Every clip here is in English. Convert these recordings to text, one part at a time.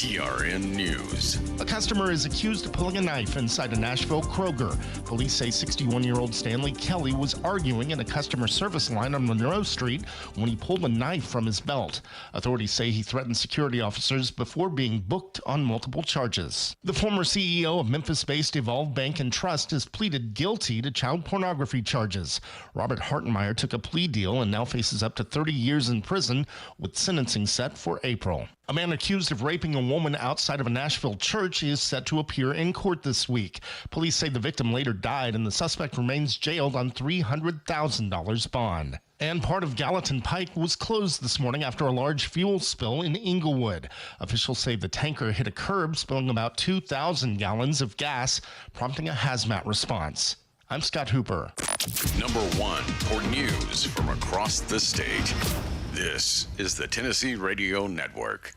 TRN News. A customer is accused of pulling a knife inside a Nashville Kroger. Police say 61-year-old Stanley Kelly was arguing in a customer service line on Monroe Street when he pulled a knife from his belt. Authorities say he threatened security officers before being booked on multiple charges. The former CEO of Memphis-based Evolve Bank and Trust has pleaded guilty to child pornography charges. Robert Hartenmeyer took a plea deal and now faces up to 30 years in prison, with sentencing set for April. A man accused of raping a woman outside of a Nashville church is set to appear in court this week. Police say the victim later died and the suspect remains jailed on $300,000 bond. And part of Gallatin Pike was closed this morning after a large fuel spill in Inglewood. Officials say the tanker hit a curb, spilling about 2,000 gallons of gas, prompting a hazmat response. I'm Scott Hooper. Number 1 for news from across the state. This is the Tennessee Radio Network.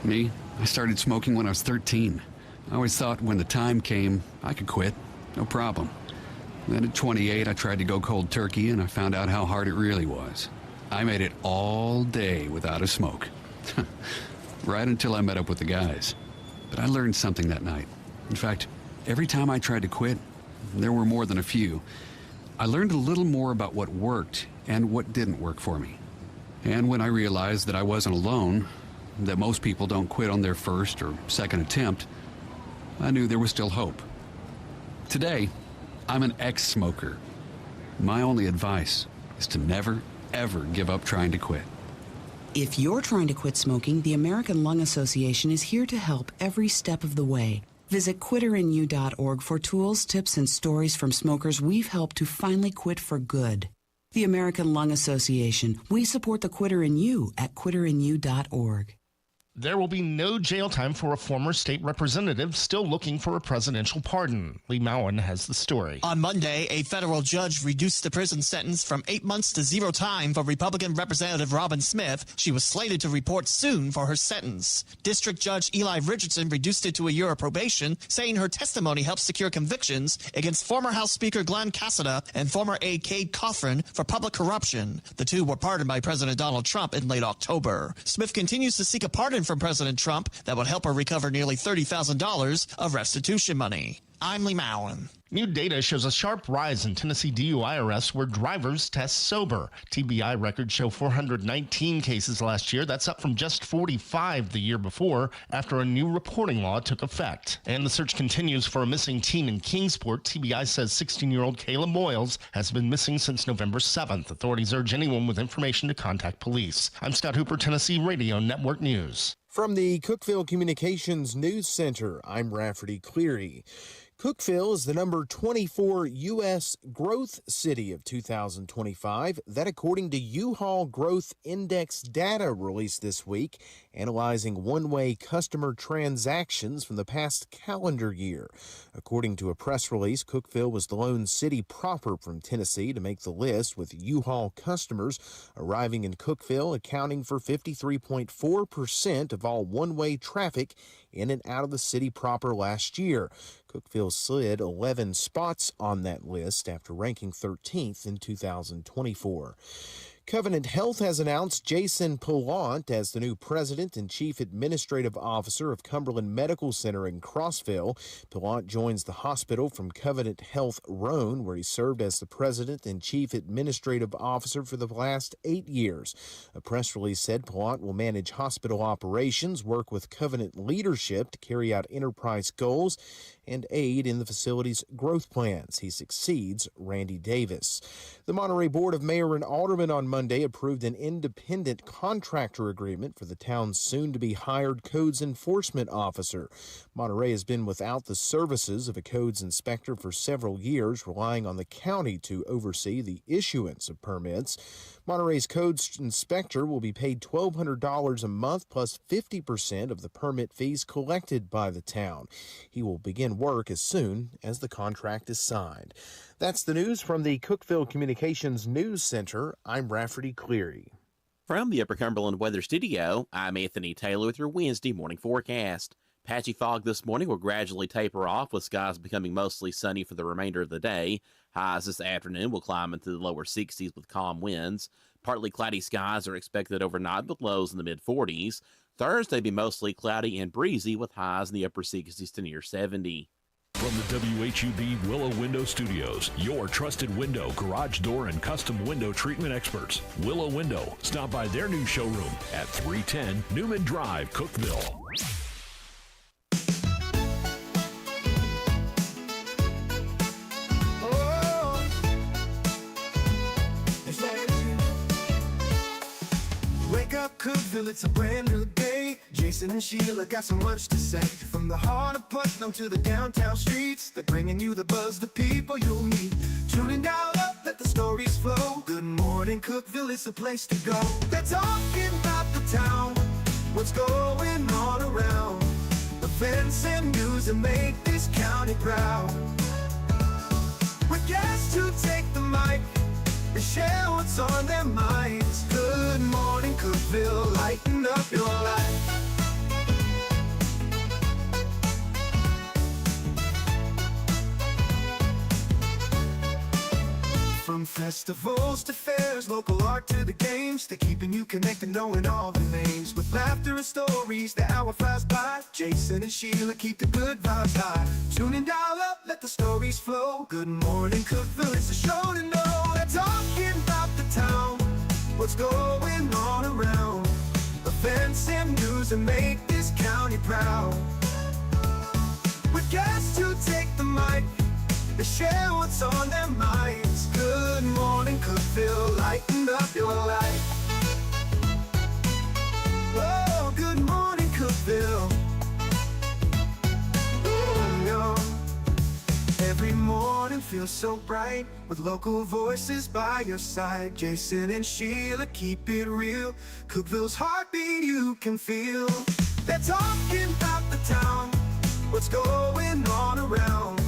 Me? I started smoking when I was 13. I always thought when the time came, I could quit. No problem. Then at 28, I tried to go cold turkey, and I found out how hard it really was. I made it all day without a smoke. Right until I met up with the guys. But I learned something that night. In fact, every time I tried to quit, there were more than a few, I learned a little more about what worked and what didn't work for me. And when I realized that I wasn't alone, that most people don't quit on their first or second attempt, I knew there was still hope. Today, I'm an ex-smoker. My only advice is to never, ever give up trying to quit. If you're trying to quit smoking, the American Lung Association is here to help every step of the way. Visit quitterin.you.org for tools, tips, and stories from smokers we've helped to finally quit for good. The American Lung Association. We support the Quitter in You at quitterin.you.org. There will be no jail time for a former state representative still looking for a presidential pardon. Lee Mowen has the story. On Monday, a federal judge reduced the prison sentence from 8 months to 0 time for Republican Representative Robin Smith. She was slated to report soon for her sentence. District Judge Eli Richardson reduced it to a year of probation, saying her testimony helped secure convictions against former House Speaker Glenn Cassada and former aide Cade Coffrin for public corruption. The two were pardoned by President Donald Trump in late October. Smith continues to seek a pardon from President Trump that would help her recover nearly $30,000 of restitution money. I'm Lee Mowen. New data shows a sharp rise in Tennessee DUI arrests where drivers test sober. TBI records show 419 cases last year. That's up from just 45 the year before after a new reporting law took effect. And the search continues for a missing teen in Kingsport. TBI says 16-year-old Kayla Moyles has been missing since November 7th. Authorities urge anyone with information to contact police. I'm Scott Hooper, Tennessee Radio Network News. From the Cookeville Communications News Center, I'm Rafferty Cleary. Cookeville is the number 24 U.S. growth city of 2025. That according to U-Haul Growth Index data released this week, analyzing one-way customer transactions from the past calendar year. According to a press release, Cookeville was the lone city proper from Tennessee to make the list, with U-Haul customers arriving in Cookeville accounting for 53.4% of all one-way traffic in and out of the city proper last year. Cookeville slid 11 spots on that list after ranking 13th in 2024. Covenant Health has announced Jason Pillant as the new president and chief administrative officer of Cumberland Medical Center in Crossville. Pillant joins the hospital from Covenant Health Roan, where he served as the president and chief administrative officer for the last 8 years. A press release said Pillant will manage hospital operations, work with Covenant leadership to carry out enterprise goals, and aid in the facility's growth plans. He succeeds Randy Davis. The Monterey Board of Mayor and Aldermen on Monday approved an independent contractor agreement for the town's soon-to-be hired codes enforcement officer. Monterey has been without the services of a codes inspector for several years, relying on the county to oversee the issuance of permits. Monterey's codes inspector will be paid $1,200 a month plus 50% of the permit fees collected by the town. He will begin work as soon as the contract is signed. That's the news from the Cookeville Communications News Center. I'm Rafferty Cleary. From the Upper Cumberland Weather Studio, I'm Anthony Taylor with your Wednesday morning forecast. Patchy fog this morning will gradually taper off, with skies becoming mostly sunny for the remainder of the day. Highs this afternoon will climb into the lower 60s with calm winds. Partly cloudy skies are expected overnight with lows in the mid-40s. Thursday be mostly cloudy and breezy with highs in the upper 60s to near 70. From the WHUB Willow Window Studios, your trusted window, garage door, and custom window treatment experts. Willow Window. Stop by their new showroom at 310 Newman Drive, Cookeville. Wake up, Cookeville, it's a brand new day. Jason and Sheila got so much to say. From the heart of Putnam to the downtown streets, they're bringing you the buzz, the people you'll meet. Tuning dial up, let the stories flow. Good morning, Cookeville, it's the place to go. They're talking about the town, what's going on around. Events and news that make this county proud. With guests who take the mic, they share what's on their minds. Good morning, Cookeville, lighten up your life. From festivals to fairs, local art to the games, they're keeping you connected, knowing all the names. With laughter and stories, the hour flies by. Jason and Sheila keep the good vibes high. Tune in, dial up, let the stories flow. Good morning, Cookeville, it's a show to know. They're talking about the town, what's going on around. Events and news that make this county proud. With guests who take the mic, they share what's on their minds. Good morning, Cookeville, lighten up your life. Oh, good morning, Cookeville. Oh, no. Every morning feels so bright with local voices by your side. Jason and Sheila keep it real. Cookeville's heartbeat you can feel. They're talking about the town, what's going on around.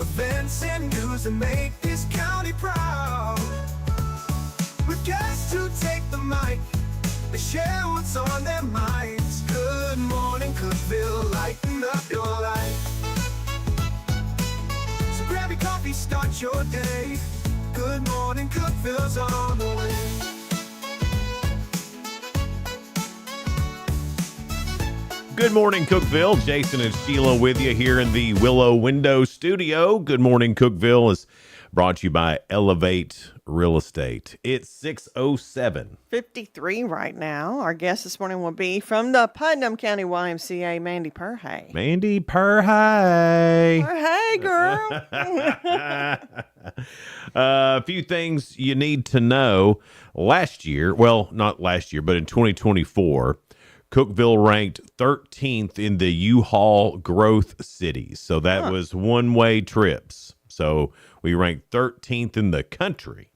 Events and news that make this county proud. With guests who take the mic, they share what's on their minds. Good morning, Cookeville, lighten up your life. So grab your coffee, start your day. Good morning, Cookeville's on the way. Good morning, Cookeville. Jason and Sheila with you here in the Willow Window Studio. Good morning, Cookeville is brought to you by Elevate Real Estate. It's 6:07. 53 right now. Our guest this morning will be from the Putnam County YMCA, Mandy Perhay. Mandy Perhay. Hey, girl. A few things you need to know. Last year, well, not last year, but in 2024, Cookeville ranked 13th in the U-Haul growth cities. So that was one-way trips. So we ranked 13th in the country.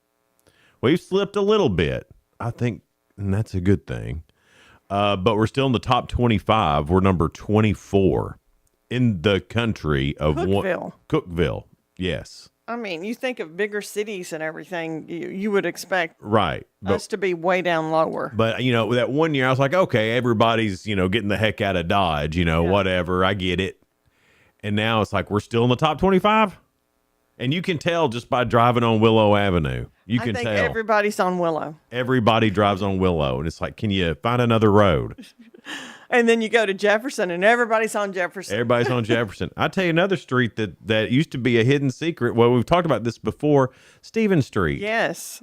We've slipped a little bit, I think, and that's a good thing. But we're still in the top 25. We're number 24 in the country of Cookeville. Cookeville, yes. I mean, you think of bigger cities and everything, you would expect Right. us to be way down lower. But, you know, that one year I was like, okay, everybody's, you know, getting the heck out of Dodge, you know, whatever. I get it. And now it's like we're still in the top 25. And you can tell just by driving on Willow Avenue. You can I think tell. everybody's on Willow. Everybody drives on Willow. And it's like, can you find another road? And then you go to Jefferson and everybody's on Jefferson. Everybody's on Jefferson. I tell you another street that used to be a hidden secret. Well, we've talked about this before. Stephen Street. Yes.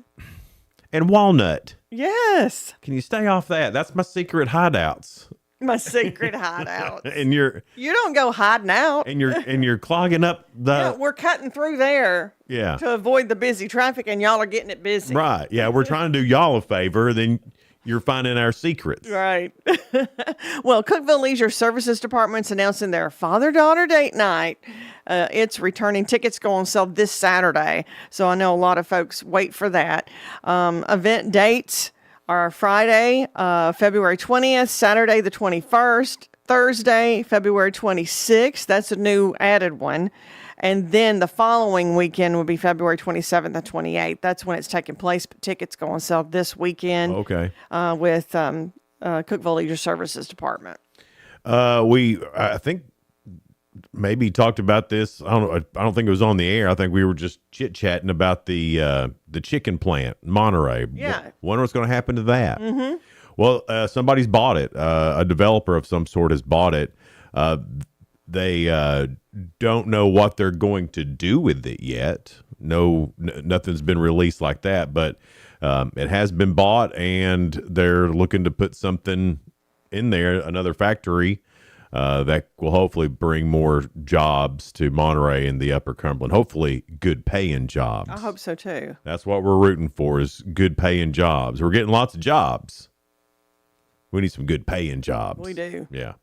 And Walnut. Yes. Can you stay off that? That's my secret hideouts. My secret hideout. And you don't go hiding out. and you're clogging up the Yeah, we're cutting through there to avoid the busy traffic, and y'all are getting it busy. Right. Yeah, we're trying to do y'all a favor, then you're finding our secrets. Right. Well, Cookeville Leisure Services Department's announcing their father-daughter date night. It's returning. Tickets go on sale this Saturday, so I know a lot of folks wait for that. Event dates are Friday, February 20th, Saturday the 21st, Thursday, February 26th. That's a new added one. And then the following weekend would be February 27th and 28th. That's when it's taking place. But tickets go on sale this weekend. Okay. With Cookeville Leisure Services Department. I think maybe talked about this. I don't think it was on the air. I think we were just chit chatting about the chicken plant in Monterey. Yeah. Wonder what's going to happen to that. Mm-hmm. Well, somebody's bought it. A developer of some sort has bought it. They don't know what they're going to do with it yet. Nothing's been released like that, but it has been bought, and they're looking to put something in there, another factory that will hopefully bring more jobs to Monterey and the Upper Cumberland. Hopefully, good paying jobs. I hope so too. That's what we're rooting for, is good paying jobs. We're getting lots of jobs. We need some good paying jobs. We do. Yeah.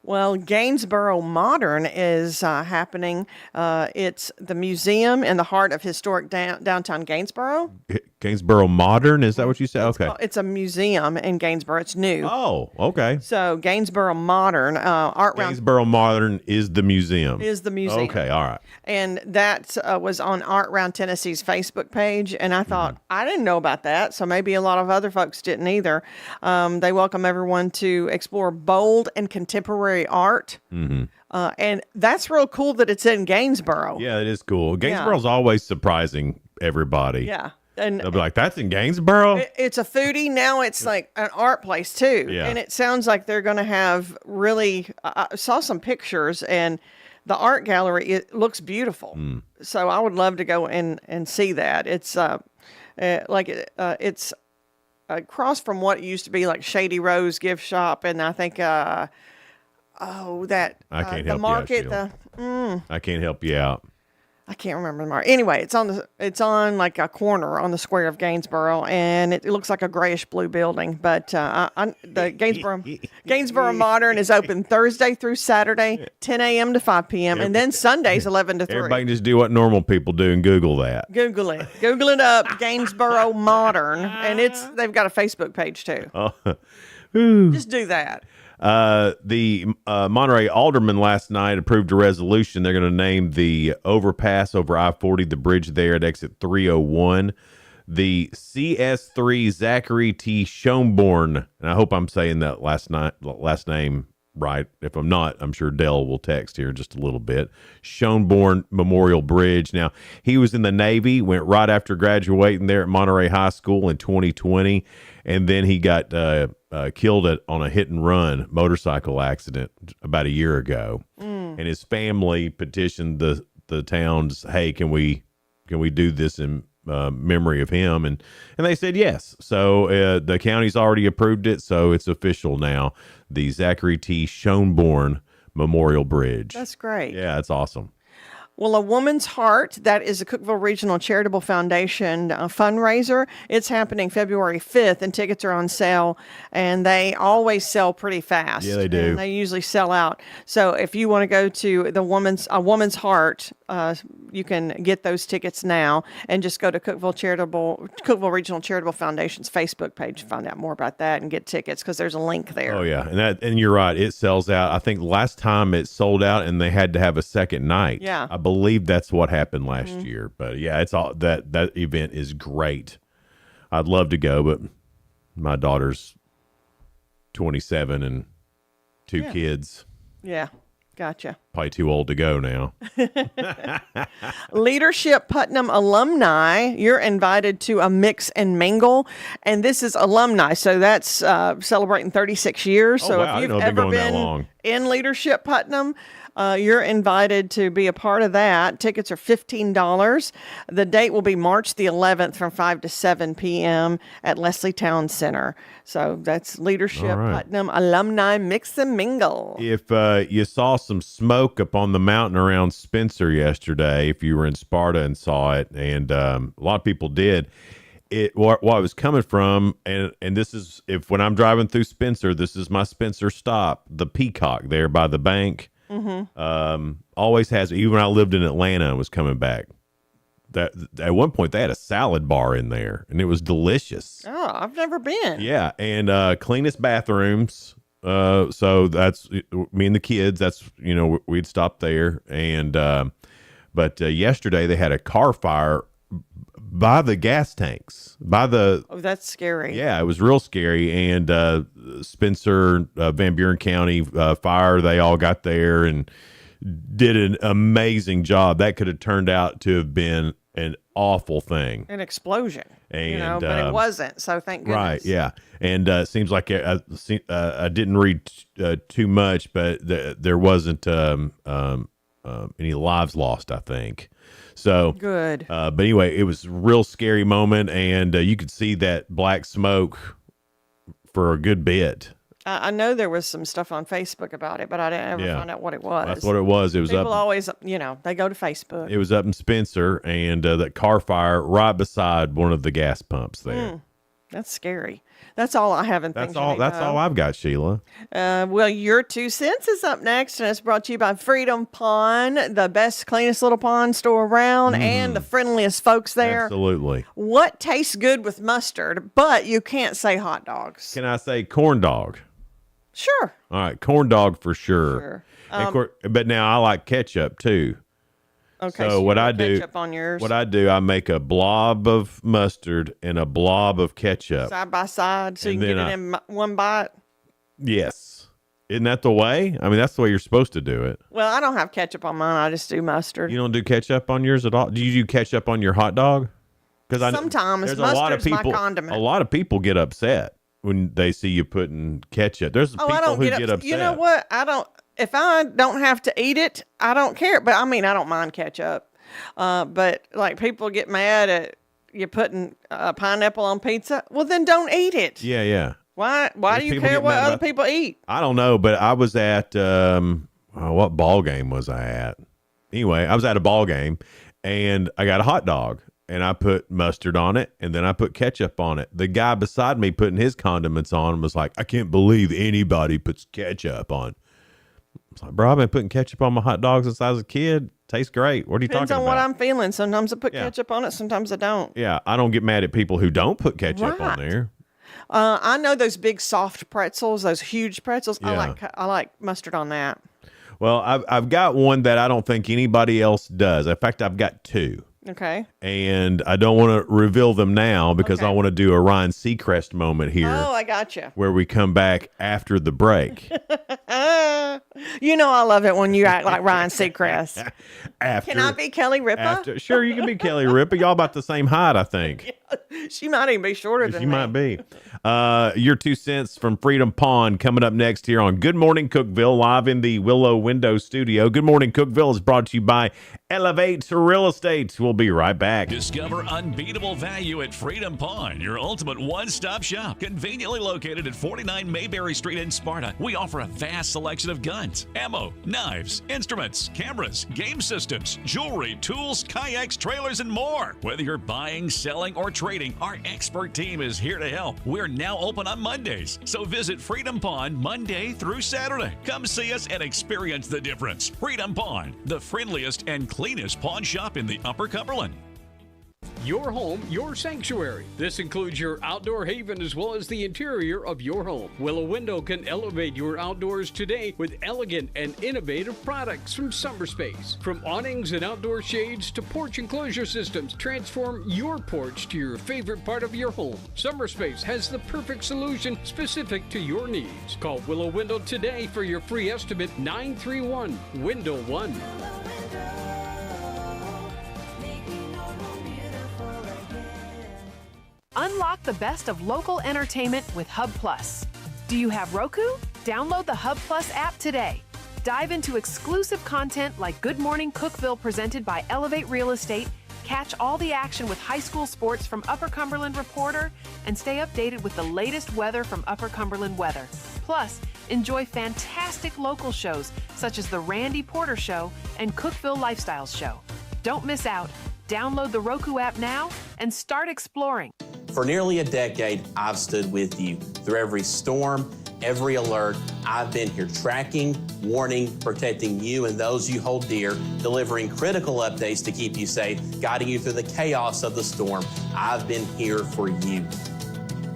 Well, Gainsboro Modern is happening. It's the museum in the heart of historic downtown Gainsboro. Gainsboro Modern, is that what you said? Okay. It's a museum in Gainsboro. It's new. Oh, okay. So Gainsboro Modern, Art Round Gainsboro Modern is the museum. is the museum. Okay, all right. And that was on Art Round Tennessee's Facebook page. And I thought, I didn't know about that. So maybe a lot of other folks didn't either. They welcome everyone to explore bold and contemporary art. And that's real cool that it's in Gainsboro. Yeah, it is cool. Gainsboro's always surprising everybody. Yeah. And They'll be like, that's in Gainsboro? it's a foodie. Now it's like an art place too. Yeah. And it sounds like they're going to have really, I saw some pictures, and the art gallery, it looks beautiful. So I would love to go and see that. It's it's across from what used to be like Shady Rose gift shop. And I think, I can't the help market, you out, Sheila. I can't help you out. I can't remember the market. Anyway, it's on like a corner on the square of Gainsboro, and it looks like a grayish blue building. But the Gainsboro Modern is open Thursday through Saturday, 10 a.m. to 5 p.m., and then Sundays 11 to 3. Everybody can just do what normal people do and Google that. Google it up, Gainsboro Modern, and they've got a Facebook page too. Just do that. The Monterey alderman last night approved a resolution. They're going to name the overpass over I-40, the bridge there at exit 301, the CS3 Zachary T. Schonborn. And I hope I'm saying that last name right. If I'm not, I'm sure Dell will text here in just a little bit. Schonborn Memorial Bridge. Now, he was in the Navy, went right after graduating there at Monterey High School in 2020, and then he got killed on a hit and run motorcycle accident about a year ago. And his family petitioned the town's, hey, can we do this in memory of him? And they said yes. So the county's already approved it, so it's official now. The Zachary T. Schonborn Memorial Bridge. That's great. Yeah, it's awesome. Well, A Woman's Heart, that is a Cookeville Regional Charitable Foundation fundraiser. It's happening February 5th, and tickets are on sale, and they always sell pretty fast. Yeah, they do. And they usually sell out. So if you want to go to A Woman's Heart, you can get those tickets now, and just go to Cookeville Regional Charitable Foundation's Facebook page to find out more about that and get tickets, because there's a link there. Oh, yeah. And you're right. It sells out. I think last time it sold out and they had to have a second night. Yeah. I believe that's what happened last year. But yeah, it's all that event is great. I'd love to go, but my daughter's 27 and two kids. Yeah. Gotcha. Probably too old to go now. Leadership Putnam alumni, you're invited to a mix and mingle, and this is alumni, so that's celebrating 36 years. So wow. if you've I didn't know it'd been ever going that long. in Leadership Putnam, you're invited to be a part of that. Tickets are $15. The date will be March the 11th from 5 to 7 p.m. at Leslie Town Center. So that's Leadership Putnam Alumni Mix and Mingle. If you saw some smoke up on the mountain around Spencer yesterday, if you were in Sparta and saw it, and a lot of people did, what it was coming from, and this is, when I'm driving through Spencer, this is my Spencer stop, the Peacock there by the bank. Always has, even when I lived in Atlanta and was coming back, that at one point they had a salad bar in there and it was delicious. Oh, I've never been. Yeah. And cleanest bathrooms. So that's me and the kids, that's, we'd stop there. And but yesterday they had a car fire by the gas tanks, oh, that's scary. Yeah, it was real scary. And Spencer, Van Buren County fire, they all got there and did an amazing job. That could have turned out to have been an awful thing. An explosion. And, but it wasn't. So thank goodness. Right, yeah. And it seems like I didn't read too much, but there wasn't any lives lost, I think. So good. But anyway, it was a real scary moment, and you could see that black smoke for a good bit. I know there was some stuff on Facebook about it, but I didn't ever find out what it was. That's what it was. It was People always, they go to Facebook. It was up in Spencer, and that car fire right beside one of the gas pumps there. That's scary. That's all I have in That's things. all. That's all I've got, Sheila. Well, your 2 cents is up next, and it's brought to you by Freedom Pond, the best, cleanest little pond store around, and the friendliest folks there. Absolutely. What tastes good with mustard, but you can't say hot dogs? Can I say corn dog? Sure. All right, corn dog for sure. But now I like ketchup too. Okay. So what I do, ketchup on yours. I make a blob of mustard and a blob of ketchup side by side, so you And can get then it in one bite. Yes. Isn't that the way? I mean, that's the way you're supposed to do it. Well, I don't have ketchup on mine. I just do mustard. You don't do ketchup on yours at all? Do you do ketchup on your hot dog? Because sometimes there's mustard's my condiment. A lot of people get upset when they see you putting ketchup. There's people who get upset. You know what? If I don't have to eat it, I don't care. But I mean, I don't mind ketchup. But like people get mad at you putting pineapple on pizza. Well, then don't eat it. Yeah. Why do you people care get what mad other about- people eat? I don't know, but I was at what ball game was I at? Anyway, I was at a ball game, and I got a hot dog, and I put mustard on it, and then I put ketchup on it. The guy beside me putting his condiments on was like, "I can't believe anybody puts ketchup on." I was like, "Bro, I've been putting ketchup on my hot dogs since I was a kid. Tastes great. What are you Depends talking on about?" what I'm feeling. Sometimes I put ketchup on it. Sometimes I don't. Yeah, I don't get mad at people who don't put ketchup on Right. there. I know those big soft pretzels, those huge pretzels. Yeah. I like mustard on that. Well, I've got one that I don't think anybody else does. In fact, I've got two. Okay. And I don't want to reveal them now because I want to do a Ryan Seacrest moment here. Oh, I got you. Where we come back after the break. You know I love it when you act like Ryan Seacrest. After, Can I be Kelly Ripa? Sure, you can be Kelly Ripa. Y'all about the same height, I think. She might even be shorter than She me. might be. Your 2 cents from Freedom Pond coming up next here on Good Morning Cookeville, live in the Willow Window Studio. Good Morning Cookeville is brought to you by Elevate Real Estate. We'll be right back. Discover unbeatable value at Freedom Pond, your ultimate one-stop shop. Conveniently located at 49 Mayberry Street in Sparta, we offer a vast selection of guns, ammo, knives, instruments, cameras, game systems, jewelry, tools, kayaks, trailers, and more. Whether you're buying, selling, or trading, our expert team is here to help. We're now open on Mondays, so visit Freedom Pond Monday through Saturday. Come see us and experience the difference. Freedom Pond, the friendliest and cleanest pawn shop in the Upper Cumberland. Your home, your sanctuary. This includes your outdoor haven as well as the interior of your home. Willow Window can elevate your outdoors today with elegant and innovative products from Summerspace. From awnings and outdoor shades to porch enclosure systems, transform your porch to your favorite part of your home. Summerspace has the perfect solution specific to your needs. Call Willow Window today for your free estimate 931-WINDOW-1. Unlock the best of local entertainment with Hub Plus. Do you have Roku? Download the Hub Plus app today. Dive into exclusive content like Good Morning Cookeville presented by Elevate Real Estate, catch all the action with high school sports from Upper Cumberland Reporter, and stay updated with the latest weather from Upper Cumberland Weather. Plus, enjoy fantastic local shows such as The Randy Porter Show and Cookeville Lifestyles Show. Don't miss out. Download the Roku app now and start exploring. For nearly a decade, I've stood with you. Through every storm, every alert, I've been here tracking, warning, protecting you and those you hold dear, delivering critical updates to keep you safe, guiding you through the chaos of the storm. I've been here for you.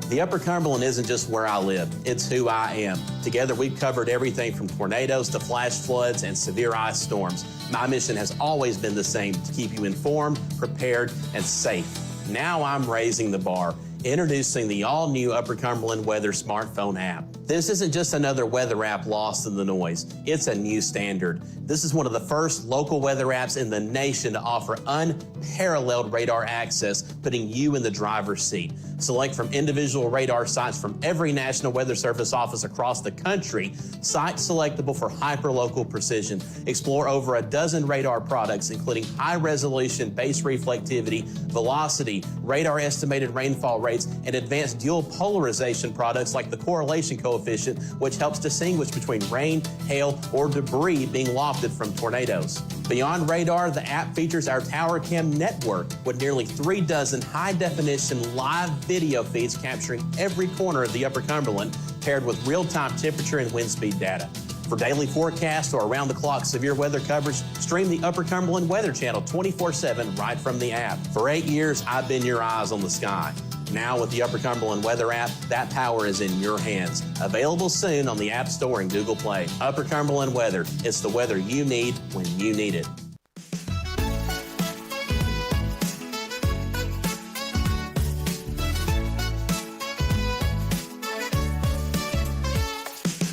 The Upper Cumberland isn't just where I live, it's who I am. Together, we've covered everything from tornadoes to flash floods and severe ice storms. My mission has always been the same, to keep you informed, prepared, and safe. Now I'm raising the bar, introducing the all-new Upper Cumberland Weather smartphone app. This isn't just another weather app lost in the noise. It's a new standard. This is one of the first local weather apps in the nation to offer unparalleled radar access, putting you in the driver's seat. Select from individual radar sites from every National Weather Service office across the country, sites selectable for hyperlocal precision. Explore over a dozen radar products, including high-resolution base reflectivity, velocity, radar estimated rainfall rates, and advanced dual polarization products like the correlation coefficient, which helps distinguish between rain, hail, or debris being lofted from tornadoes. Beyond radar, the app features our Tower Cam network with nearly 3 dozen high-definition live video feeds capturing every corner of the Upper Cumberland, paired with real-time temperature and wind speed data. For daily forecast or around-the-clock severe weather coverage, stream the Upper Cumberland Weather Channel 24/7 right from the app. For 8 years, I've been your eyes on the sky. Now with the Upper Cumberland Weather app, that power is in your hands. Available soon on the App Store and Google Play. Upper Cumberland Weather. It's the weather you need when you need it.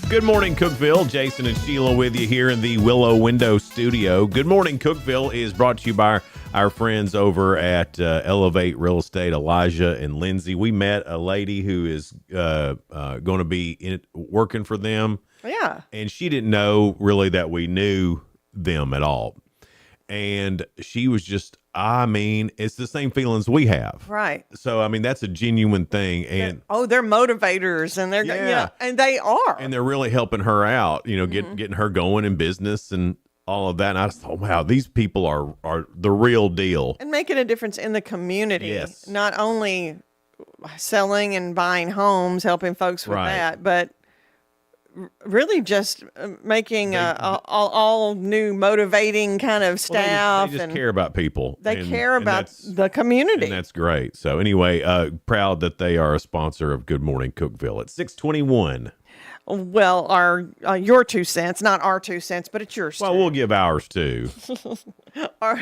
Good morning, Cookeville. Jason and Sheila with you here in the Willow Window Studio. Good morning, Cookeville is brought to you by our friends over at Elevate Real Estate, Elijah and Lindsay. We met a lady who is going to be working for them. Yeah. And she didn't know really that we knew them at all. And she was just, it's the same feelings we have. Right. So, that's a genuine thing. And they're motivators, and they're and they are. And they're really helping her out, getting her going in business and all of that. And I just thought, wow, these people are the real deal. And making a difference in the community. Yes. Not only selling and buying homes, helping folks with that, but really just making all new motivating kind of staff. They just care about people. They care about the community. And that's great. So anyway, proud that they are a sponsor of Good Morning Cookeville at 621. Well, your 2 cents, not our 2 cents, but it's yours. Well, we'll give ours too.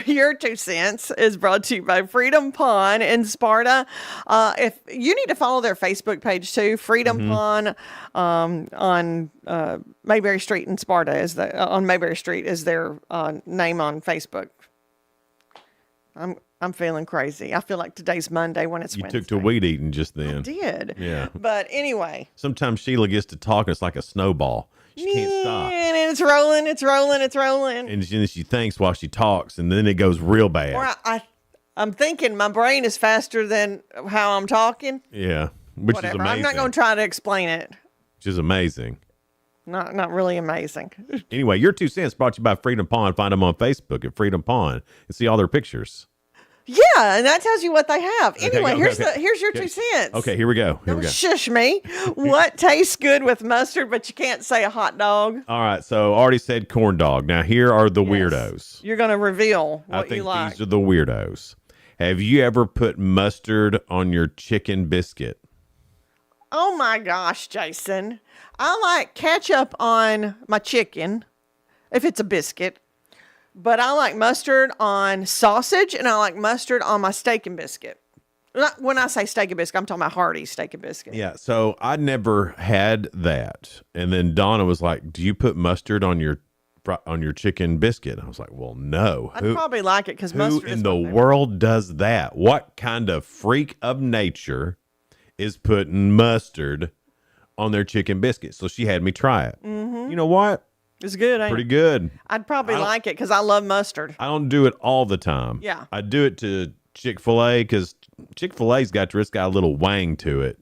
Your 2 cents is brought to you by Freedom Pond in Sparta. If you need to follow their Facebook page too, Freedom Pond on Mayberry Street in Sparta on Mayberry Street is their name on Facebook. I'm feeling crazy. I feel like today's Monday when it's Wednesday. You took to weed eating just then. I did. Yeah. But anyway. Sometimes Sheila gets to talk and it's like a snowball. She can't stop. And it's rolling, it's rolling, it's rolling. And then she thinks while she talks, and then it goes real bad. Or I'm thinking my brain is faster than how I'm talking. Yeah. Which Whatever. is amazing. I'm not going to try to explain it. Which is amazing. Not really amazing. Anyway, your 2 cents brought to you by Freedom Pond. Find them on Facebook at Freedom Pond and see all their pictures. Yeah, and that tells you what they have. Anyway, here's your 2 cents. Okay, here we go. Shush me. What tastes good with mustard, but you can't say a hot dog? All right, so already said corn dog. Now here are the weirdos. You're going to reveal what I think you like. these are the weirdos. Have you ever put mustard on your chicken biscuit? Oh my gosh, Jason. I like ketchup on my chicken if it's a biscuit. But I like mustard on sausage, and I like mustard on my steak and biscuit. When I say steak and biscuit, I'm talking about Hardee's steak and biscuit. Yeah, so I never had that. And then Donna was like, do you put mustard on your chicken biscuit? I was like, well, no. I'd probably like it because mustard Who in the world does that? What kind of freak of nature is putting mustard on their chicken biscuit? So she had me try it. Mm-hmm. You know what? It's good, ain't Pretty good. I'd probably like it because I love mustard. I don't do it all the time. Yeah. I do it to Chick-fil-A because Chick-fil-A's got a little wang to it.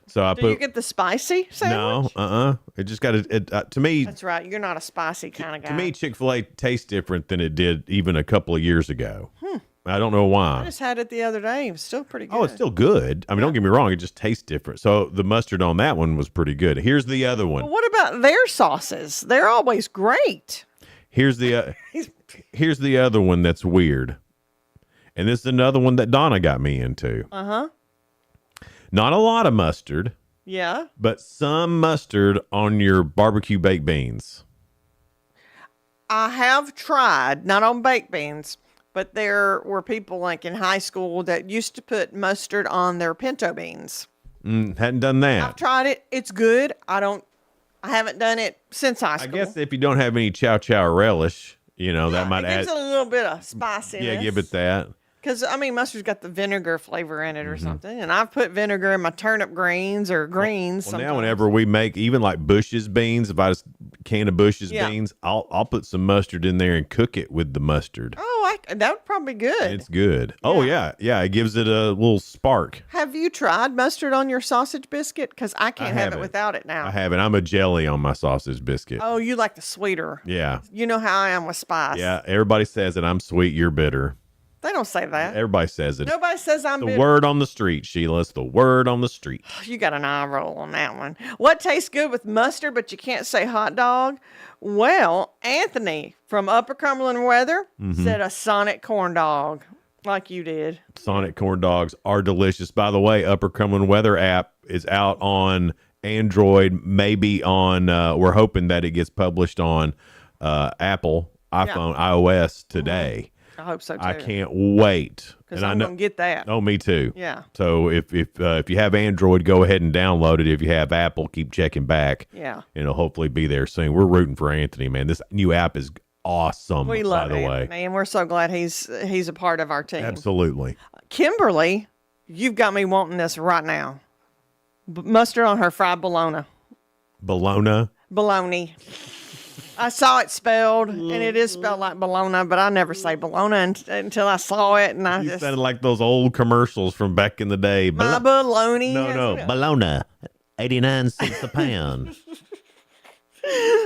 So Do you get the spicy sandwich? No, It just got to me. That's right. You're not a spicy kind of guy. To me, Chick-fil-A tastes different than it did even a couple of years ago. I don't know why. I just had it the other day. It was still pretty good. Oh, it's still good. Don't get me wrong. It just tastes different. So the mustard on that one was pretty good. Here's the other one. Well, what about their sauces? They're always great. Here's the other one that's weird. And this is another one that Donna got me into. Uh-huh. Not a lot of mustard. Yeah. But some mustard on your barbecue baked beans. I have tried, not on baked beans, but there were people like in high school that used to put mustard on their pinto beans. Hadn't done that. I've tried it. It's good. I haven't done it since high school. I guess if you don't have any chow chow relish, that might it add. gives it a little bit of spiciness. Yeah, give it that. Because, mustard's got the vinegar flavor in it or something. And I've put vinegar in my turnip greens or greens. Well, now whenever we make even like Bush's beans, if I just can of Bush's beans, I'll put some mustard in there and cook it with the mustard. Oh, that would probably be good. It's good. Oh, yeah. Yeah, it gives it a little spark. Have you tried mustard on your sausage biscuit? Because I can't have it without it now. I haven't. I'm a jelly on my sausage biscuit. Oh, you like the sweeter. Yeah. You know how I am with spice. Yeah, everybody says that I'm sweet, you're bitter. They don't say that. Everybody says it. Nobody says I'm the bitter. word on the street, Sheila. It's the word on the street. You got an eye roll on that one. What tastes good with mustard, but you can't say hot dog? Well, Anthony from Upper Cumberland Weather said a Sonic corn dog, like you did. Sonic corn dogs are delicious. By the way, Upper Cumberland Weather app is out on Android, maybe on, we're hoping that it gets published on Apple, iPhone, iOS today. I hope so too. I can't wait. Because I'm going to get that. Oh, me too. Yeah. So if you have Android, go ahead and download it. If you have Apple, keep checking back. Yeah. And it'll hopefully be there soon. We're rooting for Anthony, man. This new app is awesome. We love by the way. Anthony, and we're so glad he's a part of our team. Absolutely. Kimberly, you've got me wanting this right now. Mustard on her fried bologna. Bologna. I saw it spelled, and it is spelled like bologna, but I never say bologna until I saw it, and I You just sounded like those old commercials from back in the day. my bologna. No, bologna, 89 cents a pound.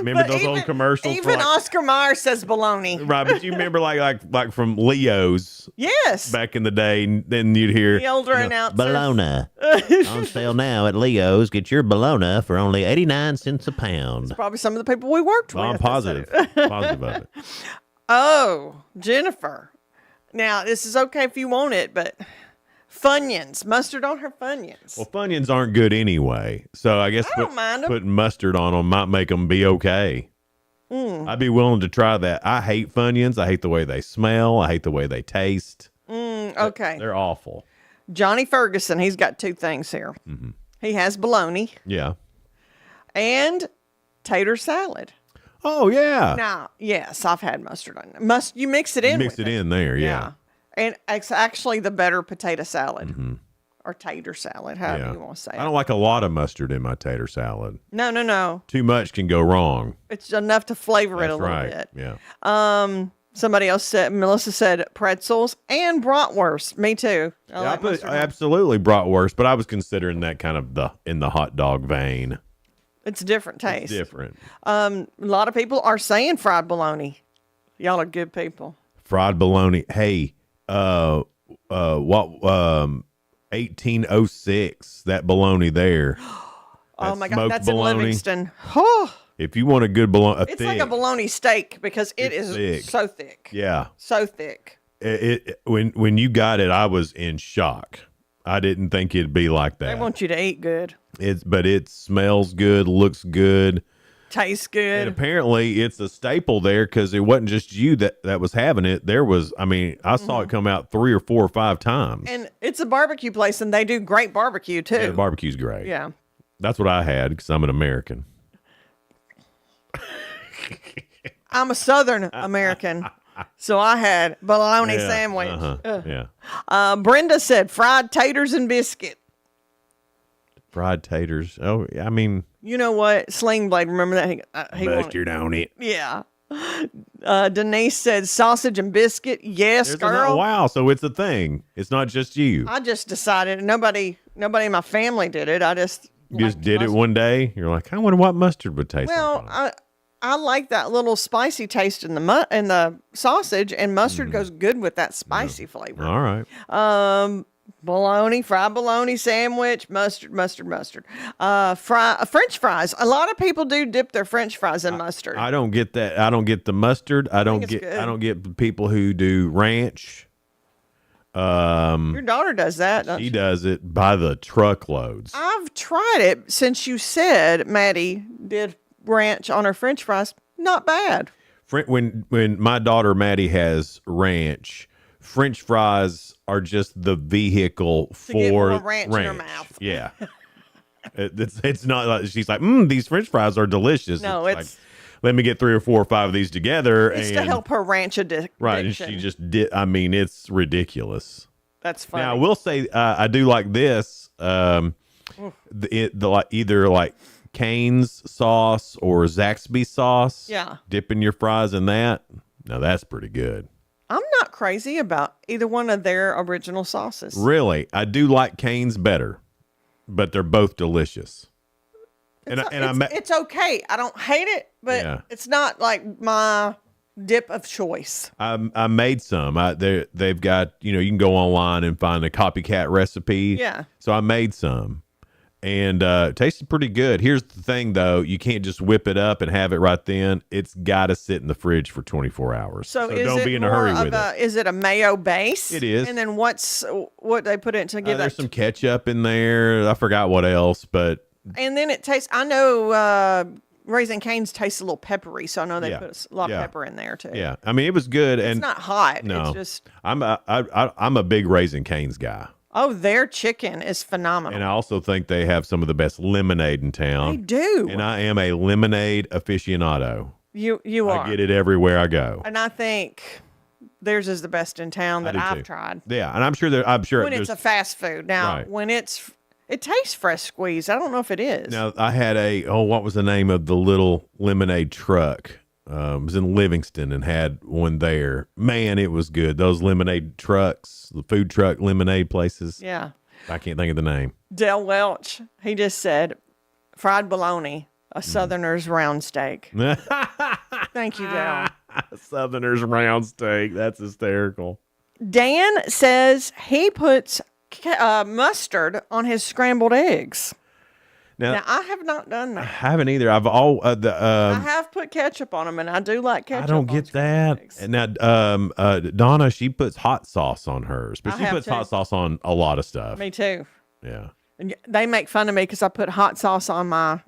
Remember But those old commercials? Even Oscar Mayer says bologna. Right, but you remember like from Leo's Yes. back in the day, and then you'd hear The older announcers. bologna on sale now at Leo's. Get your bologna for only 89 cents a pound. Probably some of the people we worked with. I'm positive of it. Oh, Jennifer. Now, this is okay if you want it, but Funyuns. Mustard on her Funyuns. Well, Funyuns aren't good anyway, so I guess I don't mind 'em. putting mustard on them might make them be okay. I'd be willing to try that. I hate Funyuns. I hate the way they smell. I hate the way they taste. Okay. They're awful. Johnny Ferguson, he's got two things here. He has bologna Yeah. and tater salad. Oh, yeah. Now, yes, I've had mustard on it. You mix it in Mix with it in there, yeah. And it's actually the better potato salad or tater salad, however Yeah. you want to say I it. don't like a lot of mustard in my tater salad. No. Too much can go wrong. It's enough to flavor it That's a little right. bit. Yeah. Somebody else said, Melissa said pretzels and bratwurst. Me too. I like mustard on it. Absolutely bratwurst, but I was considering that kind of in the hot dog vein. It's a different taste. It's different. A lot of people are saying fried bologna. Y'all are good people. Fried bologna. Hey, 1806, that bologna there. Oh That my God, smoked that's bologna. in Livingston. Oh, If you want a good bologna, it's like a bologna steak because it It's is thick. so thick. Yeah. So thick. When you got it, I was in shock. I didn't think it'd be like They that. want you to eat good, But it smells good, looks good. tastes And good. apparently it's a staple there because it wasn't just you that was having it. There was, I saw it come out 3 or 4 or 5 times. And it's a barbecue place, and they do great barbecue too. Yeah, the barbecue's great. Yeah. That's what I had because I'm an American. I'm a Southern American, so I had bologna Yeah, sandwich. Yeah. Brenda said fried taters and biscuit. Fried taters. Oh, You know what? Sling Blade, remember that? He wanted- mustard on it. Yeah. Denise said sausage and biscuit. Yes, girl. Wow, so it's a thing. It's not just you. I just decided nobody in my family did it. I just You just did it one day. You're like, I wonder what mustard would taste like. well, I like that little spicy taste in the sausage, and mustard goes good with that spicy flavor. All right. Bologna, fried bologna sandwich, mustard. French fries. A lot of people do dip their French fries in mustard. I don't get that. I don't get the mustard. I don't it's get. good. I don't get the people who do ranch. Your daughter does that. Don't She she? does it by the truckloads. I've tried it since you said Maddie did ranch on her French fries. Not bad. When my daughter Maddie has ranch, French fries are just the vehicle To get for more ranch in her mouth. Yeah, It's not like she's like, these French fries are delicious. No, it's like, let me get 3 or 4 or 5 of these together. It's to help her ranch addiction. Right, and she just did. I mean, it's ridiculous. That's funny. Now, I will say I do like this. Either like Cane's sauce or Zaxby sauce. Yeah. Dipping your fries in that. Now, that's pretty good. I'm not crazy about either one of their original sauces. Really, I do like Cane's better, but they're both delicious. It's okay. I don't hate it, but it's not like my dip of choice. I made some. They've got, you can go online and find a copycat recipe. Yeah. So I made some, and it tasted pretty good. Here's the thing, though: you can't just whip it up and have it right then. It's got to sit in the fridge for 24 hours. So don't be in a hurry with it. Is it a mayo base? It is. And then what they put it to give there's some ketchup in there. I forgot what else, but. And then it tastes. I know Raising Cane's tastes a little peppery, so I know they put a lot of pepper in there too. Yeah, I mean it was good, and it's not hot. No, it's just. I'm a big Raising Cane's guy. Oh, their chicken is phenomenal. And I also think they have some of the best lemonade in town. They do. And I am a lemonade aficionado. You are. I get it everywhere I go. And I think theirs is the best in town that I've tried. Yeah, and I'm sure when it's a fast food. Now, when it tastes fresh squeezed. I don't know if it is. Now, I had what was the name of the little lemonade truck? It was in Livingston and had one there. Man, it was good. Those lemonade trucks, the food truck lemonade places. Yeah. I can't think of the name. Del Welch, he just said, fried bologna, a Southerner's round steak. Thank you, Del. Southerner's round steak. That's hysterical. Dan says he puts mustard on his scrambled eggs. Now I have not done that. I haven't either. I've I have put ketchup on them, and I do like ketchup. I don't get that. And now, Donna, she puts hot sauce on hers, but she puts hot sauce on a lot of stuff. Me too. Yeah. And they make fun of me because I put hot sauce on my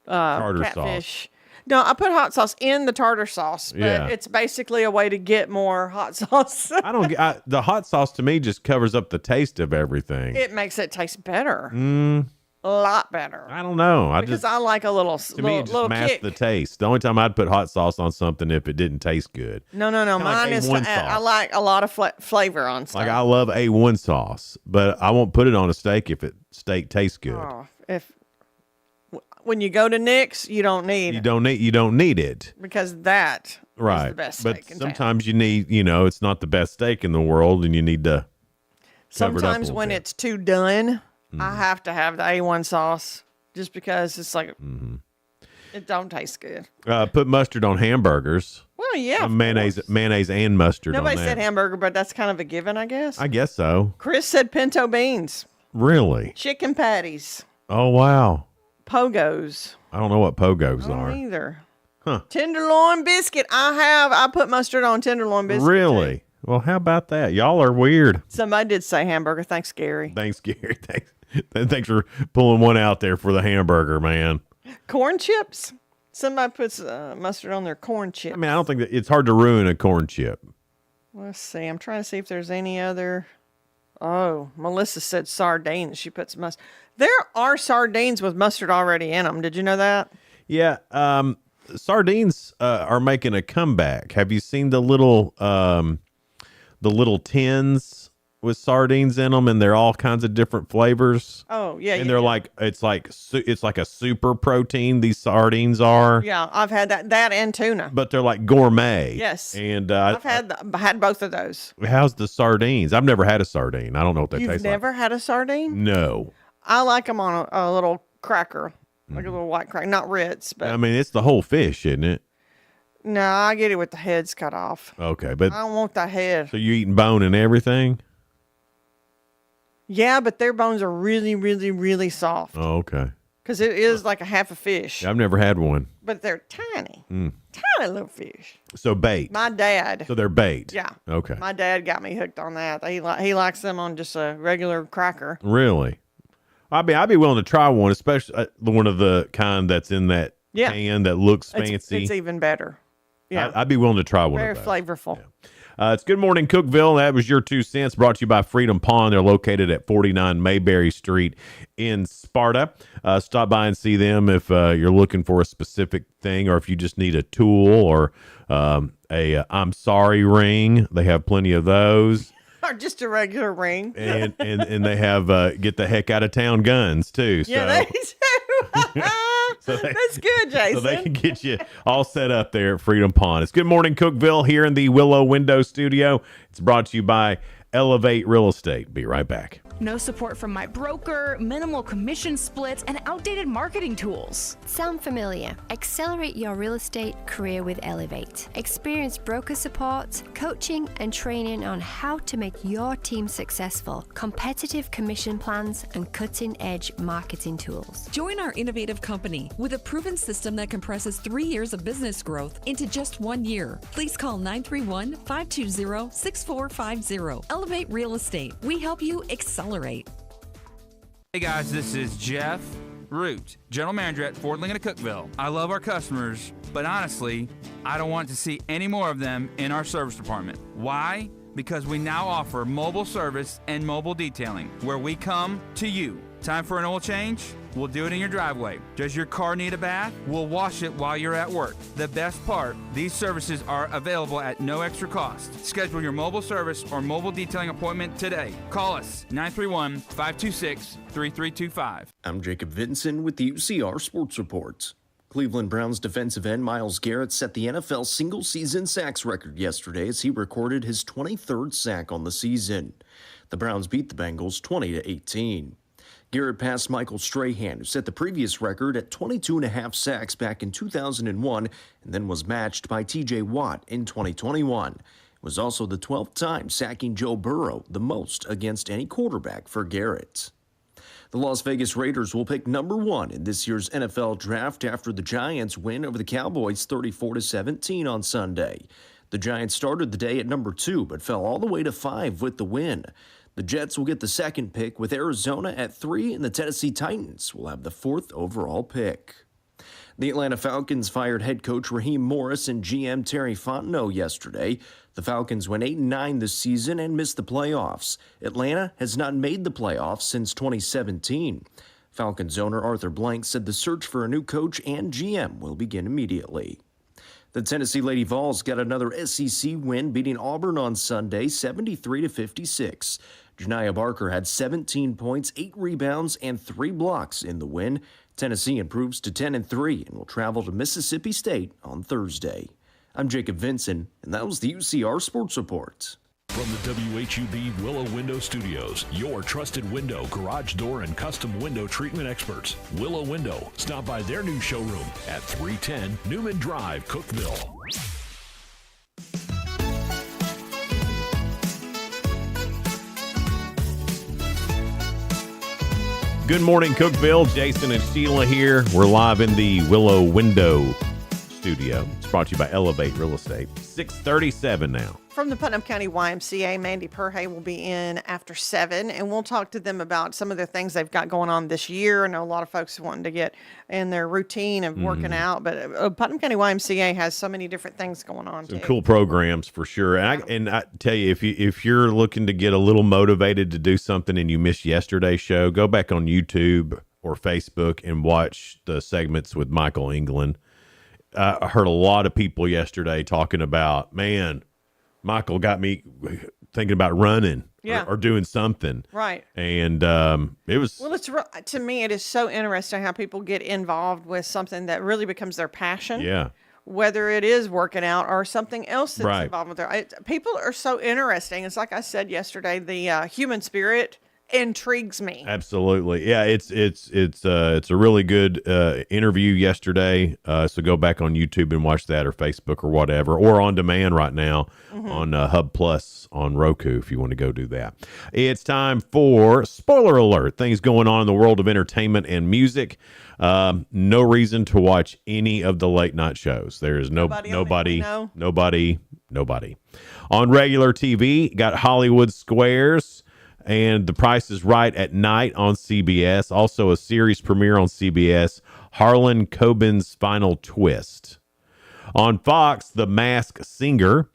tartar catfish. sauce. No, I put hot sauce in the tartar sauce, but it's basically a way to get more hot sauce. The hot sauce to me just covers up the taste of everything. It makes it taste better. A lot better. I don't know. I like a little to me, it just masks kick. the taste. The only time I'd put hot sauce on something if it didn't taste good. No. Mine is I like a lot of flavor on stuff. Like I love A1 sauce, but I won't put it on a steak if steak tastes good. Oh, when you go to Nick's, you don't need You don't need it because that is the best steak but in sometimes you need, it's not the best steak in the world, and you need to. Sometimes when it's too done, I have to have the A1 sauce just because it's like it don't taste good. Put mustard on hamburgers. Well, yeah, mayonnaise and mustard. Nobody on that. said hamburger, but that's kind of a given, I guess. I guess so. Chris said pinto beans. Really? Chicken patties. Oh wow. Pogos. I don't know what pogos I are. don't either. Huh. Tenderloin biscuit. I put mustard on tenderloin biscuit. Really? Too. Well, how about that? Y'all are weird. Somebody did say hamburger. Thanks, Gary. Thanks, Gary. Thanks for pulling one out there for the hamburger, man. Corn chips. Somebody puts mustard on their corn chips. I mean, I don't think that it's hard to ruin a corn chip. Let's see. I'm trying to see if there's any other. Oh, Melissa said sardines. She puts mustard. There are sardines with mustard already in them. Did you know that? Yeah. Sardines are making a comeback. Have you seen the little tins with sardines in them, and they're all kinds of different flavors? Oh yeah, and they're like it's like a super protein. These sardines are. Yeah, I've had that and tuna. But they're like gourmet. Yes, and I've had both of those. How's the sardines? I've never had a sardine. I don't know what they taste like. You've never had a sardine? No. I like them on a little cracker, like a little white cracker, not Ritz, but I mean it's the whole fish, isn't it? No, I get it with the heads cut off. Okay, but I don't want that head. So you eating bone and everything? Yeah, but their bones are really, really, really soft. Oh, okay. Because it is like a half a fish. I've never had one. But they're tiny. Tiny little fish. So bait. My dad. So they're bait. Yeah. Okay. My dad got me hooked on that. He likes them on just a regular cracker. Really? I'd be willing to try one, especially one of the kind that's in that can that looks fancy. It's even better. Yeah. I'd be willing to try one Very of those. flavorful. It's Good Morning Cookeville. That was your 2 cents, brought to you by Freedom Pond. They're located at 49 Mayberry Street in Sparta. Stop by and see them if you're looking for a specific thing, or if you just need a tool or a I'm sorry ring. They have plenty of those. Or just a regular ring. and they have get the heck out of town guns too. Yeah, they do. That's good, Jason. So they can get you all set up there at Freedom Pond. It's Good Morning Cookeville here in the Willow Window Studio. It's brought to you by Elevate Real Estate. Be right back. No support from my broker, minimal commission splits, and outdated marketing tools. Sound familiar? Accelerate your real estate career with Elevate. Experience broker support, coaching, and training on how to make your team successful, competitive commission plans, and cutting-edge marketing tools. Join our innovative company with a proven system that compresses 3 years of business growth into just 1 year. Please call 931-520-6450. Elevate Real Estate. We help you accelerate. Hey guys, this is Jeff Root, General Manager at Ford Lincoln of Cookeville. I love our customers, but honestly, I don't want to see any more of them in our service department. Why? Because we now offer mobile service and mobile detailing, where we come to you. Time for an oil change? We'll do it in your driveway. Does your car need a bath? We'll wash it while you're at work. The best part, these services are available at no extra cost. Schedule your mobile service or mobile detailing appointment today. Call us 931-526-3325. I'm Jacob Vinson with the UCR Sports Report. Cleveland Browns defensive end Myles Garrett set the NFL single-season sacks record yesterday as he recorded his 23rd sack on the season. The Browns beat the Bengals 20-18. Garrett passed Michael Strahan, who set the previous record at 22.5 sacks back in 2001 and then was matched by T.J. Watt in 2021. It was also the 12th time sacking Joe Burrow, the most against any quarterback for Garrett. The Las Vegas Raiders will pick number 1 in this year's NFL draft after the Giants win over the Cowboys 34-17 on Sunday. The Giants started the day at number 2 but fell all the way to 5 with the win. The Jets will get the second pick with Arizona at 3, and the Tennessee Titans will have the 4th overall pick. The Atlanta Falcons fired head coach Raheem Morris and GM Terry Fontenot yesterday. The Falcons went 8-9 this season and missed the playoffs. Atlanta has not made the playoffs since 2017. Falcons owner Arthur Blank said the search for a new coach and GM will begin immediately. The Tennessee Lady Vols got another SEC win, beating Auburn on Sunday 73-56. Janiah Barker had 17 points, 8 rebounds, and 3 blocks in the win. Tennessee improves to 10-3 and will travel to Mississippi State on Thursday. I'm Jacob Vinson, and that was the UCR Sports Report. From the WHUB Willow Window Studios, your trusted window, garage door, and custom window treatment experts. Willow Window. Stop by their new showroom at 310 Newman Drive, Cookeville. Good morning, Cookeville. Jason and Sheila here. We're live in the Willow Window Studio. It's brought to you by Elevate Real Estate. 6:37 now. From the Putnam County YMCA, Mandy Perhay will be in after 7, and we'll talk to them about some of the things they've got going on this year. I know a lot of folks wanting to get in their routine of working out, but Putnam County YMCA has so many different things going on. Some cool programs for sure. And I tell you, if you're looking to get a little motivated to do something and you missed yesterday's show, go back on YouTube or Facebook and watch the segments with Michael England. I heard a lot of people yesterday talking about, man, Michael got me thinking about running or doing something. Right. And it was... Well, to me, it is so interesting how people get involved with something that really becomes their passion. Yeah. Whether it is working out or something else that's involved with their... People are so interesting. It's like I said yesterday, the human spirit intrigues me. Absolutely. Yeah, it's a really good interview yesterday. So go back on YouTube and watch that, or Facebook, or whatever, or on demand right now on Hub Plus on Roku if you want to go do that. It's time for spoiler alert. Things going on in the world of entertainment and music. No reason to watch any of the late night shows. There is nobody on regular TV. Got Hollywood Squares and The Price is Right at night on CBS. Also a series premiere on CBS, Harlan Coben's Final Twist. On Fox, The Masked Singer.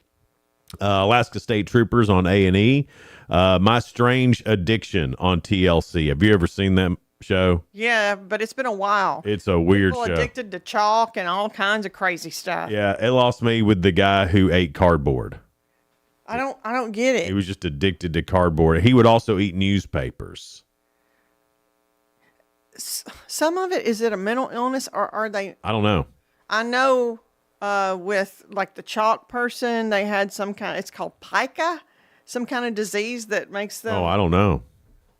Alaska State Troopers on A&E. My Strange Addiction on TLC. Have you ever seen that show? Yeah, but it's been a while. It's a weird People show. addicted to chalk and all kinds of crazy stuff. Yeah, it lost me with the guy who ate cardboard. I don't get it. He was just addicted to cardboard. He would also eat newspapers. Some of it, is it a mental illness or are they? I don't know. I know with like the chalk person, they had some kind, it's called pica, some kind of disease that makes them. Oh, I don't know.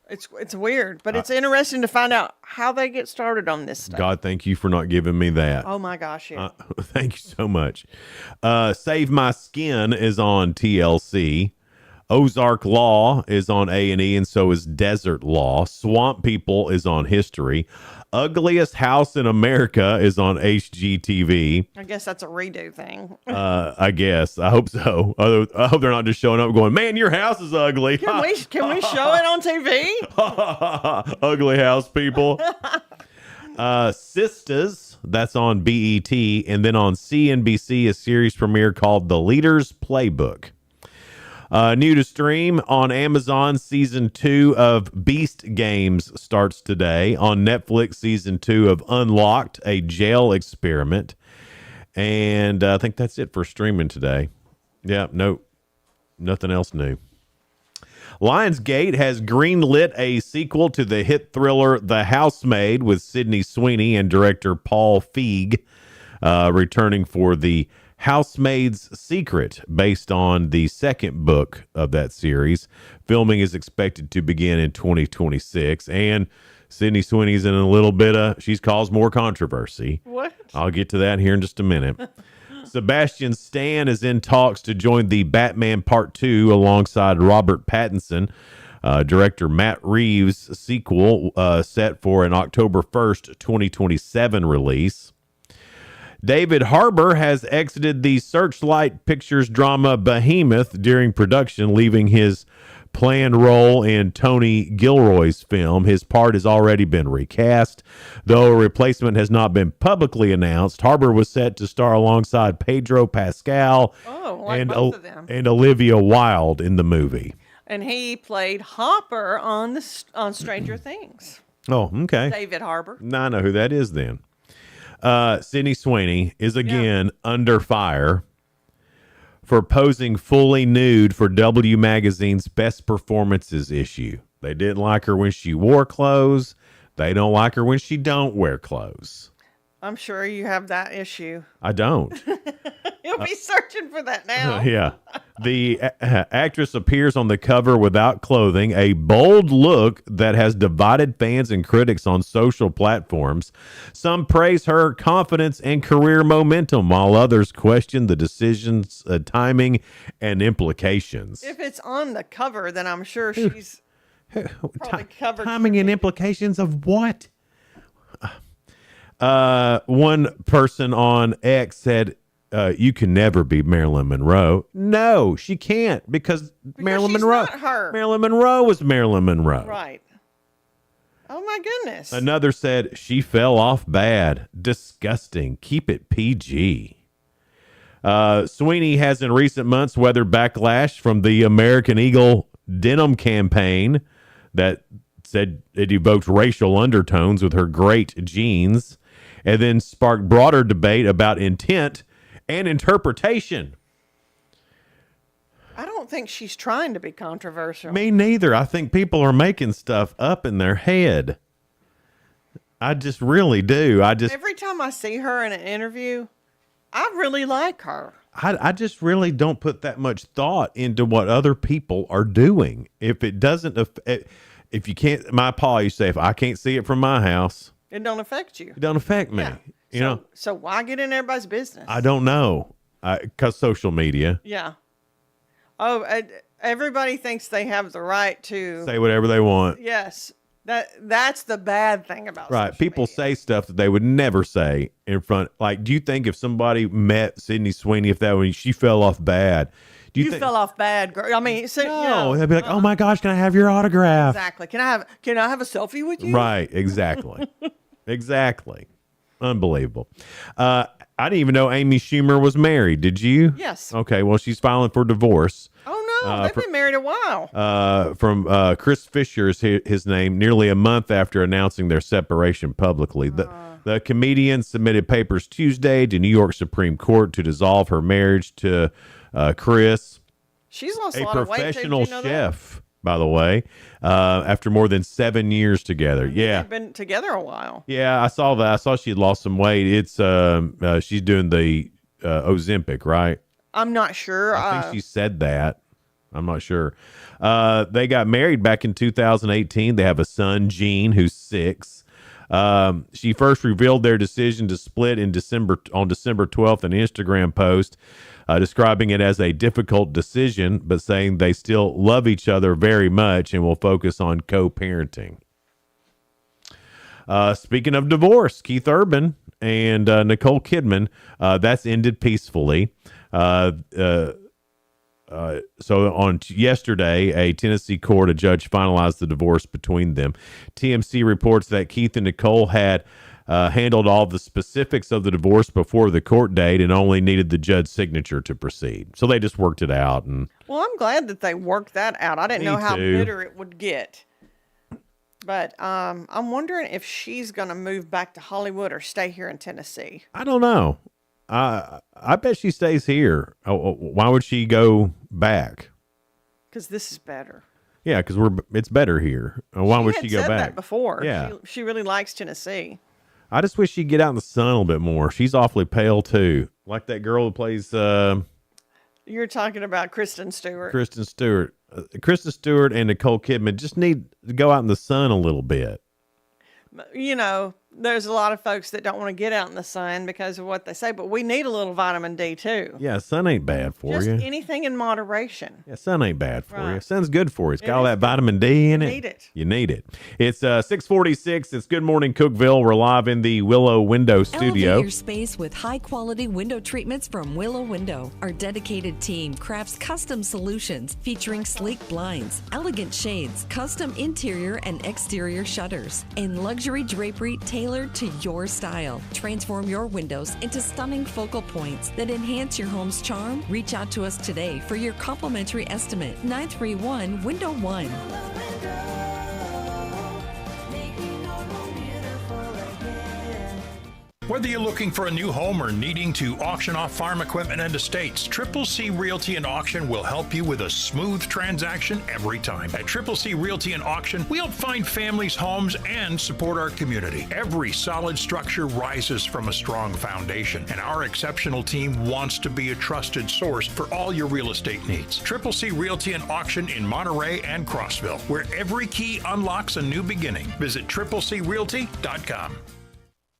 It's weird, but it's interesting to find out how they get started on this stuff. God, thank you for not giving me that. Oh my gosh, yeah. Thank you so much. Save My Skin is on TLC. Ozark Law is on A&E, and so is Desert Law. Swamp People is on History. Ugliest House in America is on HGTV. I guess that's a redo thing. I guess. I hope so. I hope they're not just showing up going, man, your house is ugly. Can we show it on TV? Ugly house people. Sisters, that's on BET. And then on CNBC, a series premiere called The Leader's Playbook. New to stream on Amazon, season 2 of Beast Games starts today. On Netflix, season 2 of Unlocked, a jail experiment. And I think that's it for streaming today. Yeah, no, nothing else new. Lionsgate has greenlit a sequel to the hit thriller The Housemaid with Sydney Sweeney and director Paul Feig returning for The Housemaid's Secret, based on the second book of that series. Filming is expected to begin in 2026, and Sydney Sweeney's in a little bit of, she's caused more controversy. What? I'll get to that here in just a minute. Sebastian Stan is in talks to join the Batman Part 2 alongside Robert Pattinson. Director Matt Reeves' sequel set for an October 1st, 2027 release. David Harbour has exited the Searchlight Pictures drama Behemoth during production, leaving his planned role in Tony Gilroy's film. His part has already been recast, though a replacement has not been publicly announced. Harbour was set to star alongside Pedro Pascal both of them. and Olivia Wilde in the movie. And he played Hopper on Stranger Things. Oh, okay. David Harbour. Now I know who that is then. Sydney Sweeney is again under fire for posing fully nude for W Magazine's Best Performances issue. They didn't like her when she wore clothes. They don't like her when she don't wear clothes. I'm sure you have that issue. I don't. You'll be searching for that now. Yeah. The actress appears on the cover without clothing, a bold look that has divided fans and critics on social platforms. Some praise her confidence and career momentum, while others question the decision's timing and implications. If it's on the cover, then I'm sure she's probably covered. Timing and implications of what? One person on X said, you can never be Marilyn Monroe. No, she can't because Marilyn Monroe. Not her. Marilyn Monroe was Marilyn Monroe. Right. Oh my goodness. Another said she fell off bad. Disgusting. Keep it PG. Sweeney has in recent months weathered backlash from the American Eagle denim campaign that said it evoked racial undertones with her great jeans, and then sparked broader debate about intent and interpretation. I don't think she's trying to be controversial. Me neither. I think people are making stuff up in their head. I just really do. Every time I see her in an interview, I really like her. I just really don't put that much thought into what other people are doing. If it doesn't, if you can't, my pa used to say, if I can't see it from my house, It don't affect you. it don't affect me. You know, So why get in everybody's business? I don't know. Because social media. Yeah. Oh, everybody thinks they have the right to Say whatever they want. Yes. That's the bad thing about Right. People say stuff that they would never say in front. Like, do you think if somebody met Sydney Sweeney, if that when she fell off bad, do you think fell off bad, girl? I mean, no, they'd be like, oh my gosh, can I have your autograph? Exactly. Can I have a selfie with you? Right. Exactly. Exactly. Unbelievable. I didn't even know Amy Schumer was married. Did you? Yes. Okay. Well, she's filing for divorce. Oh, no. They've been married a while. From Chris Fisher is his name, nearly a month after announcing their separation publicly. The comedian submitted papers Tuesday to New York Supreme Court to dissolve her marriage to Chris. She's lost a a lot of weight, too. professional Did you know that? chef, by the way, after more than 7 years together. Yeah. They've been together a while. Yeah, I saw that. I saw she had lost some weight. It's she's doing the Ozempic, right? I'm not sure. I think she said that. I'm not sure. They got married back in 2018. They have a son, Gene, who's 6. She first revealed their decision to split on December 12th, an Instagram post describing it as a difficult decision, but saying they still love each other very much and will focus on co-parenting. Speaking of divorce, Keith Urban and Nicole Kidman, that's ended peacefully. So on yesterday, a Tennessee court, a judge finalized the divorce between them. TMC reports that Keith and Nicole had handled all the specifics of the divorce before the court date and only needed the judge's signature to proceed. So they just worked it out. And Well, I'm glad that they worked that out. I didn't know how bitter it would get. But I'm wondering if she's going to move back to Hollywood or stay here in Tennessee. I don't know. I bet she stays here. Why would she go back? Because this is better. Yeah, because it's better here. Why would she go said back? That before. Yeah, she really likes Tennessee. I just wish she'd get out in the sun a little bit more. She's awfully pale too, like that girl who plays. You're talking about Kristen Stewart. Kristen Stewart and Nicole Kidman just need to go out in the sun a little bit. You know, there's a lot of folks that don't want to get out in the sun because of what they say, but we need a little vitamin D too. Yeah, sun ain't bad for Just you. anything in moderation. Yeah, sun ain't bad for you. Right. Sun's good for you. It's got all that vitamin D in it. You need it. You need it. It's 6:46. It's Good Morning Cookeville. We're live in the Willow Window Studio. Elevate your space with high-quality window treatments from Willow Window. Our dedicated team crafts custom solutions featuring sleek blinds, elegant shades, custom interior and exterior shutters, and luxury drapery tailored to your style. Transform your windows into stunning focal points that enhance your home's charm. Reach out to us today for your complimentary estimate. 931 Window 1. Whether you're looking for a new home or needing to auction off farm equipment and estates, Triple C Realty and Auction will help you with a smooth transaction every time. At Triple C Realty and Auction, we help find families, homes, and support our community. Every solid structure rises from a strong foundation, and our exceptional team wants to be a trusted source for all your real estate needs. Triple C Realty and Auction in Monterey and Crossville, where every key unlocks a new beginning. Visit triplecrealty.com.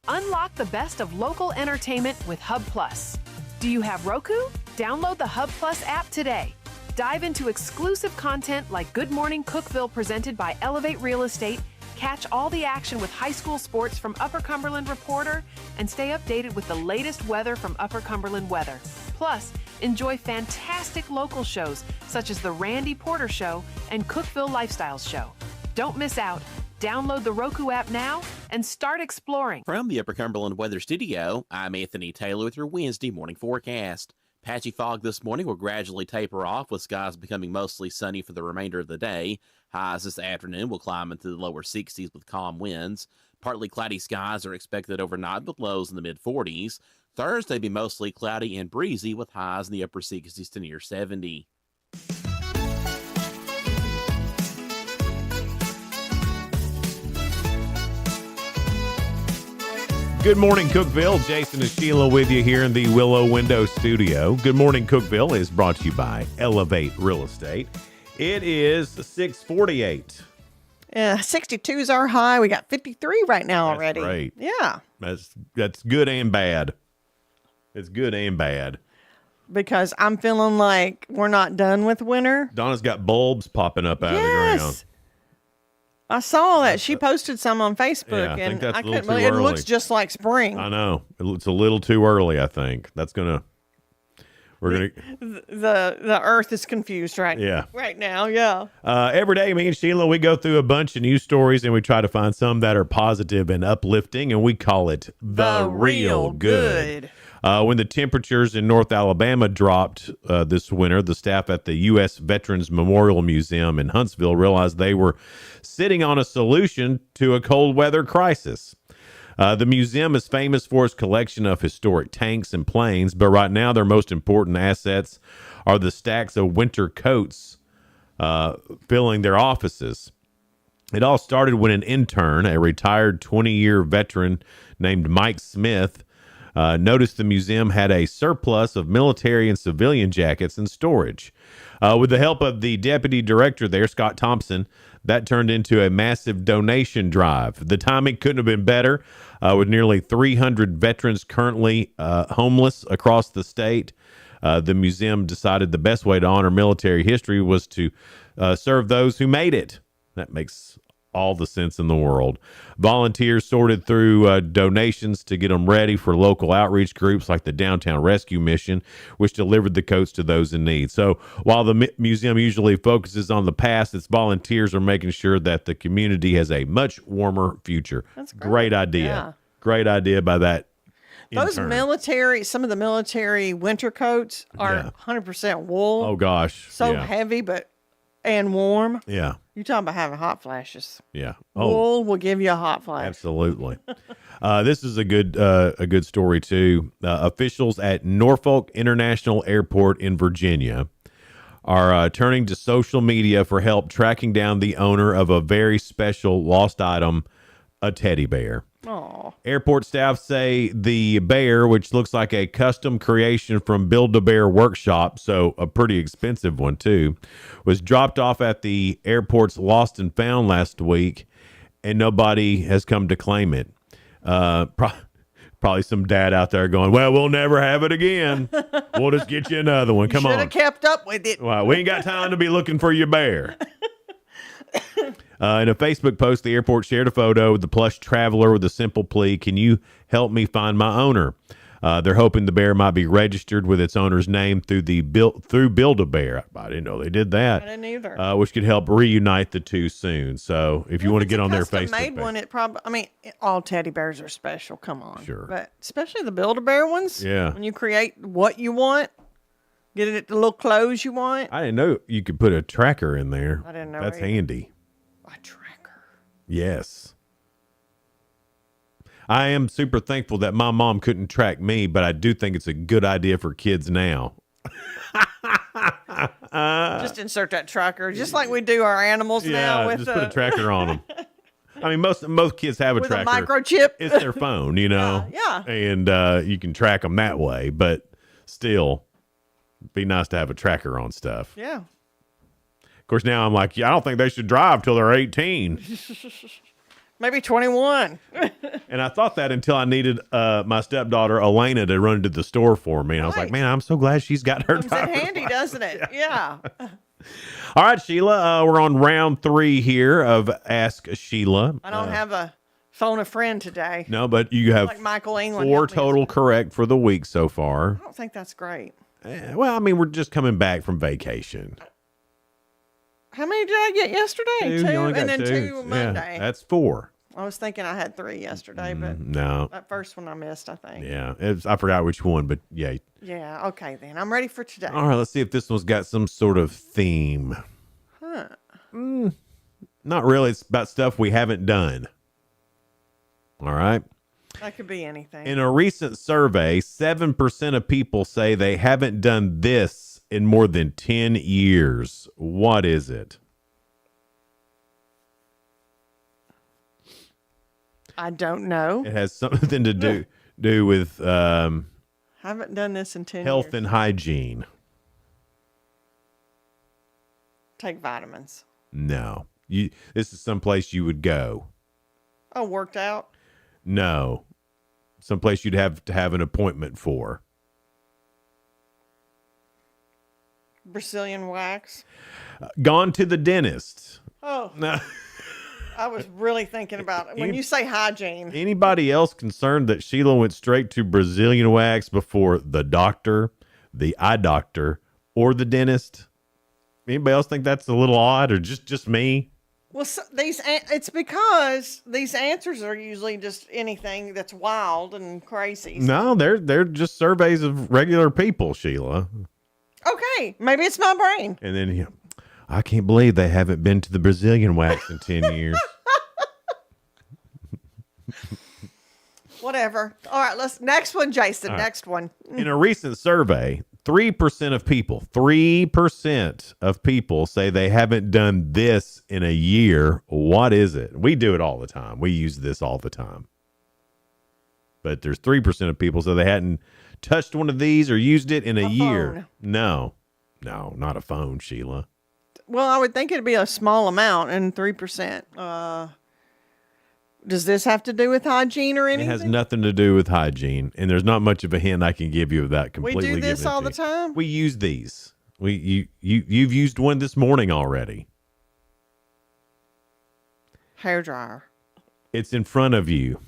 Unlock the best of local entertainment with Hub Plus. Do you have Roku? Download the Hub Plus app today. Dive into exclusive content like Good Morning Cookeville presented by Elevate Real Estate, catch all the action with high school sports from Upper Cumberland Reporter, and stay updated with the latest weather from Upper Cumberland Weather. Plus, enjoy fantastic local shows such as The Randy Porter Show and Cookeville Lifestyles Show. Don't miss out. Download the Roku app now and start exploring. From the Upper Cumberland Weather Studio, I'm Anthony Taylor with your Wednesday morning forecast. Patchy fog this morning will gradually taper off, with skies becoming mostly sunny for the remainder of the day. Highs this afternoon will climb into the lower 60s with calm winds. Partly cloudy skies are expected overnight with lows in the mid-40s. Thursday be mostly cloudy and breezy with highs in the upper 60s to near 70. Good morning, Cookeville. Jason and Sheila with you here in the Willow Window Studio. Good Morning Cookeville is brought to you by Elevate Real Estate. It is 6:48. Yeah, 62 is our high. We got 53 right now already. Great. Yeah. That's good and bad. It's good and bad. Because I'm feeling like we're not done with winter. Donna's got bulbs popping up out of the ground. I saw that. She posted some on Facebook, Yeah, I think and that's I a little couldn't too believe it. It early. looks just like spring. I know. It's a little too early, I think. We're going to... The earth is confused right now. Yeah. Every day, me and Sheila, we go through a bunch of news stories and we try to find some that are positive and uplifting, and we call it The Real Good. When the temperatures in North Alabama dropped this winter, the staff at the U.S. Veterans Memorial Museum in Huntsville realized they were sitting on a solution to a cold weather crisis. The museum is famous for its collection of historic tanks and planes, but right now their most important assets are the stacks of winter coats filling their offices. It all started when an intern, a retired 20-year veteran named Mike Smith, noticed the museum had a surplus of military and civilian jackets in storage. With the help of the deputy director there, Scott Thompson, that turned into a massive donation drive. The timing couldn't have been better. With nearly 300 veterans currently homeless across the state, the museum decided the best way to honor military history was to serve those who made it. That makes all the sense in the world. Volunteers sorted through donations to get them ready for local outreach groups like the Downtown Rescue Mission, which delivered the coats to those in need. So while the museum usually focuses on the past, its volunteers are making sure that the community has a much warmer future. That's great idea. Yeah. Great idea by that Those intern. some of the military winter coats are 100% wool. Oh, gosh. So yeah. heavy, and warm. Yeah. You're talking about having hot flashes. Yeah. Wool will give you a hot flash. Absolutely. This is a good story too. Officials at Norfolk International Airport in Virginia are turning to social media for help tracking down the owner of a very special lost item, a teddy bear. Aw. Airport staff say the bear, which looks like a custom creation from Build-A-Bear Workshop, so a pretty expensive one too, was dropped off at the airport's Lost and Found last week, and nobody has come to claim it. Probably some dad out there going, well, we'll never have it again. We'll just get you another one. Come on. Should have kept up with it. Well, we ain't got time to be looking for your bear. In a Facebook post, the airport shared a photo with the plush traveler with a simple plea, can you help me find my owner? They're hoping the bear might be registered with its owner's name through Build-A-Bear. I didn't know they did that. I didn't either. Which could help reunite the two soon. So if you want to get on their Facebook made page. one, all teddy bears are special. Come on. Sure. But especially the Build-A-Bear ones. Yeah. When you create what you want, get it the little clothes you want. I didn't know you could put a tracker in there. I didn't know That's either. handy. A tracker. Yes. I am super thankful that my mom couldn't track me, but I do think it's a good idea for kids now. Just insert that tracker, just like we do our animals now. With just put a tracker on them. I mean, most kids have a with tracker. a microchip. It's their phone, you know. Yeah. And you can track them that way, but still, it'd be nice to have a tracker on stuff. Yeah. Of course, now I'm like, I don't think they should drive till they're 18. Maybe 21. And I thought that until I needed my stepdaughter Elena to run to the store for me. And I was like, man, I'm so glad she's got her Comes in driver's handy, license. doesn't it? Yeah. All right, Sheila, we're on round 3 here of Ask Sheila. I don't have a phone a friend today. No, but you have like Michael England. 4 total correct for the week so far. I don't think that's great. Well, I mean, we're just coming back from vacation. How many did I get yesterday? 2, you only got and then 2. 2 Monday. Yeah, that's 4. I was thinking I had 3 yesterday, but No. that first one I missed, I think. Yeah, I forgot which one, but yeah. Yeah, okay then. I'm ready for today. All right, let's see if this one's got some sort of theme. Huh. Not really. It's about stuff we haven't done. All right. That could be anything. In a recent survey, 7% of people say they haven't done this in more than 10 years. What is it? I don't know. It has something to do with Haven't done this in 10 health years. and hygiene. Take vitamins. No. This is someplace you would go. Oh, worked out? No. Someplace you'd have to have an appointment for. Brazilian wax? Gone to the dentist. Oh. No. I was really thinking about it. When you say hygiene. Anybody else concerned that Sheila went straight to Brazilian wax before the doctor, the eye doctor, or the dentist? Anybody else think that's a little odd, or just me? Well, it's because these answers are usually just anything that's wild and crazy. No, they're just surveys of regular people, Sheila. Okay, maybe it's my brain. And then I can't believe they haven't been to the Brazilian wax in 10 years. Whatever. All right, next one, Jason. All right. Next one. In a recent survey, 3% of people say they haven't done this in a year. What is it? We do it all the time. We use this all the time. But there's 3% of people say they hadn't touched one of these or used it in a year. Phone. No, not a phone, Sheila. Well, I would think it'd be a small amount, and 3%. Does this have to do with hygiene or anything? It has nothing to do with hygiene, and there's not much of a hint I can give you without completely We do this giving it all to the you. time? We use these. You've used one this morning already. Hairdryer. It's in front of you.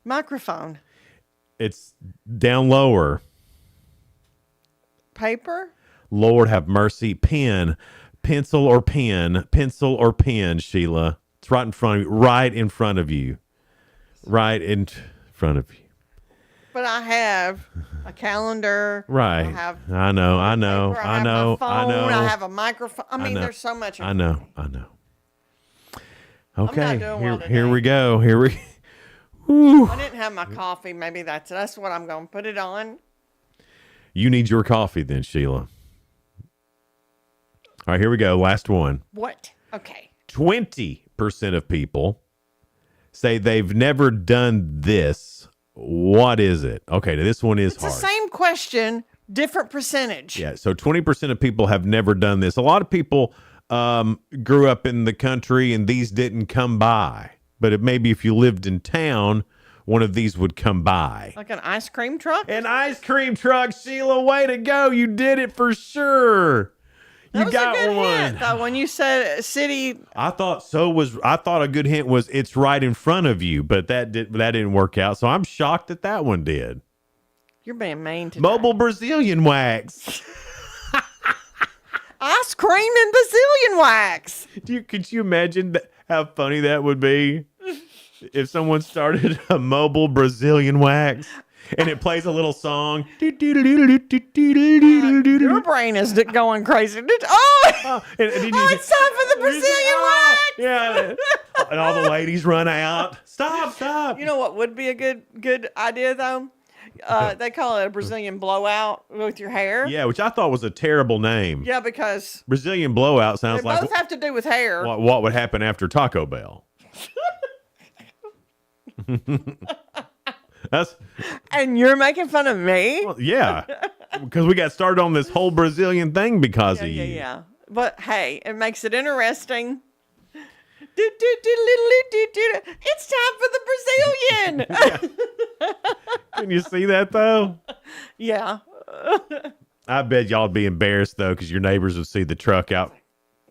Microphone. It's down lower. Paper. Lord have mercy. Pen. Pencil or pen. Pencil or pen, Sheila. It's right in front of you. Right in front of you. Right in front of you. But I have a calendar. Right. I know. I have a microphone. I mean, there's so much. I know. Okay. well Here we go. I didn't have my coffee. Maybe that's what I'm going to put it on. You need your coffee then, Sheila. All right, here we go. Last one. What? Okay. 20% of people say they've never done this. What is it? Okay, this one is hard. It's the same question, different percentage. Yeah, so 20% of people have never done this. A lot of people grew up in the country and these didn't come by. But maybe if you lived in town, one of these would come by. Like an ice cream truck? An ice cream truck, Sheila. Way to go. You did it for sure. That was a good hint, though, when you said city. I thought a good hint was it's right in front of you, but that didn't work out. So I'm shocked that one did. You're being mean today. Mobile Brazilian wax. Ice cream and Brazilian wax. Could you imagine how funny that would be if someone started a mobile Brazilian wax? And it plays a little song. Your brain is going crazy. It's time for the Brazilian wax. Yeah. And all the ladies run out. Stop. You know what would be a good idea, though? They call it a Brazilian blowout with your hair. Yeah, which I thought was a terrible name. Yeah, because Brazilian blowout sounds they like both have to do with hair. What would happen after Taco Bell? And you're making fun of me? Well, yeah, because we got started on this whole Brazilian thing because of you. Yeah. But hey, it makes it interesting. It's time for the Brazilian. Can you see that though? Yeah. I bet y'all'd be embarrassed though, because your neighbors would see the truck out.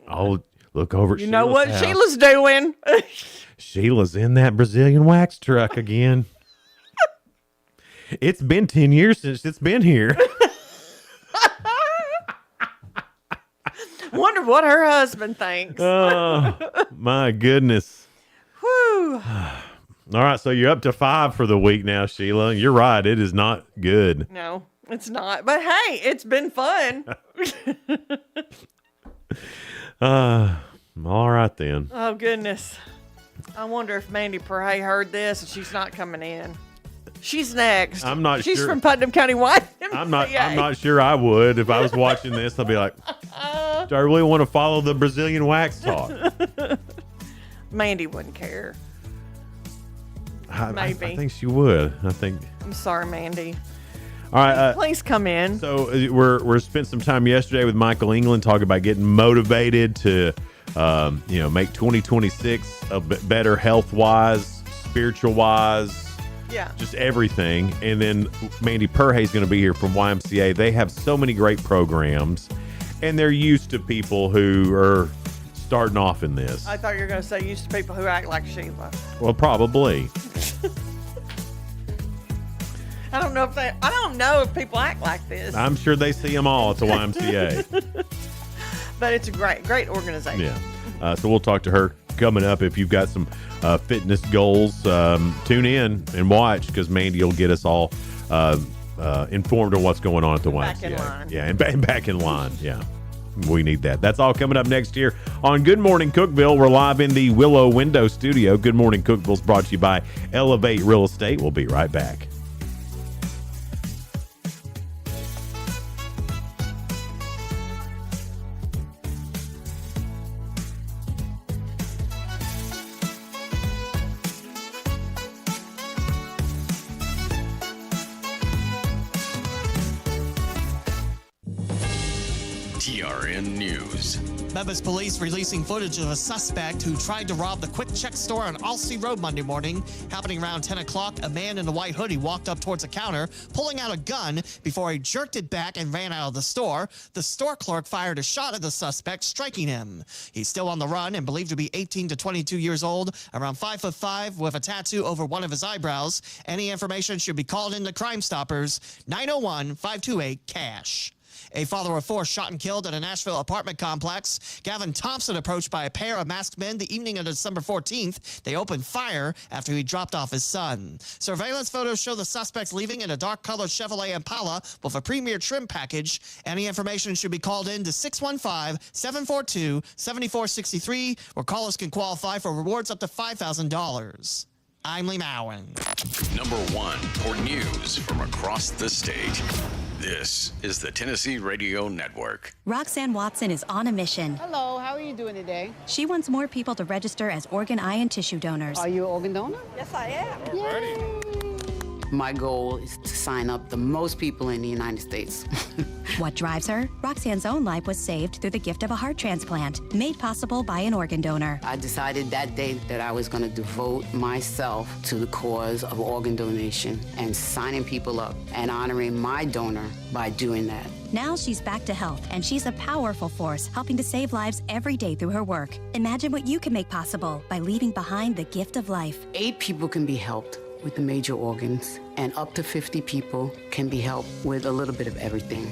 Oh, look over at You know what house. Sheila's doing? Sheila's in that Brazilian wax truck again. It's been 10 years since it's been here. Wonder what her husband thinks. Oh, my goodness. Whew. All right, so you're up to 5 for the week now, Sheila. You're right. It is not good. No, it's not. But hey, it's been fun. All right then. Oh, goodness. I wonder if Mandy Prey heard this and she's not coming in. She's next. I'm not She's sure. from Putnam County, YMCA. I'm not sure I would. If I was watching this, I'd be like, do I really want to follow the Brazilian wax talk? Mandy wouldn't care. Maybe. I think she would. I'm sorry, Mandy. All right. Please come in. So we're spent some time yesterday with Michael England talking about getting motivated to, make 2026 a bit better health-wise, spiritual-wise. Yeah. Just everything. And then Mandy Perhay is going to be here from YMCA. They have so many great programs, and they're used to people who are starting off in this. I thought you were going to say used to people who act like Sheila. Well, probably. I don't know if people act like this. I'm sure they see them all at the YMCA. But it's a great organization. Yeah. So we'll talk to her coming up. If you've got some fitness goals, tune in and watch, because Mandy will get us all informed on what's going on at the YMCA. Yeah, and back in line. Yeah, we need that. That's all coming up next year on Good Morning Cookeville. We're live in the Willow Window Studio. Good Morning Cookeville is brought to you by Elevate Real Estate. We'll be right back. TRN News. Memphis police releasing footage of a suspect who tried to rob the Quick Check store on Alsea Road Monday morning. Happening around 10 o'clock, a man in a white hoodie walked up towards a counter, pulling out a gun before he jerked it back and ran out of the store. The store clerk fired a shot at the suspect, striking him. He's still on the run and believed to be 18 to 22 years old, around 5'5", with a tattoo over one of his eyebrows. Any information should be called in to Crime Stoppers, 901-528-CASH. A father of four shot and killed at a Nashville apartment complex. Gavin Thompson approached by a pair of masked men the evening of December 14th. They opened fire after he dropped off his son. Surveillance photos show the suspects leaving in a dark-colored Chevrolet Impala with a premier trim package. Any information should be called in to 615-742-7463, where callers can qualify for rewards up to $5,000. I'm Lee Mowen. Number 1 for news from across the state. This is the Tennessee Radio Network. Roxanne Watson is on a mission. Hello, how are you doing today? She wants more people to register as organ, eye, and tissue donors. Are you an organ donor? Yes, I am. My goal is to sign up the most people in the United States. What drives her? Roxanne's own life was saved through the gift of a heart transplant, made possible by an organ donor. I decided that day that I was going to devote myself to the cause of organ donation and signing people up and honoring my donor by doing that. Now she's back to health, and she's a powerful force helping to save lives every day through her work. Imagine what you can make possible by leaving behind the gift of life. 8 people can be helped with the major organs, and up to 50 people can be helped with a little bit of everything.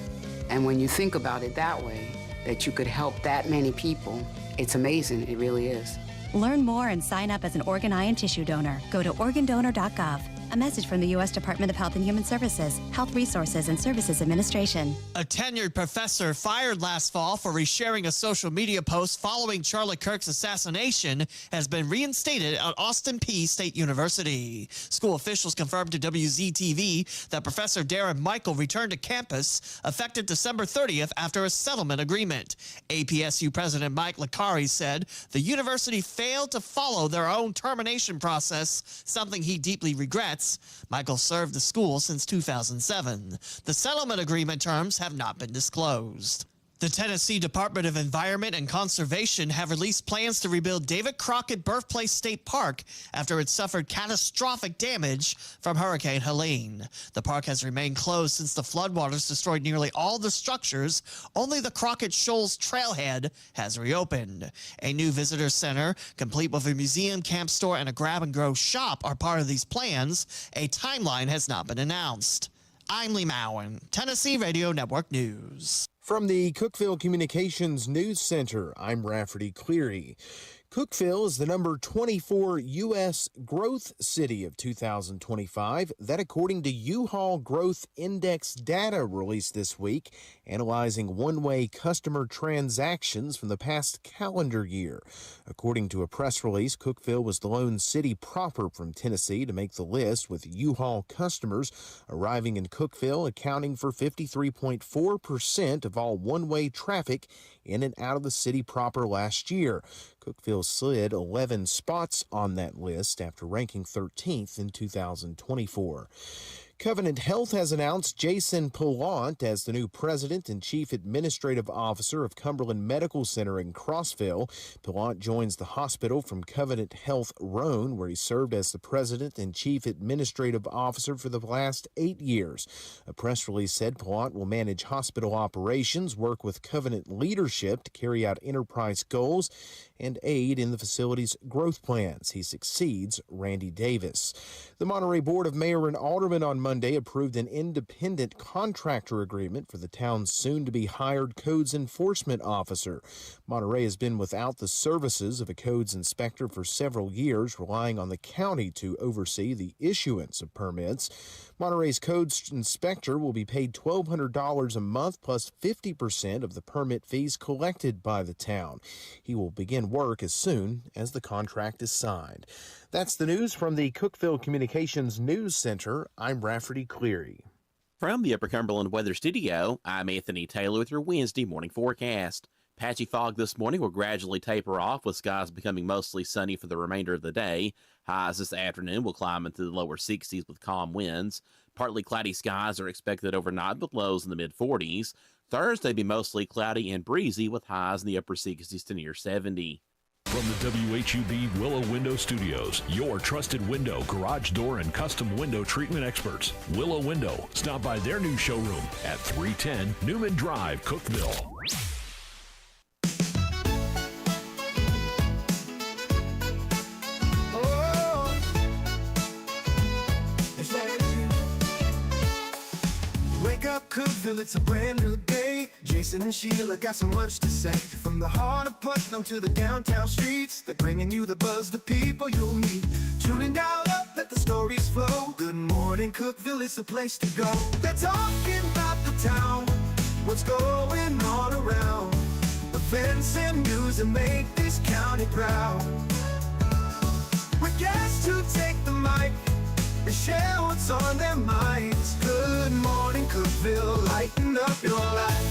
And when you think about it that way, that you could help that many people, it's amazing. It really is. Learn more and sign up as an organ, eye, and tissue donor. Go to organdonor.gov. A message from the U.S. Department of Health and Human Services, Health Resources and Services Administration. A tenured professor fired last fall for resharing a social media post following Charlie Kirk's assassination has been reinstated at Austin Peay State University. School officials confirmed to WZTV that Professor Darren Michael returned to campus effective December 30th after a settlement agreement. APSU President Mike Licari said the university failed to follow their own termination process, something he deeply regrets. Michael served the school since 2007. The settlement agreement terms have not been disclosed. The Tennessee Department of Environment and Conservation have released plans to rebuild David Crockett Birthplace State Park after it suffered catastrophic damage from Hurricane Helene. The park has remained closed since the floodwaters destroyed nearly all the structures. Only the Crockett Shoals Trailhead has reopened. A new visitor center, complete with a museum, camp store, and a grab-and-go shop are part of these plans. A timeline has not been announced. I'm Lee Mowen, Tennessee Radio Network News. From the Cookeville Communications News Center, I'm Rafferty Cleary. Cookeville is the number 24 U.S. growth city of 2025. That according to U-Haul Growth Index data released this week, analyzing one-way customer transactions from the past calendar year. According to a press release, Cookeville was the lone city proper from Tennessee to make the list, with U-Haul customers arriving in Cookeville accounting for 53.4% of all one-way traffic in and out of the city proper last year. Cookeville slid 11 spots on that list after ranking 13th in 2024. Covenant Health has announced Jason Pillant as the new president and chief administrative officer of Cumberland Medical Center in Crossville. Pillant joins the hospital from Covenant Health Roan, where he served as the president and chief administrative officer for the last 8 years. A press release said Pillant will manage hospital operations, work with Covenant leadership to carry out enterprise goals, and aid in the facility's growth plans. He succeeds Randy Davis. The Monterey Board of Mayor and Aldermen on Monday approved an independent contractor agreement for the town's soon-to-be hired codes enforcement officer. Monterey has been without the services of a codes inspector for several years, relying on the county to oversee the issuance of permits. Monterey's codes inspector will be paid $1,200 a month plus 50% of the permit fees collected by the town. He will begin work as soon as the contract is signed. That's the news from the Cookeville Communications News Center. I'm Rafferty Cleary. From the Upper Cumberland Weather Studio, I'm Anthony Taylor with your Wednesday morning forecast. Patchy fog this morning will gradually taper off, with skies becoming mostly sunny for the remainder of the day. Highs this afternoon will climb into the lower 60s with calm winds. Partly cloudy skies are expected overnight with lows in the mid-40s. Thursday be mostly cloudy and breezy with highs in the upper 60s to near 70. From the WHUB Willow Window Studios, your trusted window, garage door, and custom window treatment experts. Willow Window. Stop by their new showroom at 310 Newman Drive, Cookeville. Wake up, Cookeville, it's a brand new day. Jason and Sheila got so much to say. From the heart of Putnam to the downtown streets, they're bringing you the buzz, the people you'll meet. Tuning dial up, let the stories flow. Good morning, Cookeville, it's the place to go. They're talking about the town, what's going on around. Events and news that make this county proud. With guests who take the mic, they share what's on their minds. Good morning, Cookeville, lighten up your life.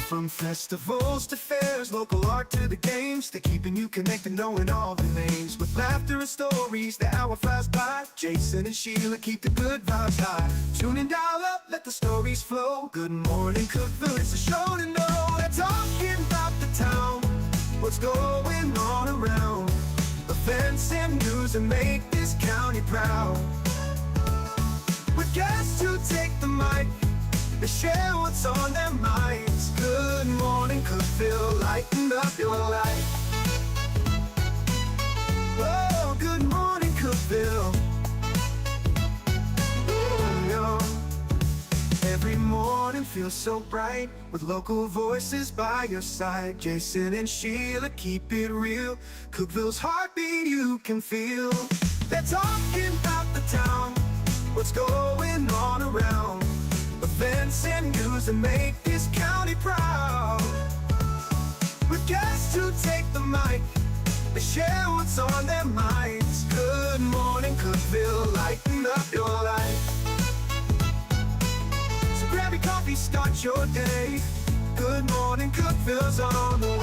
From festivals to fairs, local art to the games, they're keeping you connected, knowing all the names. With laughter and stories, the hour flies by. Jason and Sheila keep the good vibes high. Tune in, dial up, let the stories flow. Good morning, Cookeville, it's a show to know. They're talking about the town, what's going on around. Events and news that make this county proud. With guests who take the mic, they share what's on their minds. Good morning, Cookeville, lighten up your life. Oh, good morning, Cookeville. Oh, yo. Every morning feels so bright, with local voices by your side. Jason and Sheila keep it real. Cookeville's heartbeat you can feel. They're talking about the town, what's going on around. Events and news that make this county proud. With guests who take the mic, they share what's on their minds. Good morning, Cookeville, lighten up your life. So grab your coffee, start your day. Good morning, Cookeville's on the way.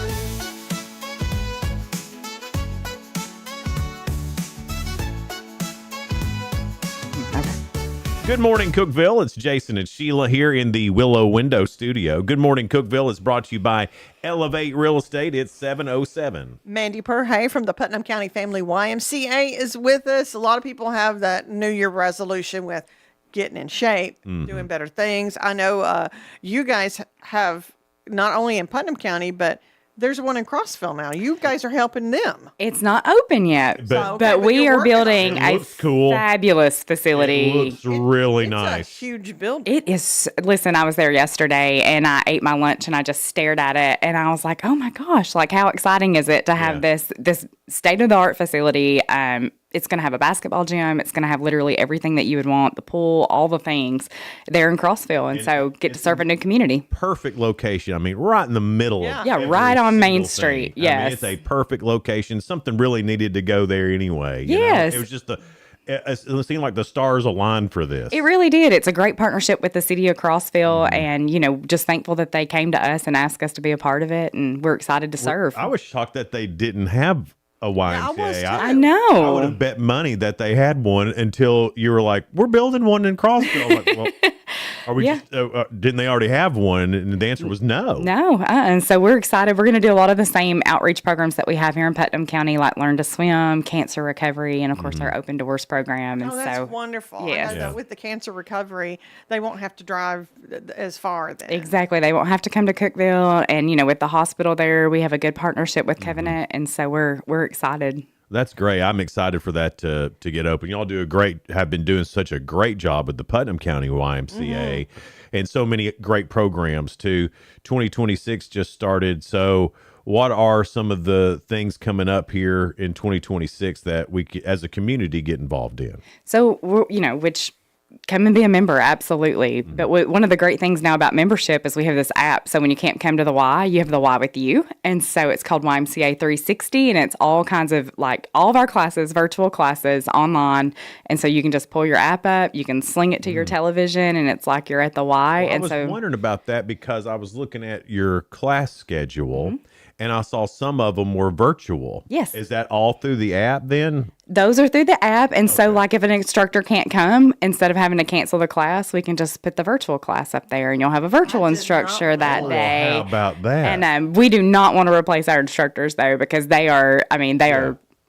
Good morning, Cookeville. It's Jason and Sheila here in the Willow Window Studio. Good morning, Cookeville is brought to you by Elevate Real Estate. It's 707. Mandy Perhay from the Putnam County Family YMCA is with us. A lot of people have that New Year resolution with getting in shape, doing better things. I know you guys have not only in Putnam County, but there's one in Crossville now. You guys are helping them. It's not open yet, but we are building a fabulous facility. It looks really It's nice. a huge building. It is. Listen, I was there yesterday and I ate my lunch and I just stared at it and I was like, oh my gosh, like how exciting is it to have this state-of-the-art facility? It's going to have a basketball gym. It's going to have literally everything that you would want, the pool, all the things there in Crossville. And so get to serve a new community. Perfect location. I mean, right in the middle of right on Main Street. Thing. I mean, it's a perfect location. Something really needed to go there anyway. You yes. know? It was just it seemed like the stars aligned for this. It really did. It's a great partnership with the city of Crossville and, you know, just thankful that they came to us and asked us to be a part of it. And we're excited to serve. I was shocked that they didn't have a YMCA. I know. I would have bet money that they had one until you were like, we're building one in Crossville. Like, well, Are we just, didn't they already have one? And the answer was no. No. And so we're excited. We're going to do a lot of the same outreach programs that we have here in Putnam County, like Learn to Swim, Cancer Recovery, and of course our Open Doors program. And That's wonderful. Yes. I know that with the cancer recovery, they won't have to drive as far then. Exactly. They won't have to come to Cookeville. And, with the hospital there, we have a good partnership with Covenant. And so we're excited. That's great. I'm excited for that to get open. Y'all have been doing such a great job with the Putnam County YMCA and so many great programs too. 2026 just started. So what are some of the things coming up here in 2026 that we as a community get involved in? So, which come and be a member, absolutely. But one of the great things now about membership is we have this app. So when you can't come to the Y, you have the Y with you. And so it's called YMCA 360, and it's all kinds of all of our classes, virtual classes online. And so you can just pull your app up, you can sling it to your television, and it's like you're at the Y. Well, I was wondering about that because I was looking at your class schedule. And I saw some of them were virtual. Yes. Is that all through the app then? Those are through the app. And so if an instructor can't come, instead of having to cancel the class, we can just put the virtual class up there and you'll have a virtual instructor that day. How about that? And we do not want to replace our instructors though, because they are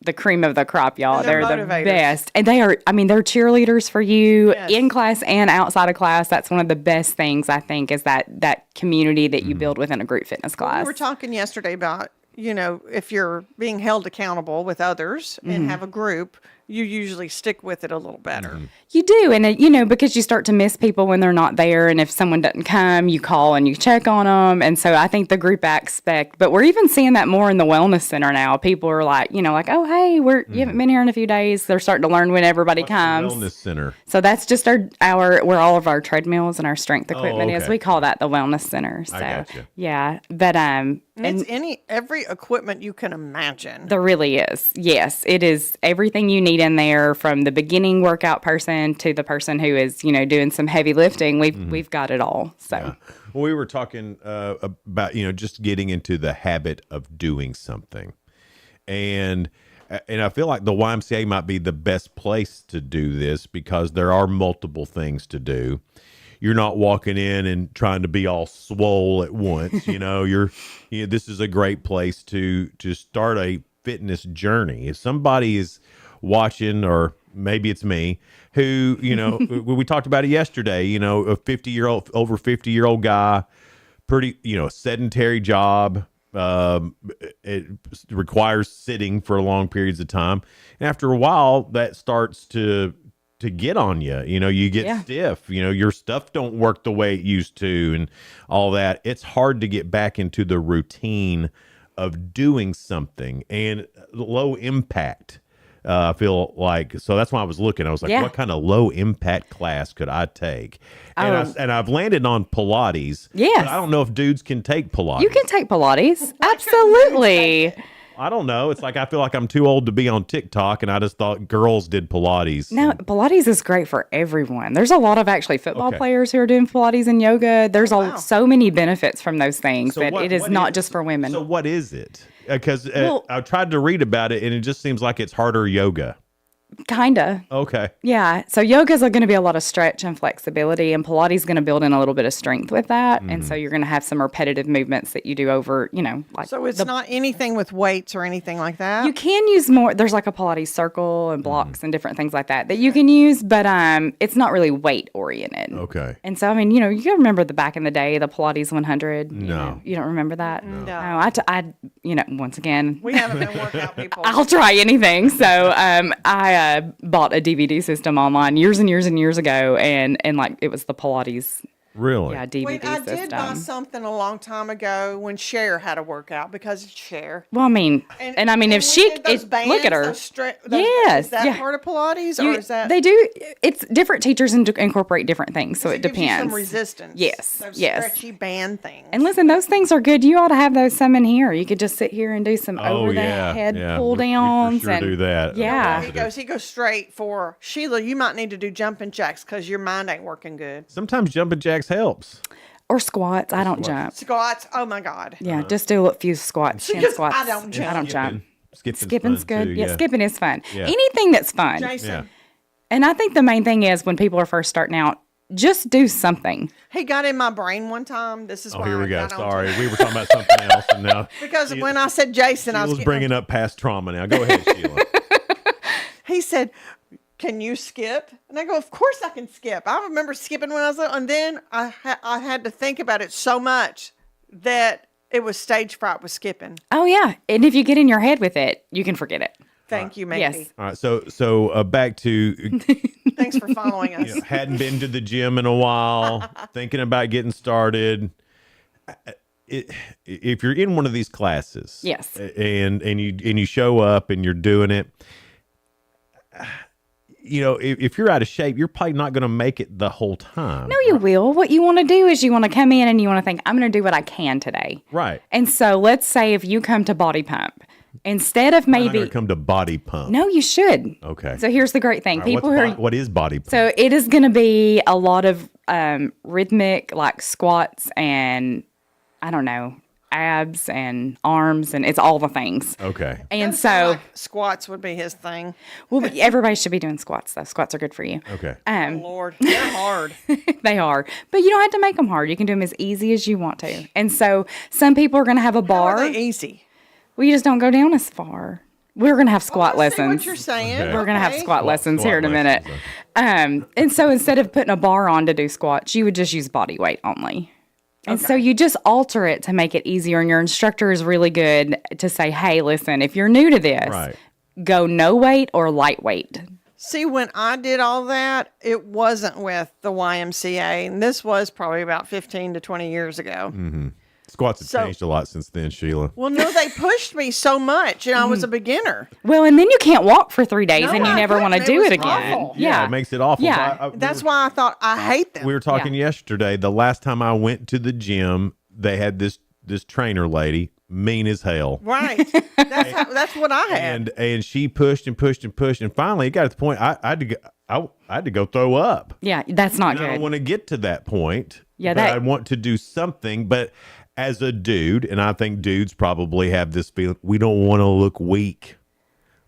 the cream of the crop, y'all. They're the best. And they're cheerleaders for you in class and outside of class. That's one of the best things, I think, is that community that you build within a group fitness class. We were talking yesterday about, if you're being held accountable with others and have a group, you usually stick with it a little better. You do. And, because you start to miss people when they're not there. And if someone doesn't come, you call and you check on them. And so I think the group aspect, but we're even seeing that more in the wellness center now. People are like, oh, hey, you haven't been here in a few days. They're starting to learn when everybody comes. Wellness center. So that's just where all of our treadmills and our strength equipment is. We call that the wellness center. So, I gotcha. Yeah. But, and it's every equipment you can imagine. There really is. Yes, it is everything you need in there, from the beginning workout person to the person who is, doing some heavy lifting. We've got it all. So Well, we were talking about, just getting into the habit of doing something. And I feel like the YMCA might be the best place to do this because there are multiple things to do. You're not walking in and trying to be all swole at once. This is a great place to start a fitness journey. If somebody is watching, or maybe it's me, who, we talked about it yesterday, a over 50-year-old guy, pretty, sedentary job. It requires sitting for long periods of time. And after a while, that starts to get on you. You get stiff. Your stuff don't work the way it used to and all that. It's hard to get back into the routine of doing something, and low impact. I feel like, so that's why I was looking. I was like, what kind of low impact class could I take? And I've landed on Pilates. Yes. But I don't know if dudes can take Pilates. You can take Pilates. Absolutely. I don't know. It's like I feel like I'm too old to be on TikTok, and I just thought girls did Pilates. No, Pilates is great for everyone. There's a lot of actually football players who are doing Pilates and yoga. There's so many benefits from those things that it is not just for women. So what is it? Because I tried to read about it, and it just seems like it's harder yoga. Kinda. Okay. Yeah. So yoga's going to be a lot of stretch and flexibility, and Pilates is going to build in a little bit of strength with that. And so you're going to have some repetitive movements that you do over, like. So it's not anything with weights or anything like that? You can use more. There's like a Pilates circle and blocks and different things like that you can use, but it's not really weight oriented. Okay. And so, you got to remember the back in the day, the Pilates 100. No. You don't remember that? No. I once again. We haven't been workout people. I'll try anything. So I bought a DVD system online years and years and years ago, and like it was the Pilates. Really? Yeah, DVD Wait, I did system. buy something a long time ago when Cher had a workout, because it's Cher. Well, I mean, if she look at her. Yes. Is that part of Pilates, or is that? They do. It's different teachers incorporate different things, so it gives depends. You some resistance. Yes. Those yes. stretchy band things. And listen, those things are good. You ought to have those some in here. You could just sit here and do some over the head pull downs. We do that. Yeah. He goes straight for Sheila. You might need to do jumping jacks because your mind ain't working good. Sometimes jumping jacks helps. Or squats. I don't jump. Squats. Oh my God. Yeah, just do a few squats. Chin squats. I don't jump. I don't jump. Skipping's good. Too, yeah, skipping is fun. Yeah. Anything that's fun. Jason. Yeah. And I think the main thing is when people are first starting out, just do something. He got in my brain one time. This is why here we I go. got on Sorry, we were talking about something else, and now because when I said Jason, I was bringing up past trauma. Now go ahead, Sheila. He said, "Can you skip?" And I go, "Of course I can skip." I remember skipping when I was little, and then I had to think about it so much that it was stage fright with skipping. Oh yeah, and if you get in your head with it, you can forget it. Thank you, Mandy. Yes. All right, so back to Thanks for following us. hadn't been to the gym in a while, thinking about getting started. If you're in one of these classes, yes, and you show up and you're doing it, if you're out of shape, you're probably not going to make it the whole time. No, you will. What you want to do is you want to come in and you want to think, I'm going to do what I can today. Right. And so let's say if you come to Body Pump, instead of I'm not maybe going to come to Body Pump. No, you should. Okay. So here's the great thing. All right, People who are what is Body Pump? So it is going to be a lot of rhythmic, like squats and I don't know, abs and arms, and it's all the things. Okay. And That so sounds like squats would be his thing. well, but everybody should be doing squats though. Squats are good for you. Okay. Oh, Lord, they're hard. They are, but you don't have to make them hard. You can do them as easy as you want to. And so some people are going to have a bar. How are they easy? Well, you just don't go down as far. We're going to have squat I see lessons. what you're saying. Okay. We're going to have Okay. squat lessons here in a lessons, minute. And so instead of putting a bar on to do squats, you would just use body weight only. And so you just alter it to make it easier. And your instructor is really good to say, hey, listen, if you're new to this, Right. go no weight or lightweight. See, when I did all that, it wasn't with the YMCA, and this was probably about 15 to 20 years ago. Mm-hmm. Squats have So- changed a lot since then, Sheila. Well, no, they pushed me so much, and I was a beginner. Well, and then you can't walk for 3 days No, and you I never want to couldn't. do It it was again. awful. Yeah, it makes it awful. Yeah. That's why I thought I hate them. We were talking yesterday. The last time I went to the gym, they had this trainer lady, mean as hell. Right. That's what I had. And she pushed and pushed and pushed, and finally it got to the point I had to go throw up. Yeah, that's not And I don't good. want to get to that point. Yeah, but that- I want to do something. But as a dude, and I think dudes probably have this feeling, we don't want to look weak.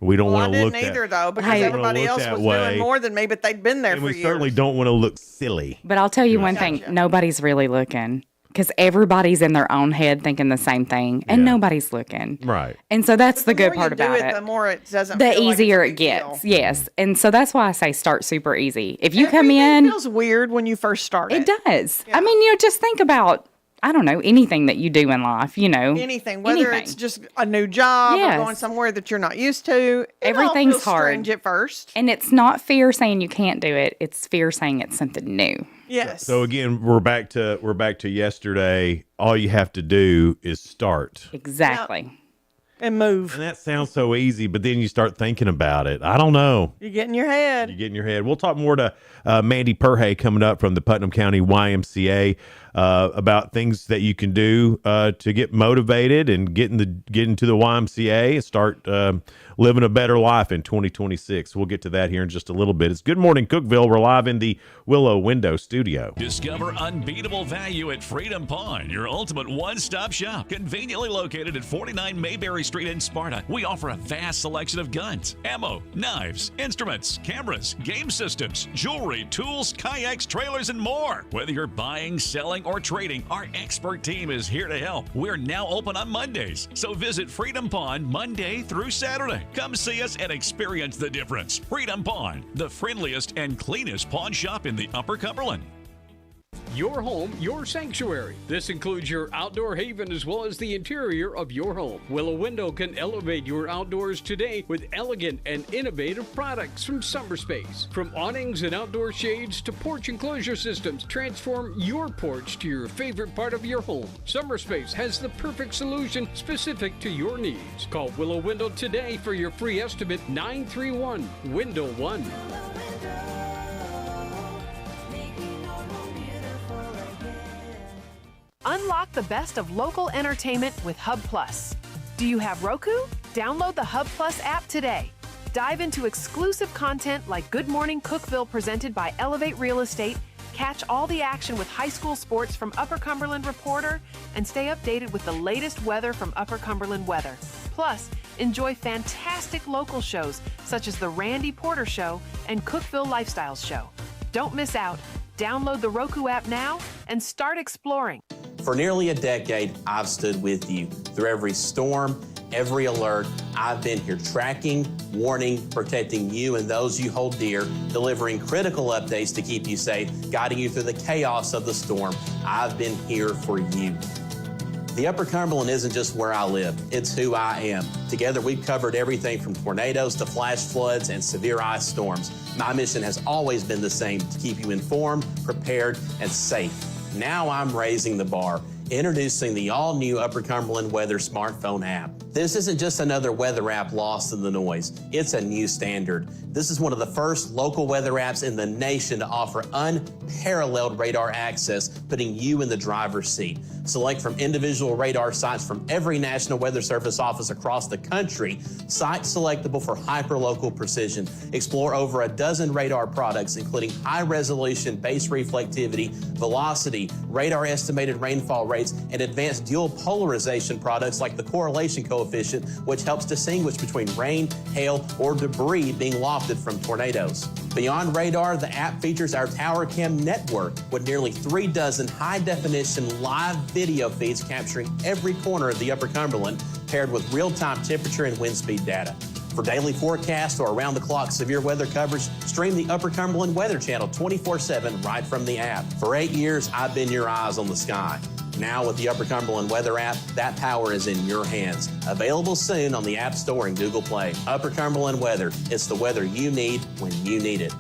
We don't Well, I want to didn't look either, that, though, because we don't everybody wanna look else that was way. doing more than me, but they'd been there And for we years. certainly don't want to look silly. But I'll tell you one thing, nobody's really looking because everybody's in their own head thinking the same thing and nobody's looking. Right. And so that's the good more part you do about it, it. the more it doesn't The feel like it's a easier big it gets. deal. Yes. And so that's why I say start super easy. If you come Everything in, feels weird when you first start it does. I mean, just think about, I don't know, anything that you do in life, Anything, whether it's just a new job Yes. or going somewhere that you're not used to. Everything's all feels hard. strange at first. And it's not fear saying you can't do it. It's fear saying it's something new. Yes. So again, we're back to yesterday. All you have to do is start. Exactly. And move. And that sounds so easy, but then you start thinking about it. I don't know. You get in your head. You get in your head. We'll talk more to Mandy Perhay coming up from the Putnam County YMCA about things that you can do to get motivated and get into the YMCA and start living a better life in 2026. We'll get to that here in just a little bit. It's Good Morning Cookeville. We're live in the Willow Window Studio. Discover unbeatable value at Freedom Pawn, your ultimate one-stop shop. Conveniently located at 49 Mayberry Street in Sparta, we offer a vast selection of guns, ammo, knives, instruments, cameras, game systems, jewelry, tools, kayaks, trailers, and more. Whether you're buying, selling, or trading, our expert team is here to help. We're now open on Mondays, so visit Freedom Pawn Monday through Saturday. Come see us and experience the difference. Freedom Pawn, the friendliest and cleanest pawn shop in the Upper Cumberland. Your home, your sanctuary. This includes your outdoor haven as well as the interior of your home. Willow Window can elevate your outdoors today with elegant and innovative products from SummerSpace. From awnings and outdoor shades to porch enclosure systems, transform your porch to your favorite part of your home. SummerSpace has the perfect solution specific to your needs. Call Willow Window today for your free estimate, 931-WINDOW-1. Unlock the best of local entertainment with Hub Plus. Do you have Roku? Download the Hub Plus app today. Dive into exclusive content like Good Morning Cookeville presented by Elevate Real Estate, catch all the action with high school sports from Upper Cumberland Reporter, and stay updated with the latest weather from Upper Cumberland Weather. Plus, enjoy fantastic local shows such as The Randy Porter Show and Cookeville Lifestyles Show. Don't miss out. Download the Roku app now and start exploring. For nearly a decade, I've stood with you through every storm, every alert. I've been here tracking, warning, protecting you and those you hold dear, delivering critical updates to keep you safe, guiding you through the chaos of the storm. I've been here for you. The Upper Cumberland isn't just where I live, it's who I am. Together, we've covered everything from tornadoes to flash floods and severe ice storms. My mission has always been the same, to keep you informed, prepared, and safe. Now I'm raising the bar, introducing the all-new Upper Cumberland Weather smartphone app. This isn't just another weather app lost in the noise. It's a new standard. This is one of the first local weather apps in the nation to offer unparalleled radar access, putting you in the driver's seat. Select from individual radar sites from every National Weather Service office across the country, sites selectable for hyperlocal precision. Explore over a dozen radar products, including high-resolution base reflectivity, velocity, radar estimated rainfall rates, and advanced dual polarization products like the correlation coefficient, which helps distinguish between rain, hail, or debris being lofted from tornadoes. Beyond radar, the app features our Tower Cam network with nearly 3 dozen high-definition live video feeds capturing every corner of the Upper Cumberland, paired with real-time temperature and wind speed data. For daily forecasts or around-the-clock severe weather coverage, stream the Upper Cumberland Weather Channel 24/7 right from the app. For 8 years, I've been your eyes on the sky. Now with the Upper Cumberland Weather app, that power is in your hands. Available soon on the App Store and Google Play. Upper Cumberland Weather. It's the weather you need when you need it.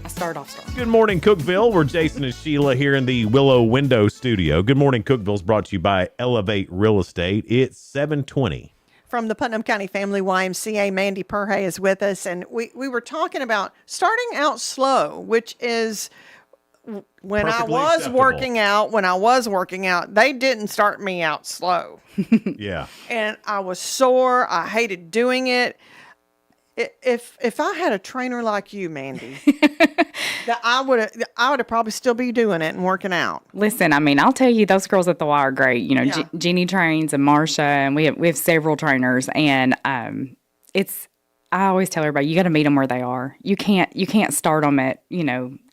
Start off strong. Good morning, Cookeville. We're Jason and Sheila here in the Willow Window Studio. Good morning, Cookeville is brought to you by Elevate Real Estate. It's 7:20. From the Putnam County Family YMCA, Mandy Perhay is with us, and we were talking about starting out slow, which is when Perfectly I was acceptable. working out, they didn't start me out slow. Yeah. And I was sore. I hated doing it. If I had a trainer like you, Mandy, that I would probably still be doing it and working out. Listen, I mean, I'll tell you, those girls at the Y are great. You know, Yeah. Jeannie trains and Marsha, and we have several trainers, and I always tell everybody, you got to meet them where they are. You can't start them at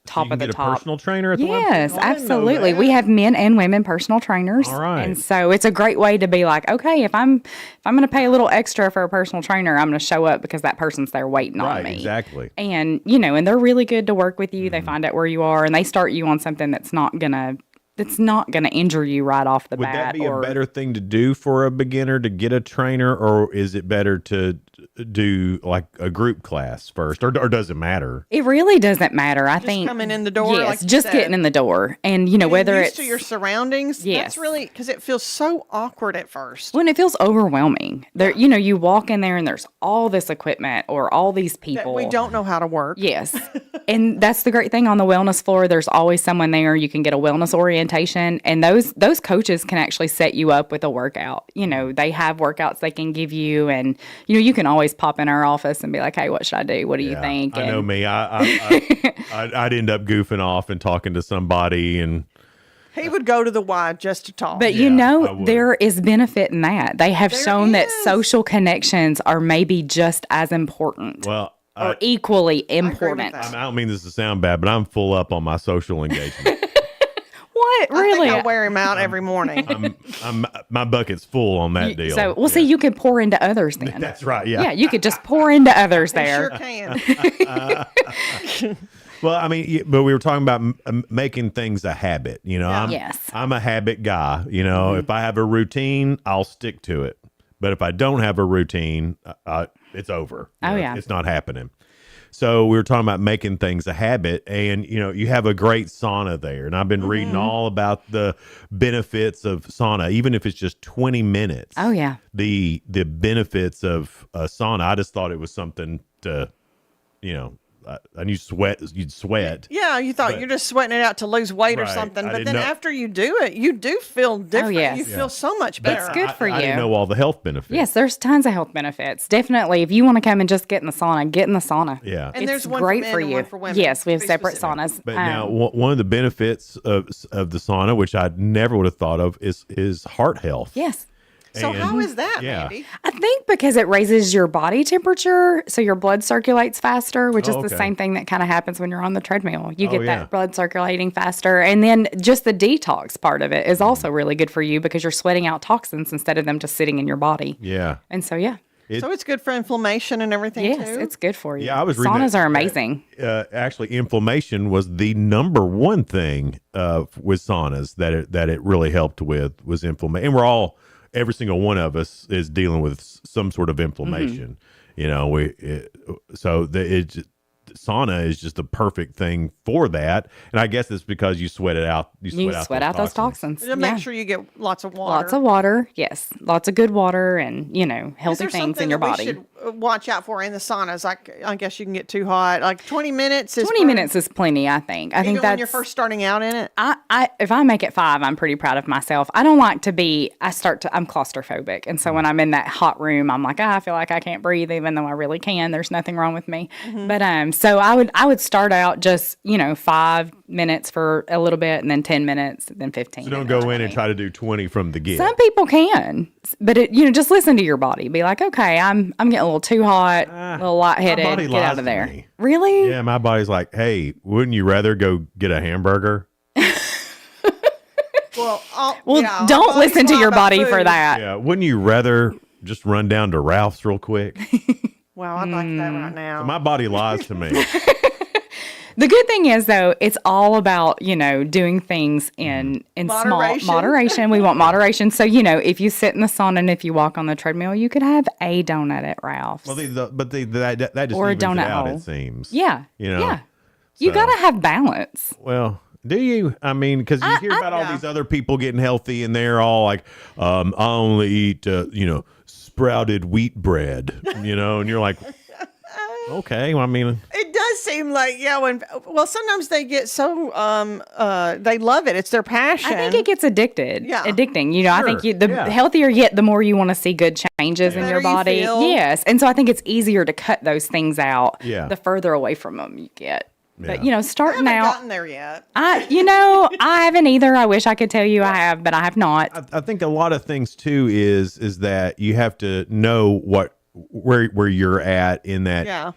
top You of the can get top. a personal trainer at the Yes, website? Oh, I didn't know absolutely. that. We have men and women personal trainers. All right. And so it's a great way to be like, okay, if I'm going to pay a little extra for a personal trainer, I'm going to show up because that person's there waiting on me. Right, exactly. And and they're really good to work with you. They find out where you are, and they start you on something that's not gonna injure you right off the Would bat. that be a better thing to do for a beginner, to get a trainer, or is it better to do like a group class first, or does it matter? It really doesn't matter. I think coming in the door, Yes, like you just said. getting in the door, and Getting whether used it's to your surroundings. Yes. That's really because it feels so awkward at first. when it feels overwhelming. There, you walk in there and there's all this equipment or all these That people we don't know how to work. Yes. And that's the great thing on the wellness floor. There's always someone there. You can get a wellness orientation, and those coaches can actually set you up with a workout. They have workouts they can give you, and you can always pop in our office and be like, "Hey, what should I do? What do you think?" I know me. I'd end up goofing off and talking to somebody, and He would go to the Y just to talk. But there is benefit in that. They have shown that social connections are maybe just as important. well, or equally important. I don't mean this to sound bad, but I'm full up on my social engagement. What? I Really? think I wear him out every morning. My bucket's full on that deal. So, see, you could pour into others then. That's right. Yeah. Yeah, you could just pour into others there. Sure can. Well, I mean, but we were talking about making things a habit. Yes. I'm a habit guy. If I have a routine, I'll stick to it. But if I don't have a routine, it's over. It's not happening. So we were talking about making things a habit, and you have a great sauna there, and I've been reading all about the benefits of sauna, even if it's just 20 minutes. Oh yeah. The benefits of a sauna. I just thought it was something to, I knew you'd sweat. Yeah, you thought But- you're just sweating it out to lose weight or Right. something, I but didn't then know- after you do it, you do feel different. yes. You feel so much better. It's good for you. I didn't know all the health benefits. Yes, there's tons of health benefits. Definitely, if you want to come and just get in the sauna, get in the sauna. Yeah. And It's there's one great for men for and you. one for women, Yes, we have to be separate specific. saunas. But now, one of the benefits of the sauna, which I never would have thought of, is heart health. Yes. So And- how is that, yeah. Mandy? I think because it raises your body temperature, so your blood circulates faster, which is Oh, the okay. same thing that kind of happens when you're on the treadmill. You Oh, get yeah. that blood circulating faster. And then just the detox part of it is also really good for you because you're sweating out toxins instead of them just sitting in your body. Yeah. And so, yeah. So it's good for inflammation and everything Yes, too? it's good for you. Yeah, I was reading Saunas that- are amazing. Actually, inflammation was the number one thing with saunas that it really helped with was inflammation. And every single one of us is dealing with some sort of inflammation. You know, sauna is just the perfect thing for that. And I guess it's because you sweat it out. You sweat out those toxins. Just make sure you get lots of water. Lots of water. Yes. Lots of good water and, healthy Is there things something in your that we body. should watch out for in the saunas? Like, I guess you can get too hot. Like 20 minutes is 20 minutes is plenty, I think. I think even that's when you're first starting out in it. if I make it 5, I'm pretty proud of myself. I don't like to be, I'm claustrophobic. And so when I'm in that hot room, I'm like, I feel like I can't breathe, even though I really can. There's nothing wrong with me. But so I would start out just, 5 minutes for a little bit and then 10 minutes and then 15. So don't and then go in 20. and try to do 20 from the get. Some people can, but just listen to your body. Be like, okay, I'm getting a little too hot, a little lightheaded. body Get lies out to of there. me. Really? Yeah, my body's like, hey, wouldn't you rather go get a hamburger? Well, don't listen to your body for that. Yeah, wouldn't you rather just run down to Ralph's real quick? Well, I'd like that right now. My body lies to me. The good thing is, though, it's all about, doing things in Moderation. small moderation. We want moderation. So, if you sit in the sauna and if you walk on the treadmill, you could have a donut at Ralph's. Well, that just Or a evens it donut out, hole. it seems. Yeah. Yeah. You So- got to have balance. Well, do you? I mean, because you hear about all these other people getting healthy, and they're all like, I only eat, sprouted wheat bread, and you're like, okay, well, I mean, It does seem like, sometimes they get so, they love it. It's their passion. I think it gets addicting. I think Sure. the healthier you get, the more you want to see good changes in your Better you body. feel. Yes. And so I think it's easier to cut those things out Yeah. the further away from them you get. But, Yeah. starting I haven't out, gotten there yet. I haven't either. I wish I could tell you I have, but I have not. I think a lot of things too is that you have to know where you're at in that. Yeah.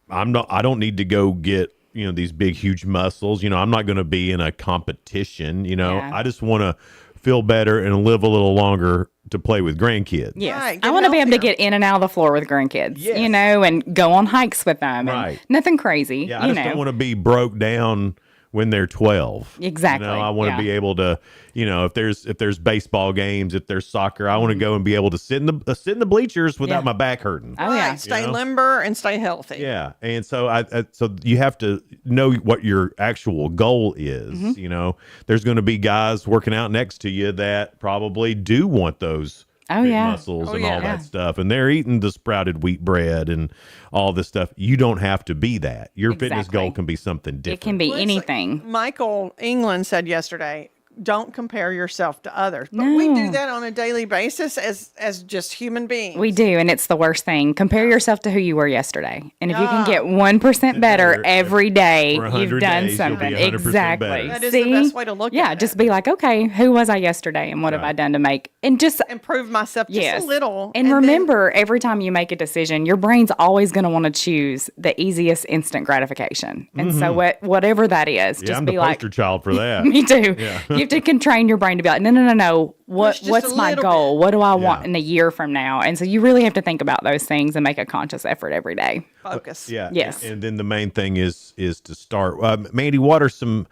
I don't need to go get these big huge muscles. I'm not going to be in a competition. Yeah. I just want to feel better and live a little longer to play with grandkids. Yes. Right, I get want to be able to healthier. get in and out of the floor with grandkids, Yes. and go on hikes with them. Right. And nothing crazy. Yeah, I just don't want to be broke down when they're 12. Exactly, I want to yeah. be able to, if there's baseball games, if there's soccer, I want to go and be able to sit in the bleachers without Mm-hmm. Yeah. my back hurting. Oh, yeah. Right, stay You know? limber and stay healthy. Yeah, and so so you have to know what your actual goal is. Mm-hmm. There's going to be guys working out next to you that probably do want those Oh, big yeah. muscles Oh, and yeah. all that stuff, and they're eating the sprouted wheat bread and all this stuff. You don't have to be that. Your fitness Exactly. goal can be something different. It can be Well, it's anything. Michael England said yesterday, don't compare yourself to others. But we do No. that on a daily basis as just human beings. We do, and it's the worst thing. Compare yourself to who you were yesterday. And if you can Yeah. get 1% better Better every day, for you've 100 done days, you'll be something. 100% Exactly. better. That is the best way to look yeah, at it. just be like, okay, who was I yesterday and what have I done to make? And just improve myself just yes. a little. And then- remember, every time you make a decision, your brain's always going to want to choose the easiest instant gratification. And so whatever that is, Yeah, just I'm be the like, poster child for that. me too. Yeah. You have to train your brain to be like, no. Push just What's a my little goal? bit. What do I want Yeah. in a year from now? And so you really have to think about those things and make a conscious effort every day. Focus. Yeah. Yes. And then the main thing is to start. Mandy, what are some?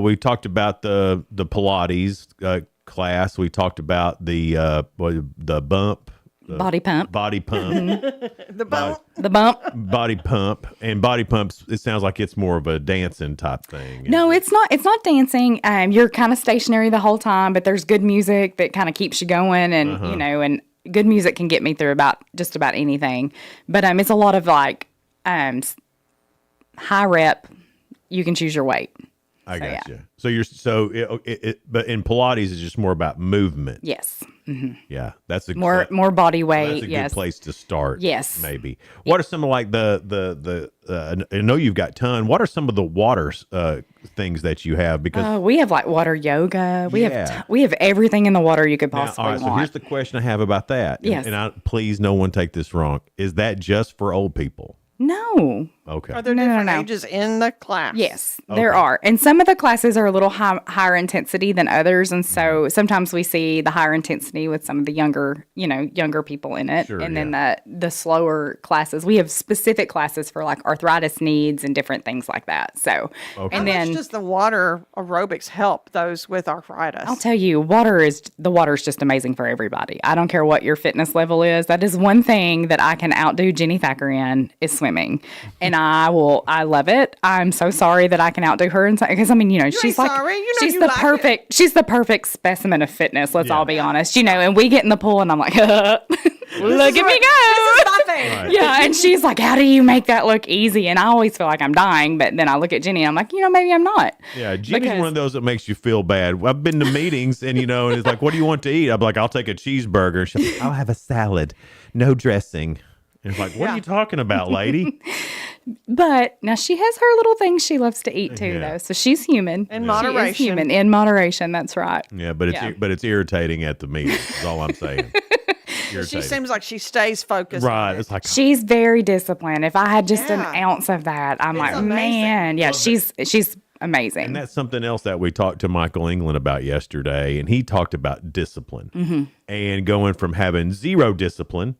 We talked about the Pilates class. We talked about the bump. Body pump. Body pump. The bump. The bump. Body pump. And body pumps, it sounds like it's more of a dancing type thing. No, it's not. It's not dancing. You're kind of stationary the whole time, but there's good music that kind of keeps you going, and and good music can get me through just about anything. But it's a lot of like High rep, you can choose your weight. I got you. So but in Pilates, it's just more about movement. Yes. Mm-hmm. Yeah, that's a more body weight. That's a good place to start. Yes. Maybe. What are some of like the I know you've got ton. What are some of the water things that you have? Because we have like water yoga. We have everything in the water you could possibly all right, want. so here's the question I have about that. Yes. And please, no one take this wrong. Is that just for old people? No. Okay. Are there different ages in the class? Yes, there are. And some of the classes are a little higher intensity than others. And so sometimes we see the higher intensity with some of the younger people in it. Sure, and then the slower classes, we have specific classes for like arthritis needs and different things like that. So, and then does the water aerobics help those with arthritis? I'll tell you, the water is just amazing for everybody. I don't care what your fitness level is. That is one thing that I can outdo Jenny Thacker in is swimming. And I love it. I'm so sorry that I can outdo her because she's like she's the perfect specimen of fitness. Let's all be honest, and we get in the pool and I'm like, look at me go. This is my thing. Right. Yeah, and she's like, how do you make that look easy? And I always feel like I'm dying, but then I look at Jenny and I'm like, maybe I'm not. Yeah, Jenny's one of those that makes you feel bad. I've been to meetings and and it's like, what do you want to eat? I'm like, I'll take a cheeseburger. She's like, I'll have a salad, no dressing. And it's like, what are you talking about, lady? But now she has her little things she loves to eat too, though. So she's human. In moderation. She is human. In moderation, that's right. Yeah, but it's irritating at the meeting. Is all I'm saying. She seems like she stays focused. Right. It's like she's very disciplined. If I had just an ounce of that, I'm like, amazing. Man, yeah, she's amazing. And that's something else that we talked to Michael England about yesterday, and he talked about discipline and going from having zero discipline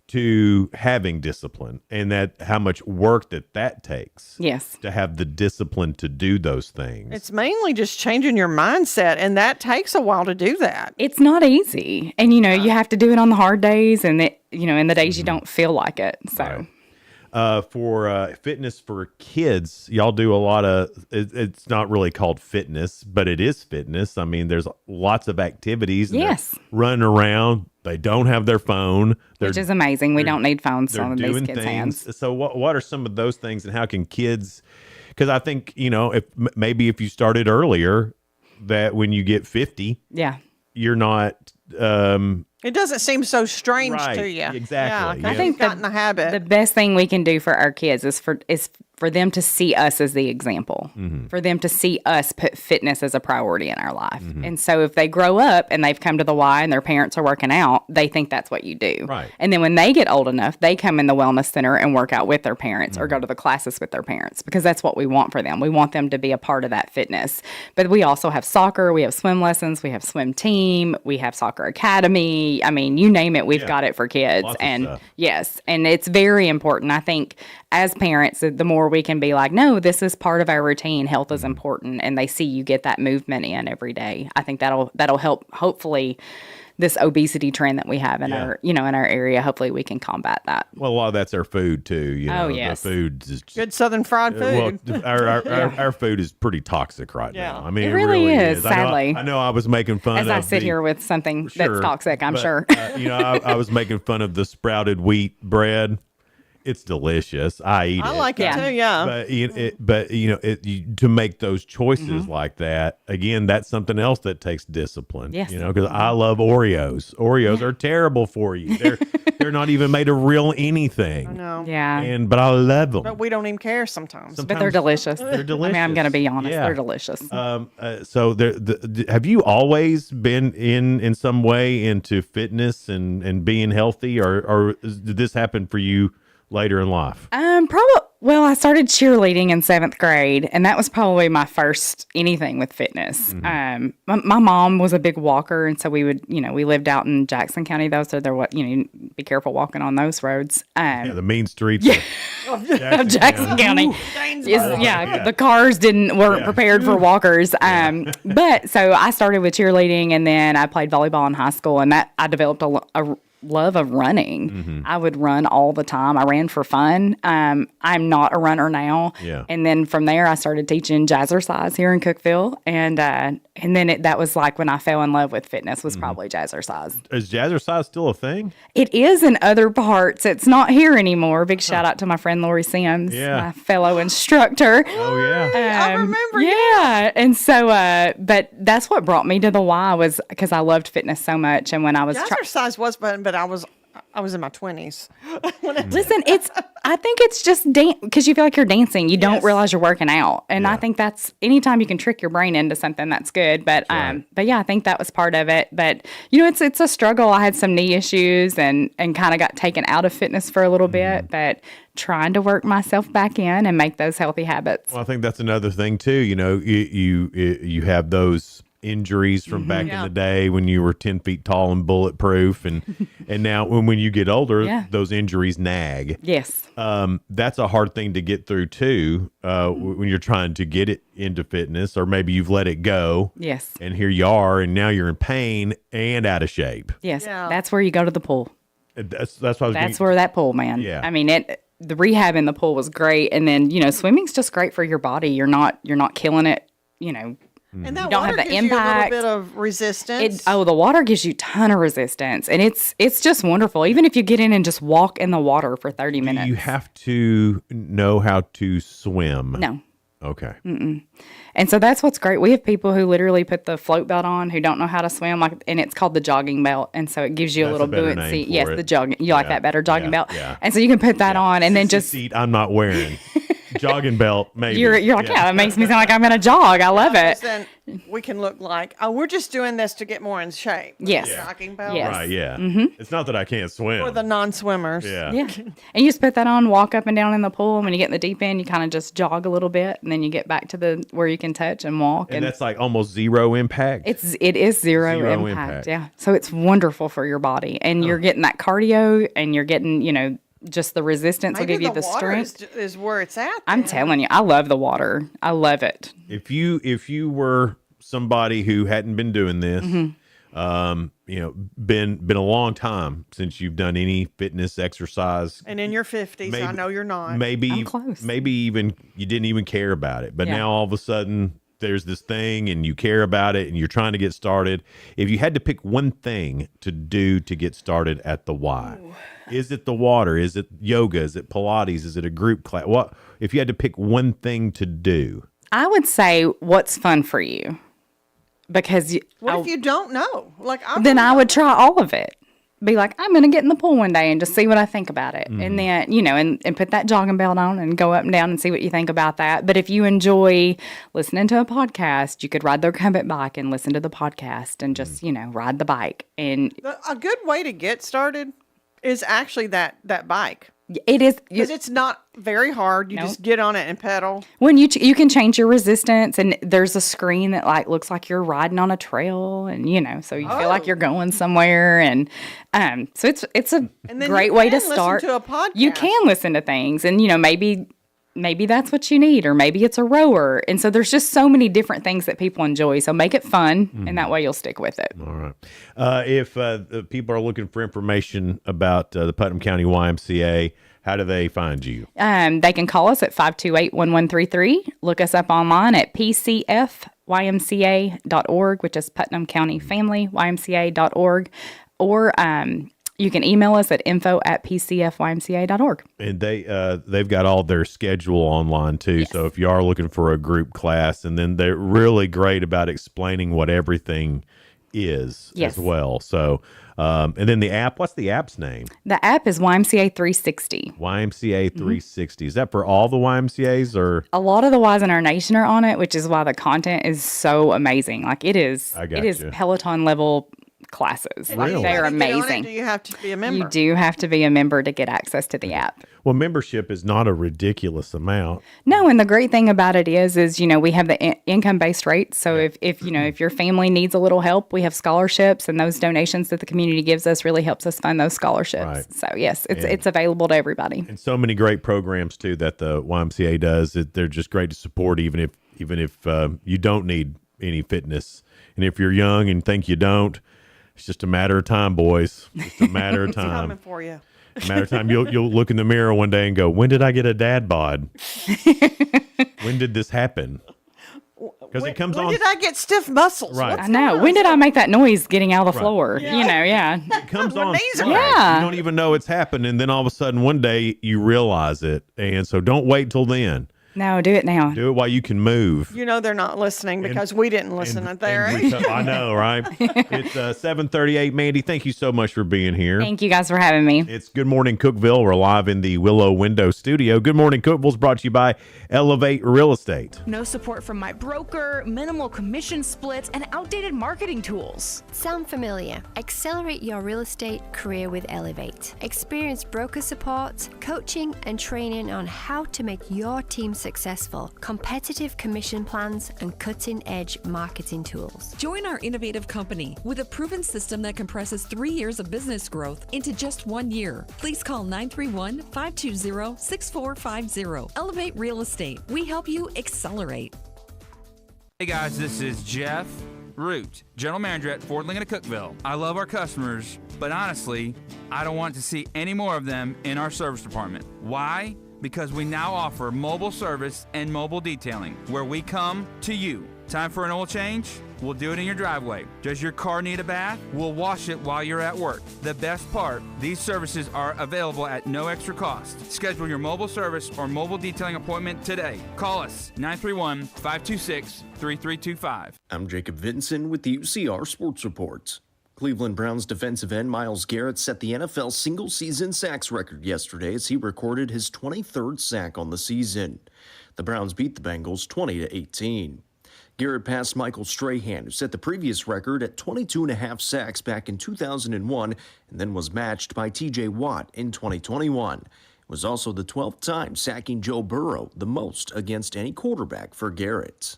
to having discipline, and that how much work that takes. Yes, to have the discipline to do those things. It's mainly just changing your mindset, and that takes a while to do that. It's not easy, and you have to do it on the hard days, and in the days you don't feel like it. So. Right. For fitness for kids, y'all do a lot of, it's not really called fitness, but it is fitness. I mean, there's lots of activities. Yes. Running around. They don't have their phone. Which is amazing. We don't need phones on these kids' hands. So what are some of those things, and how can kids, because I think, if you started earlier, that when you get 50, you're not, it doesn't seem so strange to you. Exactly. Yeah, I think got in the habit. The best thing we can do for our kids is for them to see us as the example, for them to see us put fitness as a priority in our life. And so if they grow up and they've come to the Y and their parents are working out, they think that's what you do. Right. And then when they get old enough, they come in the wellness center and work out with their parents or go to the classes with their parents, because that's what we want for them. We want them to be a part of that fitness. But we also have soccer, we have swim lessons, we have swim team, we have soccer academy. I mean, you name it, we've got it for kids. Lots of and stuff. yes, and it's very important. I think as parents, the more we can be like, no, this is part of our routine. Health is important, and they see you get that movement in every day. I think that'll help. Hopefully, this obesity trend that we have in our in our area, hopefully we can combat that. Well, a lot of that's our food too. Yes. The food is good Southern fried food. Well, our food is pretty toxic right now. I mean, it really is. Sadly, I know I was making fun as I sit here with something that's toxic. I'm sure. I was making fun of the sprouted wheat bread. It's delicious. I eat it. I like it too. Yeah. But to make those choices like that, again, that's something else that takes discipline. Yes. Because I love Oreos. Oreos are terrible for you. They're not even made of real anything. I know. Yeah. But I love them. But we don't even care sometimes. But they're delicious. They're delicious. I mean, I'm going to be honest. Yeah. They're delicious. So have you always been in some way into fitness and being healthy, or did this happen for you later in life? Well, I started cheerleading in 7th grade, and that was probably my first anything with fitness. My mom was a big walker, and so we would, we lived out in Jackson County, though, so be careful walking on those roads. The mean streets of Jackson County. The cars weren't prepared for walkers. But so I started with cheerleading, and then I played volleyball in high school, and that I developed a love of running. I would run all the time. I ran for fun. I'm not a runner now. Yeah. And then from there, I started teaching jazzercise here in Cookeville, and then that was like when I fell in love with fitness. Was probably jazzercise. Is jazzercise still a thing? It is in other parts. It's not here anymore. Big shout out to my friend Lori Sims, my fellow instructor. Oh yeah, I remember. Yeah, and so, but that's what brought me to the Y was because I loved fitness so much, and when I was Jazzercise was fun, but I was in my 20s. Listen, I think it's just because you feel like you're dancing. You don't realize you're working out. And I think that's anytime you can trick your brain into something, that's good. But yeah, I think that was part of it. But it's a struggle. I had some knee issues and kind of got taken out of fitness for a little bit, but trying to work myself back in and make those healthy habits. Well, I think that's another thing too. You have those injuries from back in the day when you were 10 feet tall and bulletproof, and now when you get older, those injuries nag. Yes. That's a hard thing to get through too, when you're trying to get it into fitness, or maybe you've let it go. Yes. And here you are, and now you're in pain and out of shape. Yes. Yeah. That's where you go to the pool. That's where that pool, man. Yeah. I mean, the rehab in the pool was great, and then swimming's just great for your body. You're not killing it. And that you don't water have the gives impact. you a little bit of resistance. The water gives you a ton of resistance, and it's just wonderful. Even if you get in and just walk in the water for 30 minutes. You have to know how to swim. No. Okay. Mm-mm. And so that's what's great. We have people who literally put the float belt on who don't know how to swim, and it's called the jogging belt. And so it gives you a little buoyancy. Yes, the jogging. You like that better, jogging belt. Yeah. And so you can put that on, and then just seat I'm not wearing. Jogging belt, maybe. You're like, yeah, it makes me sound like I'm going to jog. I love it. Then we can look like, we're just doing this to get more in shape. Yes. Jogging belt. Yes. Right, yeah. Mhm. It's not that I can't swim. For the non-swimmers. Yeah. Yeah. And you just put that on, walk up and down in the pool. And when you get in the deep end, you kind of just jog a little bit, and then you get back to where you can touch and walk. And that's like almost zero impact. It is zero impact. Yeah. So it's wonderful for your body, and you're getting that cardio, and you're getting just the resistance will give you the strength. Is where it's at. I'm telling you, I love the water. I love it. If you were somebody who hadn't been doing this, been a long time since you've done any fitness exercise, and in your 50s, I know you're not. Maybe I'm close. Maybe even you didn't even care about it, but Yeah. now all of a sudden there's this thing and you care about it and you're trying to get started. If you had to pick one thing to do to get started at the Y, is it the water? Is it yoga? Is it Pilates? Is it a group class? What if you had to pick one thing to do? I would say what's fun for you, because What if you don't know? then I would try all of it. Be like, I'm going to get in the pool one day and just see what I think about it. And then, and put that jogging belt on and go up and down and see what you think about that. But if you enjoy listening to a podcast, you could ride the recumbent bike and listen to the podcast and just, ride the bike. And a good way to get started is actually that bike. it is. Because it's not very hard. You just get on it and pedal. When you can change your resistance, and there's a screen that looks like you're riding on a trail, and so you feel like you're going somewhere, and so it's a great way to start. Listen to a podcast. You can listen to things, and maybe that's what you need, or maybe it's a rower, and so there's just so many different things that people enjoy. So make it fun, and that way you'll stick with it. All right. If the people are looking for information about the Putnam County YMCA, how do they find you? They can call us at 528-1133. Look us up online at pcfymca.org, which is Putnam County Family YMCA.org, or you can email us at info@pcfymca.org. And they've got all their schedule online too. Yes. So if you are looking for a group class, and then they're really great about explaining what everything is as well. So and then the app, what's the app's name? The app is YMCA 360. YMCA 360. Is that for all the YMCAs, or? A lot of the Ys in our nation are on it, which is why the content is so amazing. It is Peloton level classes. Really? They are amazing. Do you have to be a member? You do have to be a member to get access to the app. Well, membership is not a ridiculous amount. No, and the great thing about it is we have the income-based rates. So if your family needs a little help, we have scholarships, and those donations that the community gives us really helps us fund those scholarships. Right. So yes, it's available to everybody. And so many great programs too that the YMCA does. They're just great to support, even if you don't need any fitness, and if you're young and think you don't. It's just a matter of time, boys. Just a matter of It's coming time. for you. Matter of time. You'll look in the mirror one day and go, when did I get a dad bod? When did this happen? Because it comes When on. did I get stiff muscles? Right. What's I know. going When did on? I make that noise getting out of the Right. floor? Yeah. You know, yeah. It comes My on. knees are fast. Yeah. You don't even know it's happened, and then all of a sudden one day you realize it, and so don't wait till then. No, do it now. Do it while you can move. You know they're not listening because we didn't listen at there. I know, right? It's 7:38. Mandy, thank you so much for being here. Thank you guys for having me. It's Good Morning Cookeville. We're live in the Willow Window Studio. Good Morning Cookeville is brought to you by Elevate Real Estate. No support from my broker, minimal commission splits, and outdated marketing tools. Sound familiar? Accelerate your real estate career with Elevate. Experience broker support, coaching, and training on how to make your team successful, competitive commission plans, and cutting-edge marketing tools. Join our innovative company with a proven system that compresses 3 years of business growth into just 1 year. Please call 931-520-6450. Elevate Real Estate. We help you accelerate. Hey guys, this is Jeff Root, General Manager at Ford Lincoln of Cookeville. I love our customers, but honestly, I don't want to see any more of them in our service department. Why? Because we now offer mobile service and mobile detailing, where we come to you. Time for an oil change? We'll do it in your driveway. Does your car need a bath? We'll wash it while you're at work. The best part, these services are available at no extra cost. Schedule your mobile service or mobile detailing appointment today. Call us 931-526-3325. I'm Jacob Vinson with the UCR Sports Report. Cleveland Browns defensive end Myles Garrett set the NFL single-season sacks record yesterday as he recorded his 23rd sack on the season. The Browns beat the Bengals 20-18. Garrett passed Michael Strahan, who set the previous record at 22.5 sacks back in 2001 and then was matched by TJ Watt in 2021. It was also the 12th time sacking Joe Burrow, the most against any quarterback for Garrett.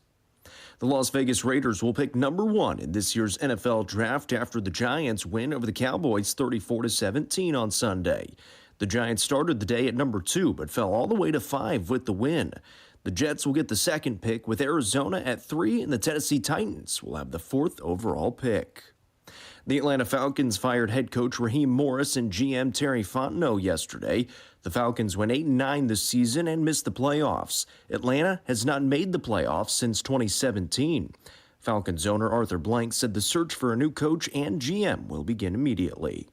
The Las Vegas Raiders will pick number 1 in this year's NFL draft after the Giants win over the Cowboys 34-17 on Sunday. The Giants started the day at number 2 but fell all the way to 5 with the win. The Jets will get the second pick with Arizona at 3, and the Tennessee Titans will have the 4th overall pick. The Atlanta Falcons fired head coach Raheem Morris and GM Terry Fontenot yesterday. The Falcons went 8-9 this season and missed the playoffs. Atlanta has not made the playoffs since 2017. Falcons owner Arthur Blank said the search for a new coach and GM will begin immediately.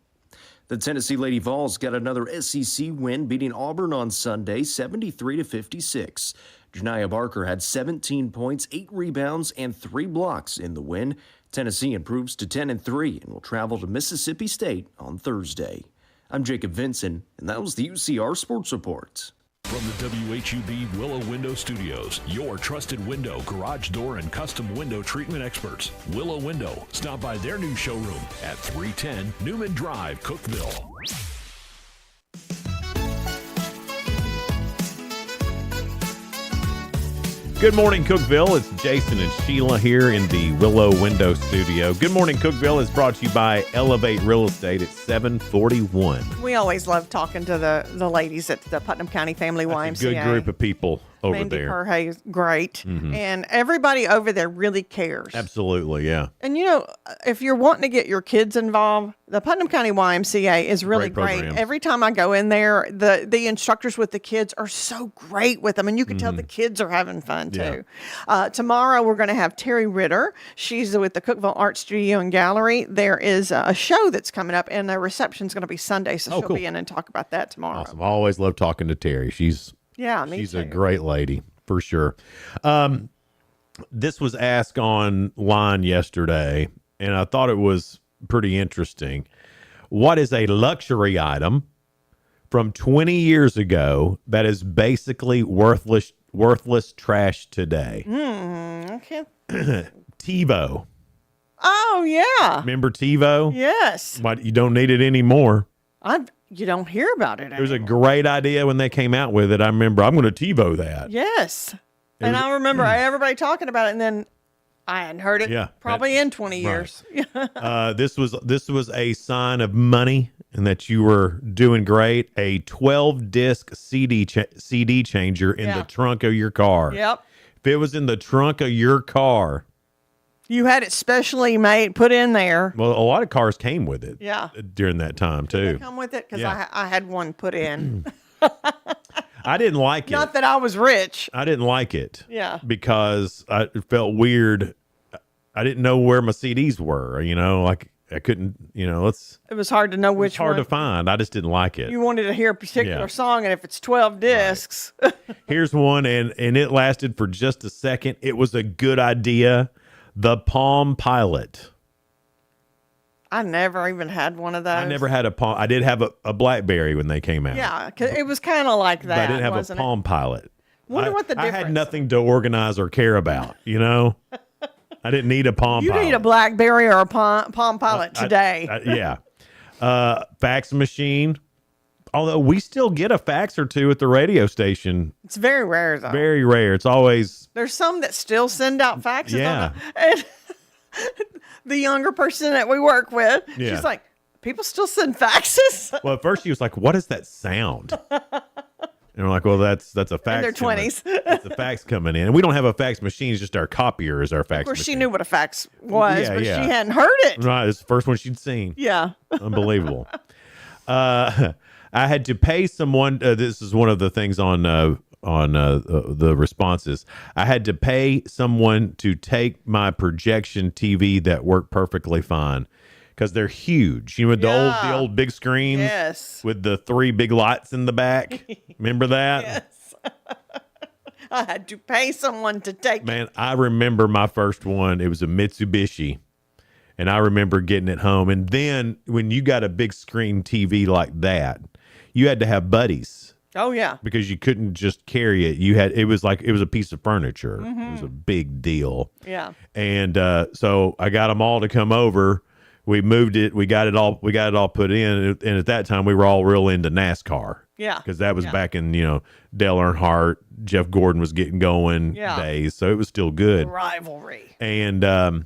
The Tennessee Lady Vols got another SEC win, beating Auburn on Sunday 73-56. Janiah Barker had 17 points, 8 rebounds, and 3 blocks in the win. Tennessee improves to 10-3 and will travel to Mississippi State on Thursday. I'm Jacob Vinson, and that was the UCR Sports Report. From the WHUB Willow Window Studios, your trusted window, garage door, and custom window treatment experts. Willow Window. Stop by their new showroom at 310 Newman Drive, Cookeville. Good morning, Cookeville. It's Jason and Sheila here in the Willow Window Studio. Good Morning Cookeville is brought to you by Elevate Real Estate at 741. We always love talking to the ladies at the Putnam County Family YMCA. That's a good group of people over Mandy there. Perhay is great. Mhm. And everybody over there really cares. Absolutely, yeah. And you know, if you're wanting to get your kids involved, the Putnam County YMCA is really Great great. program. Every time I go in there, the instructors with the kids are so great with them, and you can tell the kids are having fun too. Tomorrow we're going to have Terry Ritter. She's with the Cookeville Art Studio and Gallery. There is a show that's coming up, and the reception's going to be Sunday, so she'll cool. be in and talk about that tomorrow. Awesome. I always love talking to Terry. She's Me a too. great lady for sure. This was asked online yesterday, and I thought it was pretty interesting. What is a luxury item from 20 years ago that is basically worthless trash today? Okay. TiVo. Oh yeah. Remember TiVo? Yes. But you don't need it anymore. You don't hear about it. It was a great idea when they came out with it. I remember I'm going to TiVo that. Yes. And I remember everybody talking about it, and then I hadn't heard it probably in 20 years. This was a sign of money and that you were doing great. A 12-disc CD changer in the trunk of your car. Yep. If it was in the trunk of your car, You had it specially made, put in there. Well, a lot of cars came with it. Yeah. During that time too. Come with it because Yeah. I had one put in. I didn't like it. Not that I was rich. I didn't like it. Yeah. Because it felt weird. I didn't know where my CDs were. Like I couldn't. It was hard to know which It's hard one. to find. I just didn't like it. You wanted to hear a particular Yeah. song, and if it's 12 discs, Here's one, and it lasted for just a second. It was a good idea. The Palm Pilot. I never even had one of those. I never had a Palm. I did have a BlackBerry when they came out. Yeah, 'cause it was kind of like But that. I didn't have a wasn't it? Palm Pilot. Wonder what the I difference. had nothing to organize or care about. I didn't need a Palm You Pilot. need a BlackBerry or a Palm Pilot today. Yeah. Fax machine. Although we still get a fax or two at the radio station. It's very rare, though. Very rare. It's always, There's some that still send out faxes. Yeah. And the younger person that we work with, Yeah. she's like, people still send faxes? well, at first she was like, what is that sound? And we're like, well, that's a fax. In their coming- 20s. That's a fax coming in. And we don't have a fax machine. It's just our copier is our fax Of course, machine. she knew what a fax was, Yeah, but yeah. she hadn't heard it. Right. It's the first one she'd seen. Yeah. Unbelievable. I had to pay someone. This is one of the things on the responses. I had to pay someone to take my projection TV that worked perfectly fine because they're huge. With the old big screens. Yes. With the 3 big lights in the back. Remember that? Yes. I had to pay someone to take Man, I remember my first one. It was a Mitsubishi. And I remember getting it home. And then when you got a big screen TV like that, you had to have buddies Oh, yeah. because you couldn't just carry it. It was a piece of furniture. It was a big deal. Yeah. And so I got them all to come over. We moved it. We got it all put in. And at that time, we were all real into NASCAR. Yeah. Because that was back in, Dale Earnhardt, Jeff Gordon was getting going days. So it was still good. Rivalry. And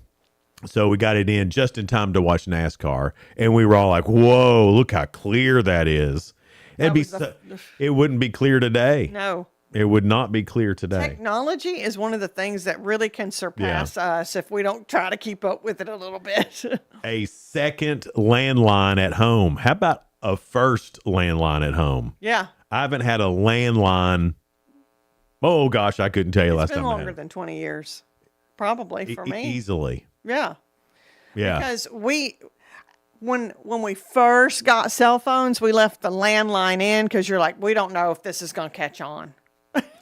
so we got it in just in time to watch NASCAR. And we were all like, whoa, look how clear that is. It wouldn't be clear today. No. It would not be clear today. Technology is one of the things that really can surpass us if we don't try to keep up with it a little bit. A second landline at home. How about a first landline at home? Yeah. I haven't had a landline. Oh, gosh, I couldn't tell you last It's been time I had longer it. than 20 years. Probably for me. Easily. Yeah. Yeah. Because when we first got cell phones, we left the landline in because you're like, we don't know if this is going to catch on.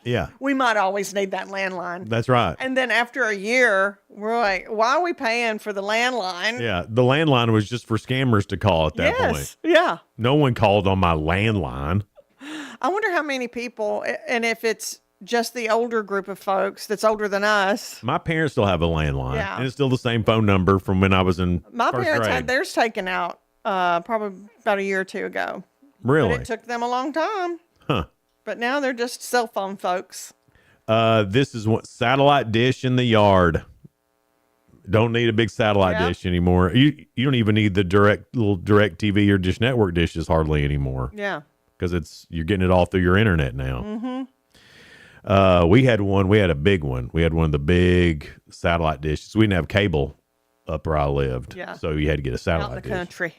Yeah. We might always need that landline. That's right. And then after a year, we're like, why are we paying for the landline? Yeah. The landline was just for scammers to call at that point. Yeah. No one called on my landline. I wonder how many people, and if it's just the older group of folks that's older than us. My parents still have a landline. Yeah. And it's still the same phone number from when I was in My first parents grade. had theirs taken out probably about a year or two ago. Really? But it took them a long time. Huh. But now they're just cell phone folks. This is what satellite dish in the yard. Don't need a big satellite dish anymore. You don't even need the little direct TV or Dish Network dishes hardly anymore. Yeah. Because you're getting it all through your internet now. Mm-hmm. We had a big one. We had one of the big satellite dishes. We didn't have cable up where I lived. Yeah. So you had to get a Out satellite in the dish. country.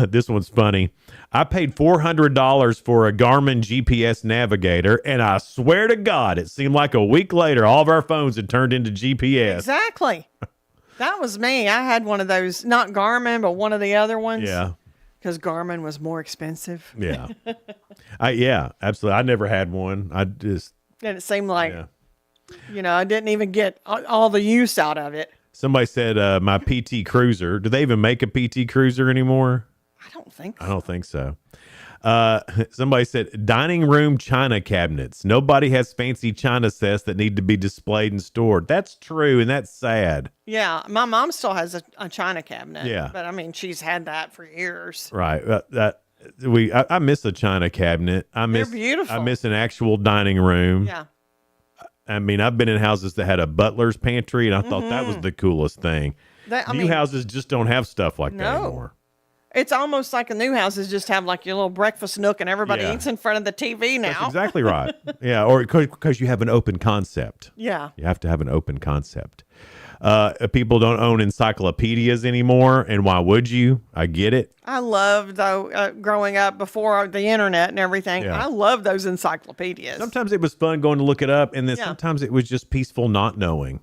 This one's funny. I paid $400 for a Garmin GPS navigator, and I swear to God, it seemed like a week later, all of our phones had turned into GPS. Exactly. That was me. I had one of those, not Garmin, but one of the other ones. Yeah. Because Garmin was more expensive. Yeah. Yeah, absolutely. I never had one. I just. And it seemed like, I didn't even get all the use out of it. Somebody said my PT Cruiser. Do they even make a PT Cruiser anymore? I don't think so. I don't think so. Somebody said dining room china cabinets. Nobody has fancy china sets that need to be displayed and stored. That's true, and that's sad. Yeah, my mom still has a china cabinet. Yeah. But I mean, she's had that for years. Right. I miss a china cabinet. They're beautiful. I miss an actual dining room. Yeah. I mean, I've been in houses that had a butler's pantry, and I thought that was the coolest thing. New houses just don't have stuff like that anymore. It's almost like the new houses just have like your little breakfast nook and everybody eats in front of the TV now. That's exactly right. Yeah, or because you have an open concept. Yeah. You have to have an open concept. People don't own encyclopedias anymore, and why would you? I get it. I loved, though, growing up before the internet and everything, Yeah. I love those encyclopedias. Sometimes it was fun going to look it up, and then Yeah. sometimes it was just peaceful not knowing.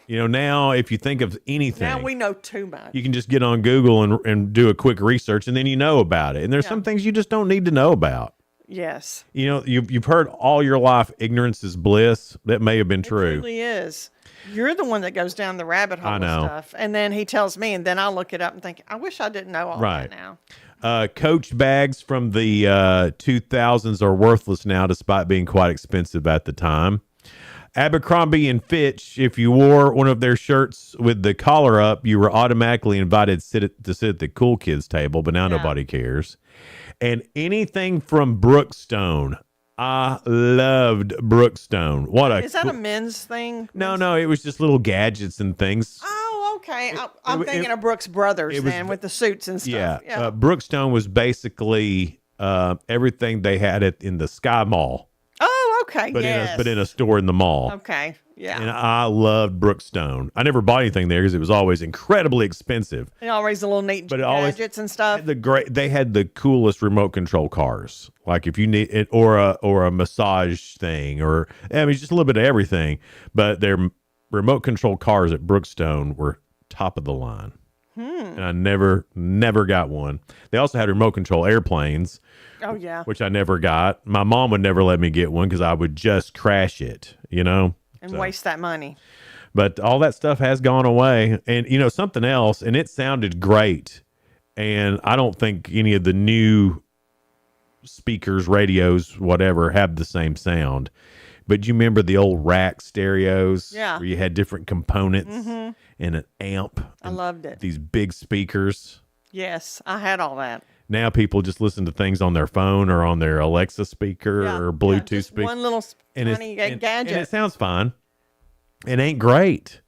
Now if you think of anything, Now we know too much. you can just get on Google and do a quick research, and then you know about it. And there's some things you just don't need to know about. Yes. You've heard all your life, ignorance is bliss. That may have been true. It really is. You're the one that goes down the rabbit hole I with know. stuff. And then he tells me, and then I look it up and think, I wish I didn't know all Right. that now. Coach bags from the 2000s are worthless now, despite being quite expensive at the time. Abercrombie and Fitch, if you wore one of their shirts with the collar up, you were automatically invited to sit at the cool kids table, but now nobody cares. And anything from Brookstone. I loved Brookstone. What a Is that a men's thing? No, it was just little gadgets and things. Oh, okay. I'm thinking of Brooks Brothers then with the suits and stuff. Yeah. Brookstone was basically everything they had in the Sky Mall. Oh, okay. But yes. in a store in the mall. Okay. Yeah. And I loved Brookstone. I never bought anything there because it was always incredibly expensive. They always the little neat But it always gadgets and stuff. They had the coolest remote control cars. Like if you need it, or a massage thing, or just a little bit of everything. But their remote control cars at Brookstone were top of the line. And I never got one. They also had remote control airplanes. Oh, yeah. Which I never got. My mom would never let me get one because I would just crash it, And waste that money. But all that stuff has gone away. And, something else, and it sounded great. And I don't think any of the new speakers, radios, whatever, have the same sound. But you remember the old rack stereos? Yeah. Where you had different components and an amp. I loved it. These big speakers. Yes, I had all that. Now people just listen to things on their phone or on their Alexa speaker or Bluetooth speaker. One little tiny gadget. And it sounds fine. It ain't great.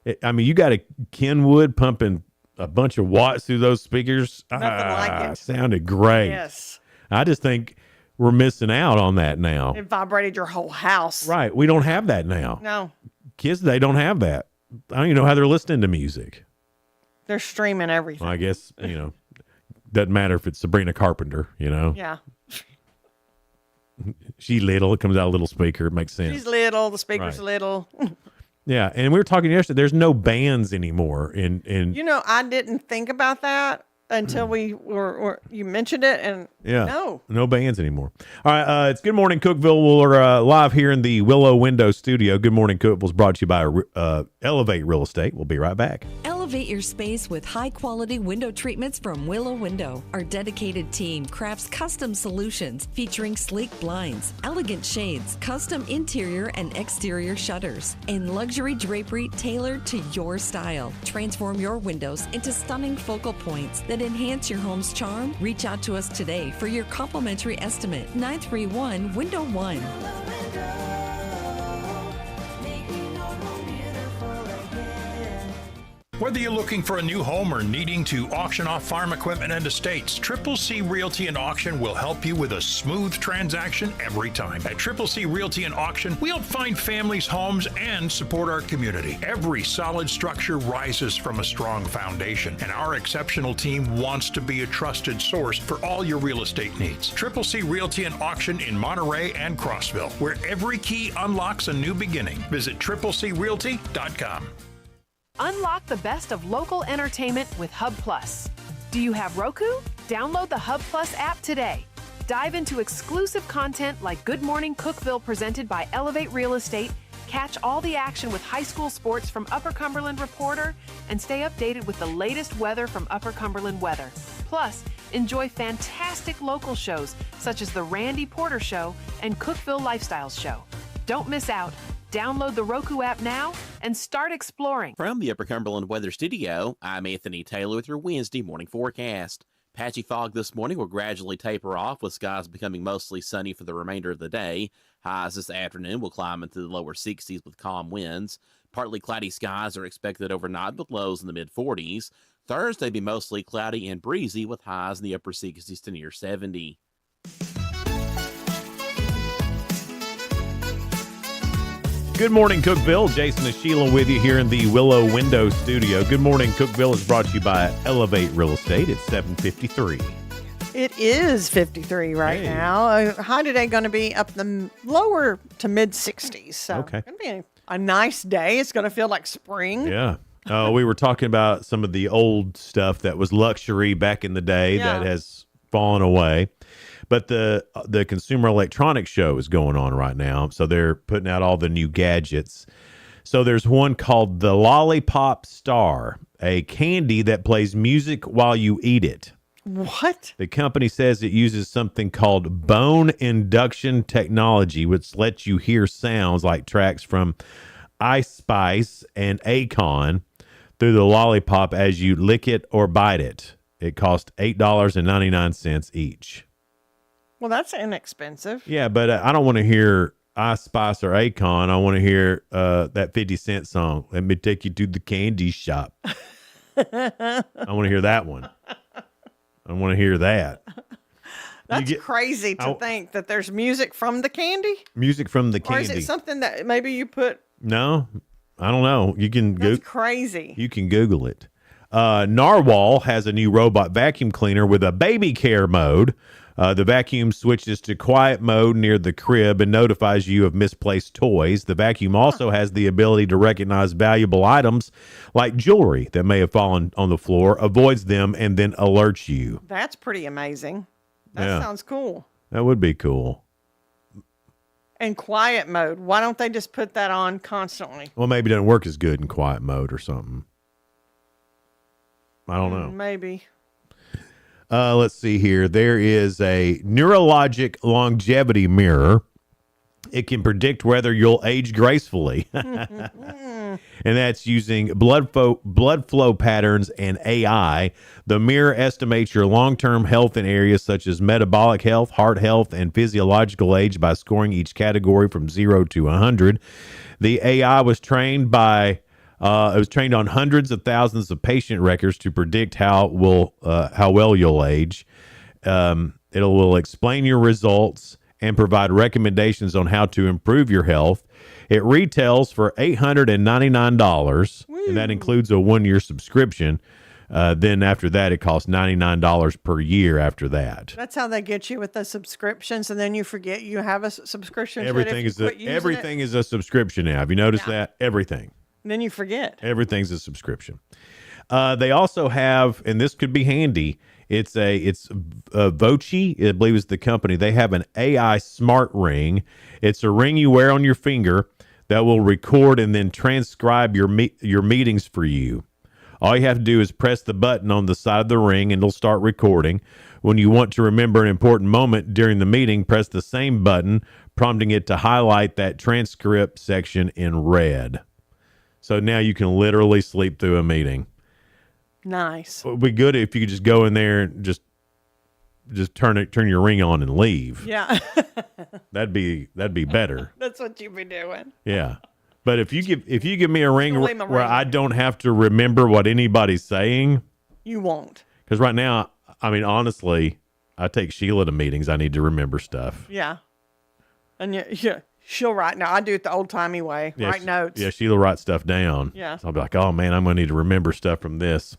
You got a Kenwood pumping a bunch of watts through those speakers. Nothing like it. Sounded great. Yes. I just think we're missing out on that now. It vibrated your whole house. Right. We don't have that now. No. Kids today don't have that. I don't even know how they're listening to music. They're streaming everything. Well, I guess, doesn't matter if it's Sabrina Carpenter, Yeah. She little, it comes out a little speaker. It makes sense. She's little. The speaker's Right. little. Yeah, and we were talking yesterday. There's no bands anymore in. I didn't think about that until you mentioned it, and no bands anymore. All right, it's Good Morning Cookeville. We're live here in the Willow Window Studio. Good Morning Cookeville is brought to you by Elevate Real Estate. We'll be right back. Elevate your space with high-quality window treatments from Willow Window. Our dedicated team crafts custom solutions featuring sleek blinds, elegant shades, custom interior and exterior shutters, and luxury drapery tailored to your style. Transform your windows into stunning focal points that enhance your home's charm. Reach out to us today for your complimentary estimate. 931 Window 1. Whether you're looking for a new home or needing to auction off farm equipment and estates, Triple C Realty and Auction will help you with a smooth transaction every time. At Triple C Realty and Auction, we help find families, homes, and support our community. Every solid structure rises from a strong foundation, and our exceptional team wants to be a trusted source for all your real estate needs. Triple C Realty and Auction in Monterey and Crossville, where every key unlocks a new beginning. Visit triplecrealty.com. Unlock the best of local entertainment with Hub Plus. Do you have Roku? Download the Hub Plus app today. Dive into exclusive content like Good Morning Cookeville presented by Elevate Real Estate, catch all the action with high school sports from Upper Cumberland Reporter, and stay updated with the latest weather from Upper Cumberland Weather. Plus, enjoy fantastic local shows such as The Randy Porter Show and Cookeville Lifestyles Show. Don't miss out. Download the Roku app now and start exploring. From the Upper Cumberland Weather Studio, I'm Anthony Taylor with your Wednesday morning forecast. Patchy fog this morning will gradually taper off, with skies becoming mostly sunny for the remainder of the day. Highs this afternoon will climb into the lower 60s with calm winds. Partly cloudy skies are expected overnight with lows in the mid-40s. Thursday be mostly cloudy and breezy with highs in the upper 60s to near 70. Good morning, Cookeville. Jason and Sheila with you here in the Willow Window Studio. Good morning, Cookeville is brought to you by Elevate Real Estate. It's 7:53. It is 53 right now. High today going to be up the lower to mid 60s. So Okay. Going to be a nice day. It's going to feel like spring. Yeah. We were talking about some of the old stuff that was luxury back in the day that has fallen away. But the Consumer Electronics Show is going on right now. So they're putting out all the new gadgets. So there's one called the Lollipop Star, a candy that plays music while you eat it. What? The company says it uses something called bone induction technology, which lets you hear sounds like tracks from Ice Spice and Akon through the lollipop as you lick it or bite it. It costs $8.99 each. Well, that's inexpensive. Yeah, but I don't want to hear Ice Spice or Akon. I want to hear that 50 Cent song. Let me take you to the candy shop. I want to hear that one. I want to hear that. That's crazy to think that there's music from the candy. Music from the candy. Or is it something that maybe you put? No, I don't know. You can That's crazy. You can Google it. Narwhal has a new robot vacuum cleaner with a baby care mode. The vacuum switches to quiet mode near the crib and notifies you of misplaced toys. The vacuum also has the ability to recognize valuable items like jewelry that may have fallen on the floor, avoids them, and then alerts you. That's pretty amazing. That sounds cool. That would be cool. And quiet mode. Why don't they just put that on constantly? Well, maybe it doesn't work as good in quiet mode or something. I don't know. Maybe. Let's see here. There is a neurologic longevity mirror. It can predict whether you'll age gracefully. And that's using blood flow patterns and AI. The mirror estimates your long-term health in areas such as metabolic health, heart health, and physiological age by scoring each category from 0 to 100. The AI was trained by it was trained on hundreds of thousands of patient records to predict how well you'll age. It will explain your results and provide recommendations on how to improve your health. It retails for $899, and that includes a 1-year subscription. Then after that, it costs $99 per year after that. That's how they get you with the subscriptions, and then you forget you have a subscription. Everything is a subscription now. Have you noticed that? Everything. And then you forget. Everything's a subscription. They also have, and this could be handy. It's Voci, I believe is the company. They have an AI smart ring. It's a ring you wear on your finger that will record and then transcribe your meetings for you. All you have to do is press the button on the side of the ring and it'll start recording. When you want to remember an important moment during the meeting, press the same button, prompting it to highlight that transcript section in red. So now you can literally sleep through a meeting. Nice. It would be good if you could just go in there and just turn your ring on and leave. Yeah. That'd be better. That's what you'd be doing. Yeah. But if you give me a ring where I don't have to remember what anybody's saying, you won't. Because right now, I mean, honestly, I take Sheila to meetings. I need to remember stuff. Yeah. And she'll write. Now I do it the old timey way. Yeah, write notes. Yeah, Sheila writes stuff down. Yeah. So I'll be like, oh man, I'm going to need to remember stuff from this.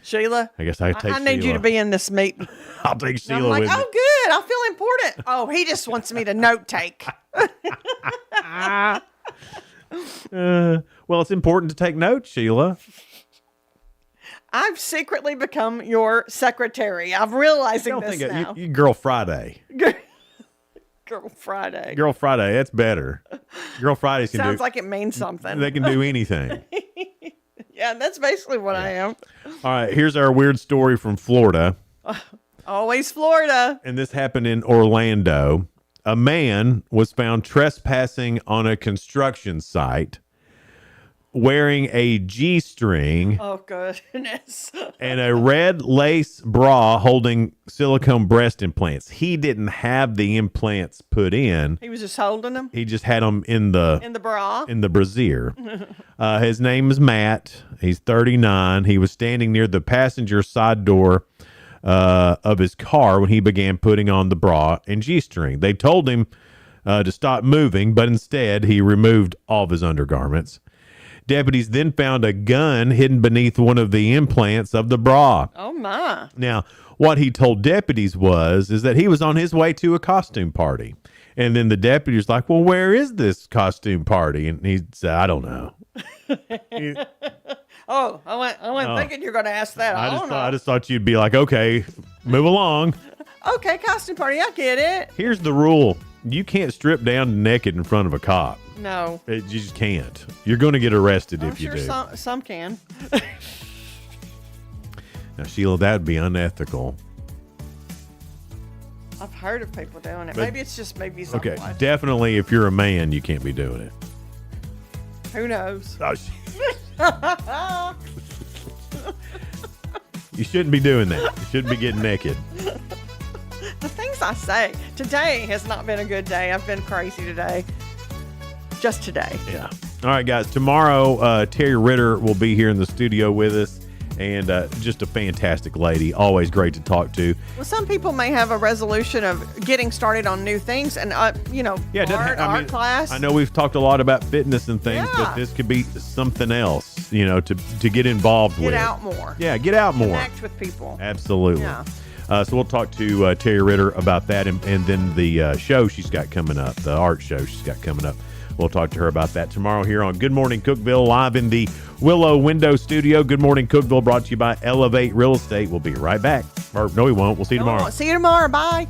Sheila, I guess I take. I need you to be in this meeting. I'll take Sheila. I'm like, with me. oh, good. I feel important. Oh, he just wants me to note take. Well, it's important to take notes, Sheila. I've secretly become your secretary. I'm realizing this now. You Girl Friday. Girl Friday. Girl Friday. That's better. Girl Fridays can Sounds like it means something. They can do anything. Yeah, that's basically what I am. All right, here's our weird story from Florida. Always Florida. And this happened in Orlando. A man was found trespassing on a construction site wearing a G-string Oh, goodness. and a red lace bra holding silicone breast implants. He didn't have the implants put in. He was just holding them? He just had them in the bra? In the brassiere. His name is Matt. He's 39. He was standing near the passenger side door of his car when he began putting on the bra and G-string. They told him to stop moving, but instead he removed all of his undergarments. Deputies then found a gun hidden beneath one of the implants of the bra. Oh, my. Now, what he told deputies is that he was on his way to a costume party. And then the deputy was like, well, where is this costume party? And he said, I don't know. Oh, I wasn't thinking you're going to ask that. I just thought you'd be like, okay, move along. Okay, costume party. I get it. Here's the rule. You can't strip down naked in front of a cop. No. You just can't. You're going to get arrested I'm if you sure do. Some can. Now, Sheila, that would be unethical. I've heard of people doing it. But- Maybe it's just maybe something Okay, like definitely if you're a man, you can't be doing it. Who knows? Oh, you shouldn't be doing that. You shouldn't be getting naked. The things I say. Today has not been a good day. I've been crazy today. Just today. Yeah. All right, guys. Tomorrow, Terry Ritter will be here in the studio with us. And just a fantastic lady. Always great to talk to. Well, some people may have a resolution of getting started on new things and, art class. I know we've talked a lot about fitness and things, Yeah. but this could be something else, to get involved with. Get out more. Yeah, get out more. Connect with people. Absolutely. Yeah. So we'll talk to Terry Ritter about that and then the show she's got coming up, the art show she's got coming up. We'll talk to her about that tomorrow here on Good Morning Cookeville, live in the Willow Window Studio. Good Morning Cookeville, brought to you by Elevate Real Estate. We'll be right back. Or no, we won't. We'll see you tomorrow. See you tomorrow. Bye.